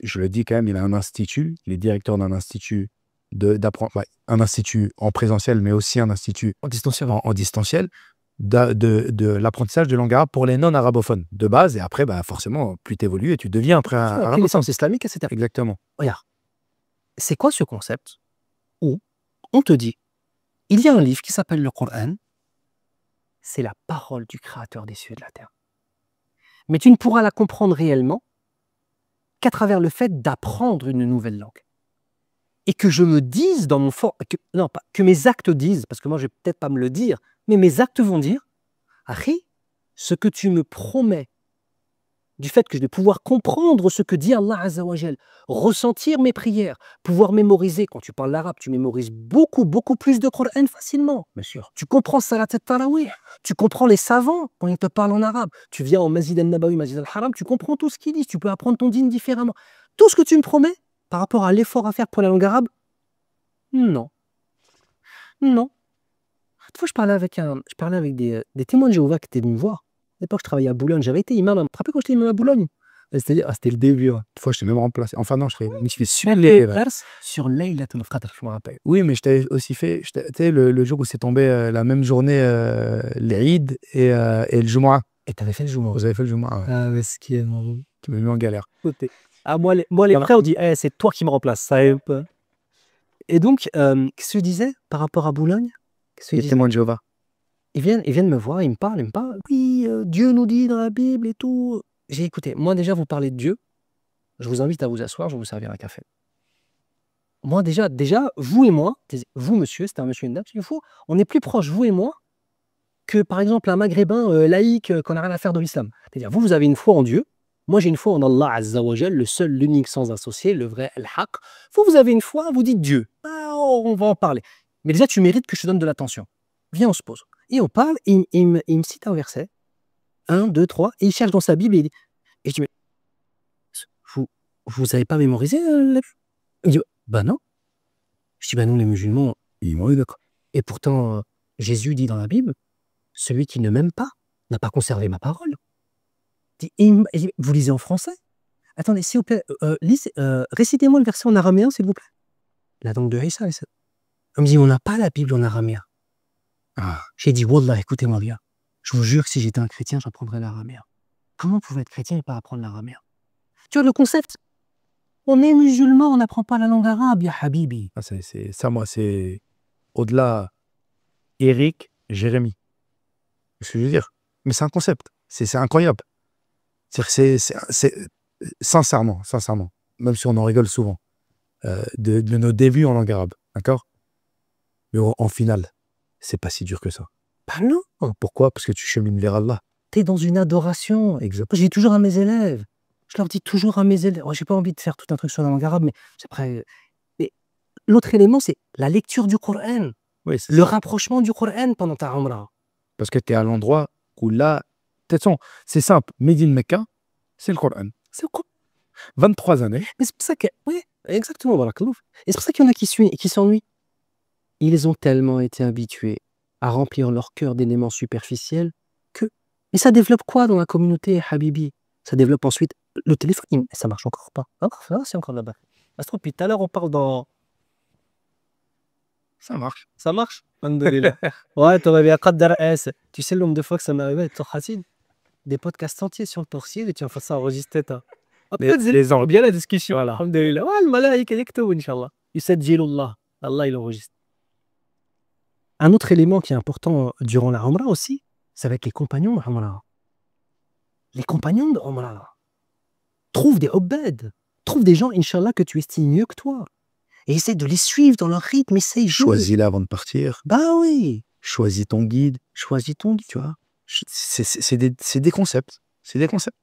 je le dis quand même, il a un institut. Il est directeur d'un institut un institut en présentiel, mais aussi un institut En distanciel. en distanciel de l'apprentissage de langue arabe pour les non-arabophones de base. Et après, forcément, plus tu évolues et tu deviens après un Après les sens islamiques, etc. Exactement. Regarde. C'est quoi ce concept où on te dit, il y a un livre qui s'appelle le Coran, c'est la parole du Créateur des cieux et de la terre. Mais tu ne pourras la comprendre réellement qu'à travers le fait d'apprendre une nouvelle langue. Et que je me dise dans mon fort... que mes actes disent, parce que moi je vais peut-être pas me le dire, mais mes actes vont dire, Akhi, ce que tu me promets, du fait que je vais pouvoir comprendre ce que dit Allah Azza wa Jal, ressentir mes prières, pouvoir mémoriser. Quand tu parles l'arabe, tu mémorises beaucoup, beaucoup plus de Coran facilement. Bien sûr. Tu comprends Salat al-Tarawih, tu comprends les savants quand ils te parlent en arabe. Tu viens au Masjid al-Nabawi, Masjid al-Haram, tu comprends tout ce qu'ils disent, tu peux apprendre ton dîn différemment. Tout ce que tu me promets par rapport à l'effort à faire pour la langue arabe, non. Non. Une fois, je parlais avec des témoins de Jéhovah qui étaient venus me voir. À l'époque, je travaillais à Boulogne. J'avais été imam. Tu te rappelles quand j'étais imam à Boulogne? C'était le début. Ouais. Une fois, je t'ai même remplacé. Enfin, non, je fais sur Laylatul Qadr, je me rappelle. Oui, mais je t'avais aussi fait, tu sais, le jour où c'est tombé la même journée, l'Eid et le Jumu'ah. Et t'avais fait le Jumu'ah. Vous avez fait le Jumu'ah, ouais. Ah, mais ce qui est mon... Tu m'as mis en galère. Ah, moi, les frères, on dit, c'est toi qui me remplace. Ça est un peu. Et donc, qu'est-ce que je disais par rapport à Boulogne? Les témoins de Jéhovah. Ils viennent me voir, ils me parlent. Oui, Dieu nous dit dans la Bible et tout. J'ai écouté. Moi, déjà, vous parlez de Dieu. Je vous invite à vous asseoir, je vais vous servir un café. Moi, déjà, vous et moi, vous, monsieur, c'était un monsieur et une dame, une fois, on est plus proche, vous et moi, que par exemple un maghrébin laïque qu'on n'a rien à faire de l'islam. C'est-à-dire, vous avez une foi en Dieu. Moi, j'ai une foi en Allah Azza wa Jal, le seul, l'unique, sans associé, le vrai, Al-Haq. Vous avez une foi, vous dites Dieu. On va en parler. Mais déjà, tu mérites que je te donne de l'attention. Viens, on se pose. Et on parle, et il me cite un verset. 1, 2, 3, et il cherche dans sa Bible, et je dis, mais vous n'avez pas mémorisé la... Il dit, non. Je dis, nous, les musulmans, d'accord. Et pourtant, Jésus dit dans la Bible, celui qui ne m'aime pas n'a pas conservé ma parole. Vous lisez en français? Attendez, s'il vous plaît, récitez-moi le verset en araméen, s'il vous plaît. La langue de Isa. On me dit, on n'a pas la Bible en araméen. J'ai dit, Wallah, écoutez-moi bien. Je vous jure que si j'étais un chrétien, j'apprendrais l'araméen. Comment vous pouvez être chrétien et pas apprendre l'araméen? Tu vois le concept? On est musulman, on n'apprend pas la langue arabe, ya habibi. Moi, c'est au-delà Eric, Jérémy. C'est ce que je veux dire. Mais c'est un concept. C'est incroyable. C'est sincèrement, même si on en rigole souvent, de nos débuts en langue arabe. D'accord? Mais en finale, c'est pas si dur que ça. Non. Pourquoi? Parce que tu chemines vers Allah. Tu es dans une adoration. Exactement. Je dis toujours à mes élèves, Je leur dis toujours à mes élèves, j'ai pas envie de faire tout un truc sur la langue arabe, mais après. Mais l'autre élément, c'est la lecture du Coran, Oui, c'est le ça. rapprochement du Coran pendant ta Umrah. Parce que tu es à l'endroit où là, de toute façon, c'est simple. Médine Mecca, c'est le Coran. C'est le Coran. 23 années. Mais c'est pour ça que. Oui, exactement, barakallah. Et c'est pour ça qu'il y en a qui s'ennuient. Ils ont tellement été habitués à remplir leur cœur d'éléments superficiels que. Et ça développe quoi dans la communauté, Habibi? Ça développe ensuite le téléphone. Ça marche encore pas. Ah, c'est encore là-bas. Ça se trouve, depuis tout à l'heure, on parle dans. Ça marche. Ça marche? Alhamdoulilah. Ouais, t'aurais bien Qaddar S. Tu sais le nombre de fois que ça m'est arrivé avec Hasid? Des podcasts entiers sur le torsier et tu vas faire ça enregistrer. Les angles. bien la discussion. Voilà. Alhamdoulilah. Ouais, le malaïka yaktubu, Inch'Allah. Yusajjilullah. Allah, il enregistre. Un autre élément qui est important durant la Umrah aussi, c'est avec les compagnons de Umrah. Les compagnons de Umrah. Trouve des ubbad. Trouve des gens, Inch'Allah, que tu estimes mieux que toi. Et essaie de les suivre dans leur rythme. Essaye, joue. Choisis-les avant de partir. Bah oui. Choisis ton guide. Choisis ton guide. Tu vois. C'est des concepts. C'est des concepts.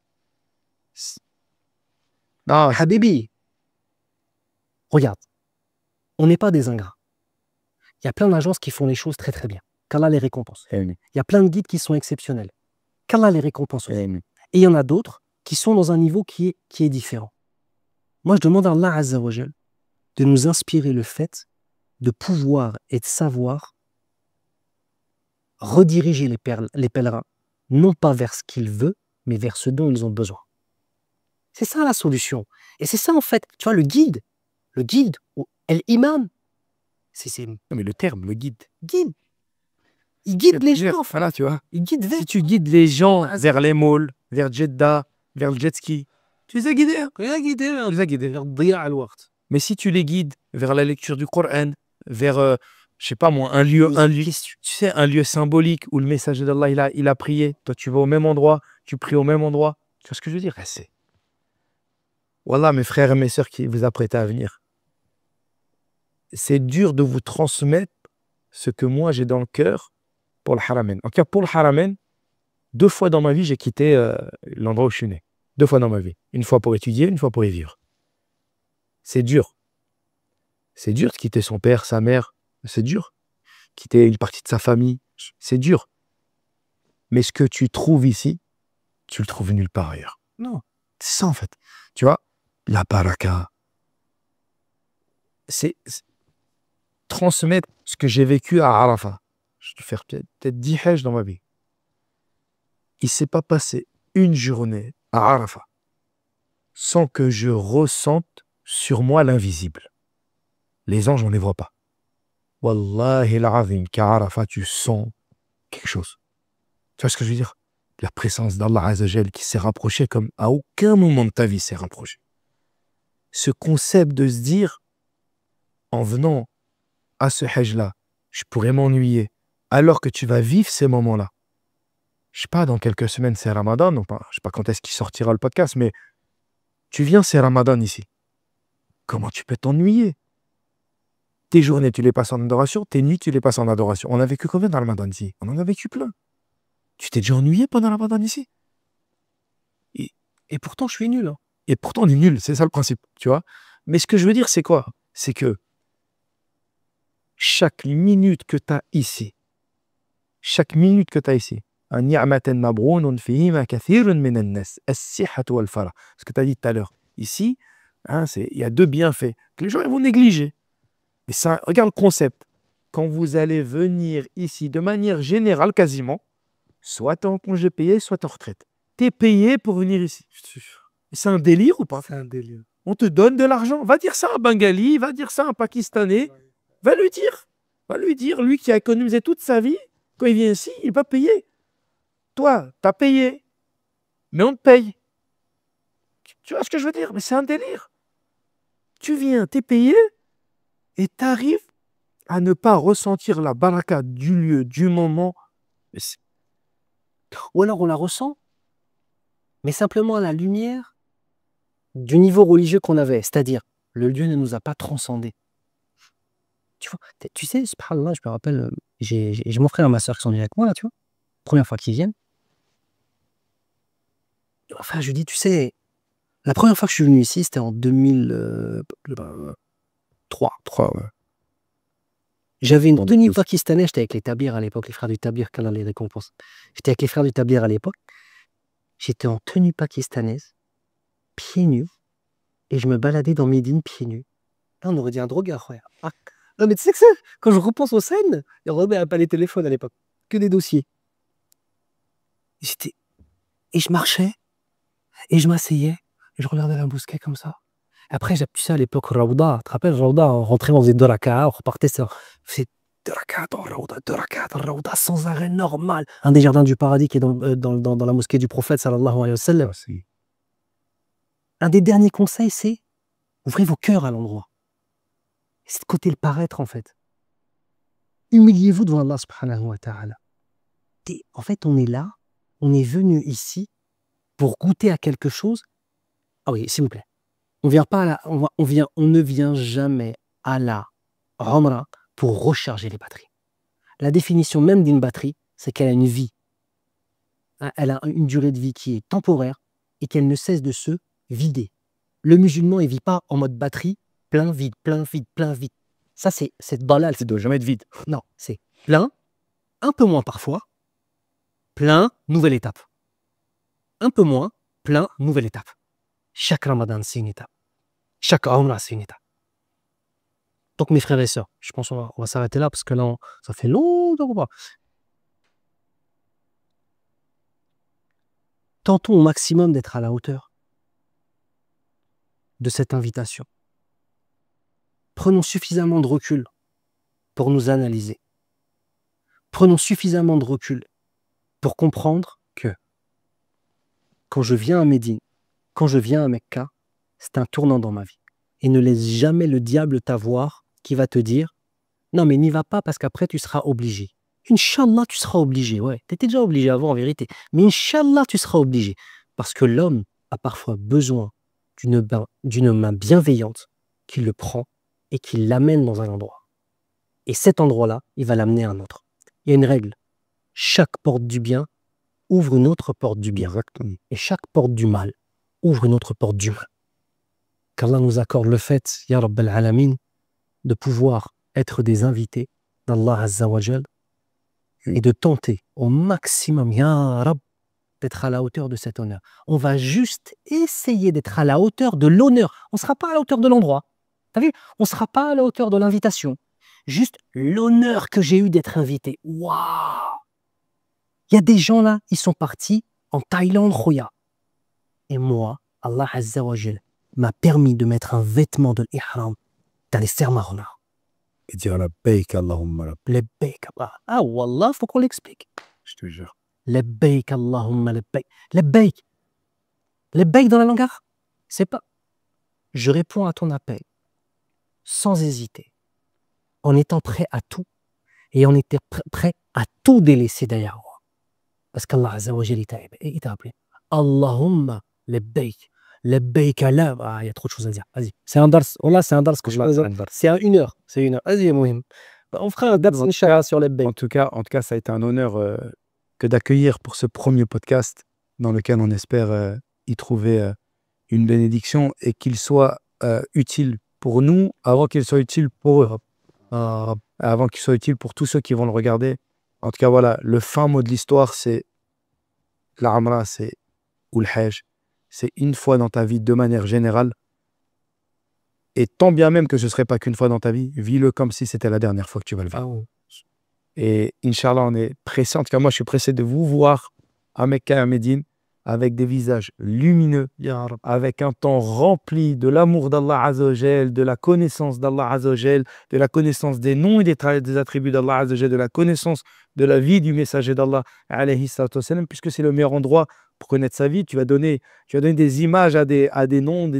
Non, Habibi, regarde, on n'est pas des ingrats. Il y a plein d'agences qui font les choses très très bien. Qu'Allah les récompense. Il y a plein de guides qui sont exceptionnels. Qu'Allah les récompense aussi. Et il y en a d'autres qui sont dans un niveau qui est différent. Moi, je demande à Allah Azza wa Jal de nous inspirer le fait de pouvoir et de savoir rediriger les pèlerins, non pas vers ce qu'ils veulent, mais vers ce dont ils ont besoin. C'est ça la solution. Et c'est ça en fait, tu vois, le guide, ou l'imam, c'est non, mais le terme, le guide. guide. Il guide les gens. Voilà, tu vois. Il guide vers. Si tu guides les gens vers les malls, vers Jeddah, vers le jet ski, tu les as guidés. Hein. Il a guidé vers Tu les as guidés. Diya al-Waqt. Mais si tu les guides vers la lecture du Coran, vers, je sais pas moi, un lieu, tu sais, un lieu symbolique où le message d'Allah, il a prié, toi tu vas au même endroit, tu pries au même endroit. Tu vois ce que je veux dire? C'est... Wallah, mes frères et mes sœurs qui vous apprêtez à venir. C'est dur de vous transmettre ce que moi j'ai dans le cœur pour le Haramen. En tout cas, pour le Haramen, 2 fois dans ma vie, j'ai quitté l'endroit où je suis né. 2 fois dans ma vie. Une fois pour étudier, une fois pour y vivre. C'est dur. C'est dur de quitter son père, sa mère. C'est dur. Quitter une partie de sa famille. C'est dur. Mais ce que tu trouves ici, tu le trouves nulle part ailleurs. Non. C'est ça en fait. Tu vois, la baraka. C'est transmettre ce que j'ai vécu à Arafat. Je vais faire peut-être 10 hajj dans ma vie. Il ne s'est pas passé une journée à Arafat sans que je ressente sur moi l'invisible. Les anges, on ne les voit pas. Wallahi l'azim, qu'à Arafat, tu sens quelque chose. Tu vois ce que je veux dire? La présence d'Allah Azzajal qui s'est rapprochée comme à aucun moment de ta vie s'est rapprochée. Ce concept de se dire, en venant à ce hajj-là, je pourrais m'ennuyer, alors que tu vas vivre ces moments-là. Je sais pas, dans quelques semaines, c'est Ramadan, ou pas, je sais pas quand est-ce qu'il sortira le podcast, mais tu viens, c'est Ramadan ici. Comment tu peux t'ennuyer? Tes journées, tu les passes en adoration, tes nuits, tu les passes en adoration. On a vécu combien dans Ramadan ici? On en a vécu plein. Tu t'es déjà ennuyé pendant Ramadan ici? Et pourtant, je suis nul. Hein. Et pourtant, on est nul, c'est ça le principe, tu vois. Mais ce que je veux dire, c'est quoi? C'est que chaque minute que tu as ici, un ni'matan mabrounun fihima kathirun minan nas, as-sihhatu wal farah. Ce que tu as dit tout à l'heure. Ici, hein, il y a 2 bienfaits que les gens ils vont négliger. Et ça, regarde le concept. Quand vous allez venir ici, de manière générale quasiment, soit tu es en congé payé, soit tu es en retraite. Tu es payé pour venir ici. C'est un délire ou pas? C'est un délire. On te donne de l'argent. Va dire ça à un Bengali, va dire ça à un Pakistanais. Va lui dire, lui qui a économisé toute sa vie, quand il vient ici, il va payer. Toi, tu as payé, mais on te paye. Tu vois ce que je veux dire? Mais c'est un délire. Tu viens, tu es payé, et tu arrives à ne pas ressentir la baraka du lieu, du moment. Ou alors on la ressent, mais simplement à la lumière du niveau religieux qu'on avait. C'est-à-dire, le lieu ne nous a pas transcendés. Tu vois, tu sais, subhanallah, je me rappelle, j'ai mon frère et ma soeur qui sont venus avec moi, là, tu vois. Première fois qu'ils viennent. Enfin, je lui dis, tu sais, La première fois que je suis venu ici, c'était en 2003. Ouais. J'avais une Bon, tenue douze. pakistanaise, j'étais avec les Tablirs à l'époque, les frères du Tablir, qu'Allah les récompense. J'étais avec les frères du Tablir à l'époque. J'étais en tenue pakistanaise, pieds nus, et je me baladais dans Médine pieds nus. Là, on aurait dit un drogueur, frère. Ah. Non, mais tu sais que ça, quand je repense aux scènes, il n'y pas les téléphones à l'époque, que des dossiers. Et je marchais, et je m'asseyais, et je regardais la mosquée comme ça. Après, tu sais, à l'époque, Raouda, tu te rappelles, Raouda, on rentrait, on faisait 2 raka'a, on repartait, c'est 2 raka'a dans Raouda, 2 raka'a dans Raouda, sans arrêt, normal. Un des jardins du paradis qui est dans la mosquée du prophète, sallallahu alayhi wa sallam. Ah, si. Un des derniers conseils, c'est ouvrez vos cœurs à l'endroit. C'est de côté le paraître, en fait. Humiliez-vous devant Allah subhanahu wa ta'ala. En fait, on est là, on est venu ici pour goûter à quelque chose. Ah oui, s'il vous plaît. On ne vient jamais à la Umrah pour recharger les batteries. La définition même d'une batterie, c'est qu'elle a une vie. Elle a une durée de vie qui est temporaire et qu'elle ne cesse de se vider. Le musulman, il ne vit pas en mode batterie, plein, vide, plein, vide, plein, vide. Ça, c'est dalal. Ça doit jamais être vide. Non, c'est plein, un peu moins parfois, plein, nouvelle étape. Un peu moins, plein, nouvelle étape. Chaque Ramadan, c'est une étape. Chaque Umrah, c'est une étape. Donc, mes frères et sœurs, je pense qu'on va s'arrêter là parce que là, ça fait longtemps qu'on parle. Tentons au maximum d'être à la hauteur de cette invitation. Prenons suffisamment de recul pour nous analyser. Prenons suffisamment de recul pour comprendre que quand je viens à Médine, quand je viens à Mecca, c'est un tournant dans ma vie. Et ne laisse jamais le diable t'avoir qui va te dire « Non, mais n'y va pas parce qu'après tu seras obligé. » Inch'Allah, tu seras obligé. Ouais, tu étais déjà obligé avant en vérité. Mais Inch'Allah, tu seras obligé. Parce que l'homme a parfois besoin d'une main bienveillante qui le prend et qui l'amène dans un endroit. Et cet endroit-là, il va l'amener à un autre. Il y a une règle. Chaque porte du bien ouvre une autre porte du bien. Exactement. Et chaque porte du mal ouvre une autre porte du mal. Qu'Allah nous accorde le fait, Ya Rabbal Alamin, de pouvoir être des invités d'Allah Azza wa Jal et de tenter au maximum, Ya Rabb, d'être à la hauteur de cet honneur. On va juste essayer d'être à la hauteur de l'honneur. On ne sera pas à la hauteur de l'endroit. T'as vu? On ne sera pas à la hauteur de l'invitation. Juste l'honneur que j'ai eu d'être invité. Waouh! Il y a des gens là, ils sont partis en Thaïlande, Khoya. Et moi, Allah Azza wa Jal m'a permis de mettre un vêtement de l'ihram, d'aller faire ma honneur. Et dire la baik Allahumma la. Labbaik Allah. Ah wallah, faut qu'on l'explique. Je te jure. Labbaik Allahumma labbaik. Labbaik. Labbaik dans la langue arabe, c'est pas. Je réponds à ton appel sans hésiter, en étant prêt à tout et en étant prêt à tout délaisser derrière moi. Parce qu'Allah Azza wa Jal, il t'a appelé. Allahumma labbaik. Labbaik Allah. Ah, il y a trop de choses à dire. Vas-y. C'est un dars. Wallah, c'est un dars que je Wallah, fais. c'est un dars. C'est à 1 heure. C'est 1 heure. Vas-y, Mohim. On fera un dars Inch'Allah sur labbaik. En tout cas, ça a été un honneur que d'accueillir pour ce premier podcast dans lequel on espère y trouver une bénédiction et qu'il soit utile pour nous avant qu'il soit utile pour eux. Avant qu'il soit utile pour tous ceux qui vont le regarder. En tout cas, voilà, le fin mot de l'histoire, c'est la Umrah, c'est ou le Hajj. C'est une fois dans ta vie de manière générale. Et tant bien même que ce ne serait pas qu'une fois dans ta vie, vis-le comme si c'était la dernière fois que tu vas le vivre. Ah ouais. Et Inch'Allah, on est pressé. En tout cas, moi, je suis pressé de vous voir à Mecca et à Médine avec des visages lumineux, Ya Rab. avec un temps rempli de l'amour d'Allah Azza wa Jal, de la connaissance d'Allah Azza wa Jal, de la connaissance des noms et des attributs d'Allah Azza wa Jal, de la connaissance de la vie du messager d'Allah, alayhi salatu wassalam, puisque c'est le meilleur endroit pour connaître sa vie. Tu vas donner des images à des noms,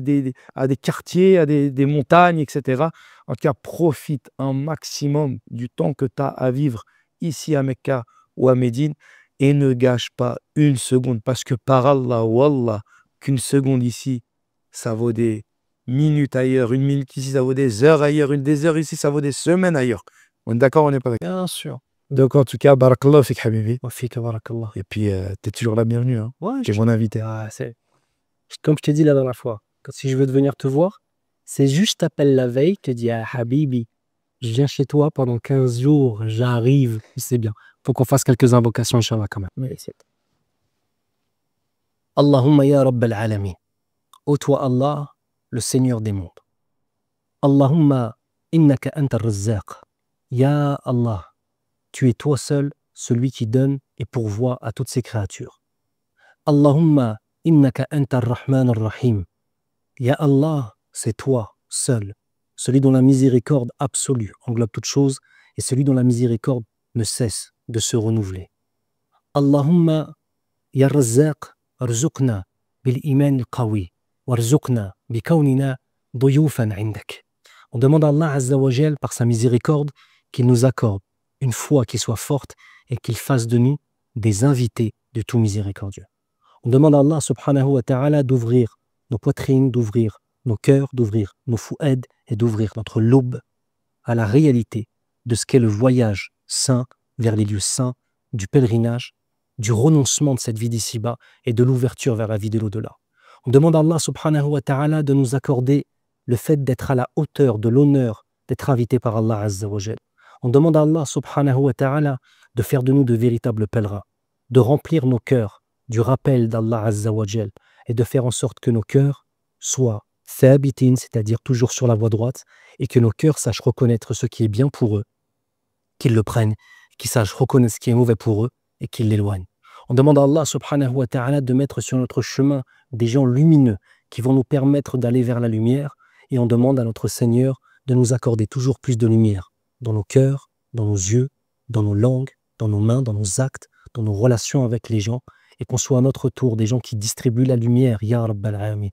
à des quartiers, à des montagnes, etc. En tout cas, profite un maximum du temps que tu as à vivre ici à Mecca ou à Médine et ne gâche pas une seconde parce que par Allah, Wallah, qu'une seconde ici, ça vaut des minutes ailleurs, une minute ici, ça vaut des heures ailleurs, des heures ici, ça vaut des semaines ailleurs. On est d'accord, on n'est pas d'accord? Bien sûr. Donc en tout cas, barakallah fik habibi. Wa fika barakallah. Et puis, t'es toujours la bienvenue. Hein. Ouais, Tu es mon invité. Ah, c'est Comme je t'ai dit la dernière fois, si je veux venir te voir, c'est juste je t'appelle la veille, je te dis ah, Habibi, je viens chez toi pendant 15 jours, j'arrive, c'est bien. Faut qu'on fasse quelques invocations, Inch'Allah, quand même. Oui, c'est Allahumma ya Rabbal Alamin. Ô toi Allah, le Seigneur des mondes. Allahumma innaka anta razzaq. Ya Allah, tu es toi seul celui qui donne et pourvoit à toutes ces créatures. Allahumma innaka anta ar-Rahman ar-Rahim. Ya Allah, c'est toi seul, celui dont la miséricorde absolue englobe toutes choses et celui dont la miséricorde ne cesse de se renouveler. Allahumma ya Razzaq, arzuqna bil iman al-qawi, warzuqna bi kawnina duyufan indak. On demande à Allah Azza wa Jal par sa miséricorde qu'il nous accorde une foi qui soit forte et qu'il fasse de nous des invités de tout miséricordieux. On demande à Allah subhanahu wa ta'ala d'ouvrir nos poitrines, d'ouvrir nos cœurs, d'ouvrir nos fou'ad et d'ouvrir notre lobe à la réalité de ce qu'est le voyage saint vers les lieux saints, du pèlerinage, du renoncement de cette vie d'ici-bas et de l'ouverture vers la vie de l'au-delà. On demande à Allah subhanahu wa ta'ala de nous accorder le fait d'être à la hauteur de l'honneur d'être invité par Allah Azza wa Jal. On demande à Allah subhanahu wa ta'ala de faire de nous de véritables pèlerins, de remplir nos cœurs du rappel d'Allah Azza wa Jal et de faire en sorte que nos cœurs soient thabitin, c'est-à-dire toujours sur la voie droite, et que nos cœurs sachent reconnaître ce qui est bien pour eux, qu'ils le prennent, qu'ils sachent reconnaître ce qui est mauvais pour eux et qu'ils l'éloignent. On demande à Allah subhanahu wa ta'ala de mettre sur notre chemin des gens lumineux qui vont nous permettre d'aller vers la lumière, et on demande à notre Seigneur de nous accorder toujours plus de lumière dans nos cœurs, dans nos yeux, dans nos langues, dans nos mains, dans nos actes, dans nos relations avec les gens, et qu'on soit à notre tour des gens qui distribuent la lumière, Ya Rabbal Alamin.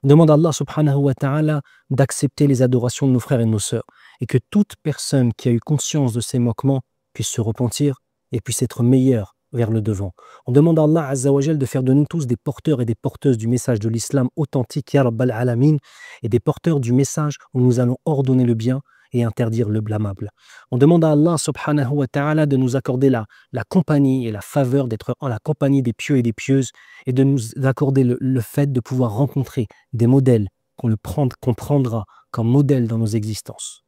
On demande à Allah subhanahu wa ta'ala d'accepter les adorations de nos frères et de nos sœurs, et que toute personne qui a eu conscience de ces moquements puisse se repentir et puisse être meilleure vers le devant. On demande à Allah Azza wa Jal de faire de nous tous des porteurs et des porteuses du message de l'islam authentique, Ya Rabbal Alamin, et des porteurs du message où nous allons ordonner le bien et interdire le blâmable. On demande à Allah subhanahu wa ta'ala de nous accorder la compagnie et la faveur d'être en la compagnie des pieux et des pieuses, et de nous accorder le fait de pouvoir rencontrer des modèles qu'on prendra comme modèles dans nos existences.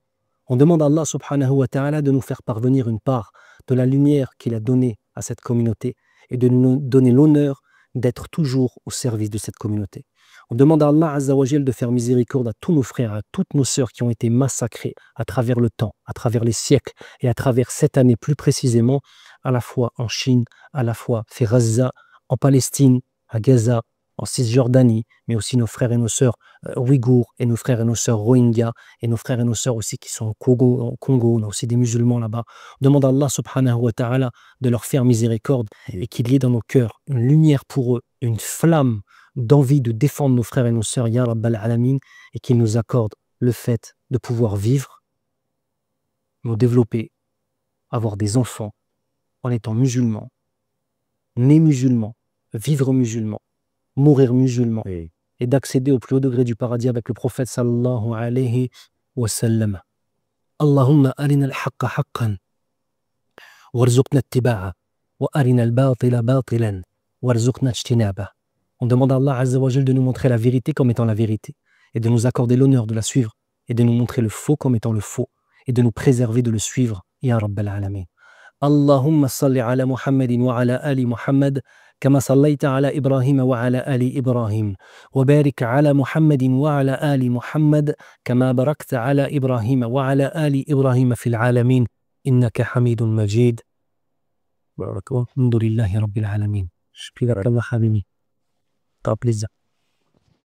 On demande à Allah subhanahu wa ta'ala de nous faire parvenir une part de la lumière qu'il a donnée à cette communauté et de nous donner l'honneur d'être toujours au service de cette communauté. On demande à Allah Azza wa Jal de faire miséricorde à tous nos frères, à toutes nos sœurs qui ont été massacrés à travers le temps, à travers les siècles et à travers cette année plus précisément, à la fois en Chine, à la fois à Gaza, en Palestine, à Gaza, en Cisjordanie, mais aussi nos frères et nos sœurs ouïghours et nos frères et nos sœurs rohingyas et nos frères et nos sœurs aussi qui sont au Congo, on a aussi des musulmans là-bas. On demande à Allah subhanahu wa ta'ala de leur faire miséricorde et qu'il y ait dans nos cœurs une lumière pour eux, une flamme d'envie de défendre nos frères et nos sœurs, Ya Rabbal Alamin, et qu'il nous accorde le fait de pouvoir vivre, nous développer, avoir des enfants en étant musulmans, nés musulmans, vivre musulmans, mourir musulman, Oui. et d'accéder au plus haut degré du paradis avec le prophète sallallahu alayhi wa sallam. Allahumma arina al-haqqa haqqan warzuqna ittiba'a wa arina al-batila batilan warzuqna ijtinaba. On demande à Allah Azza wa Jal de nous montrer la vérité comme étant la vérité et de nous accorder l'honneur de la suivre et de nous montrer le faux comme étant le faux et de nous préserver de le suivre, Ya Rabbal Alamin. Allahumma salli ala Muhammadin wa ala ali Muhammad كما صليت على إبراهيم وعلى آل إبراهيم وبارك على محمد وعلى آل محمد كما باركت على إبراهيم وعلى آل إبراهيم في العالمين إنك حميد مجيد. بارك الله. الحمد لله رب العالمين. شكرا لك حبيبي. طاب لزة.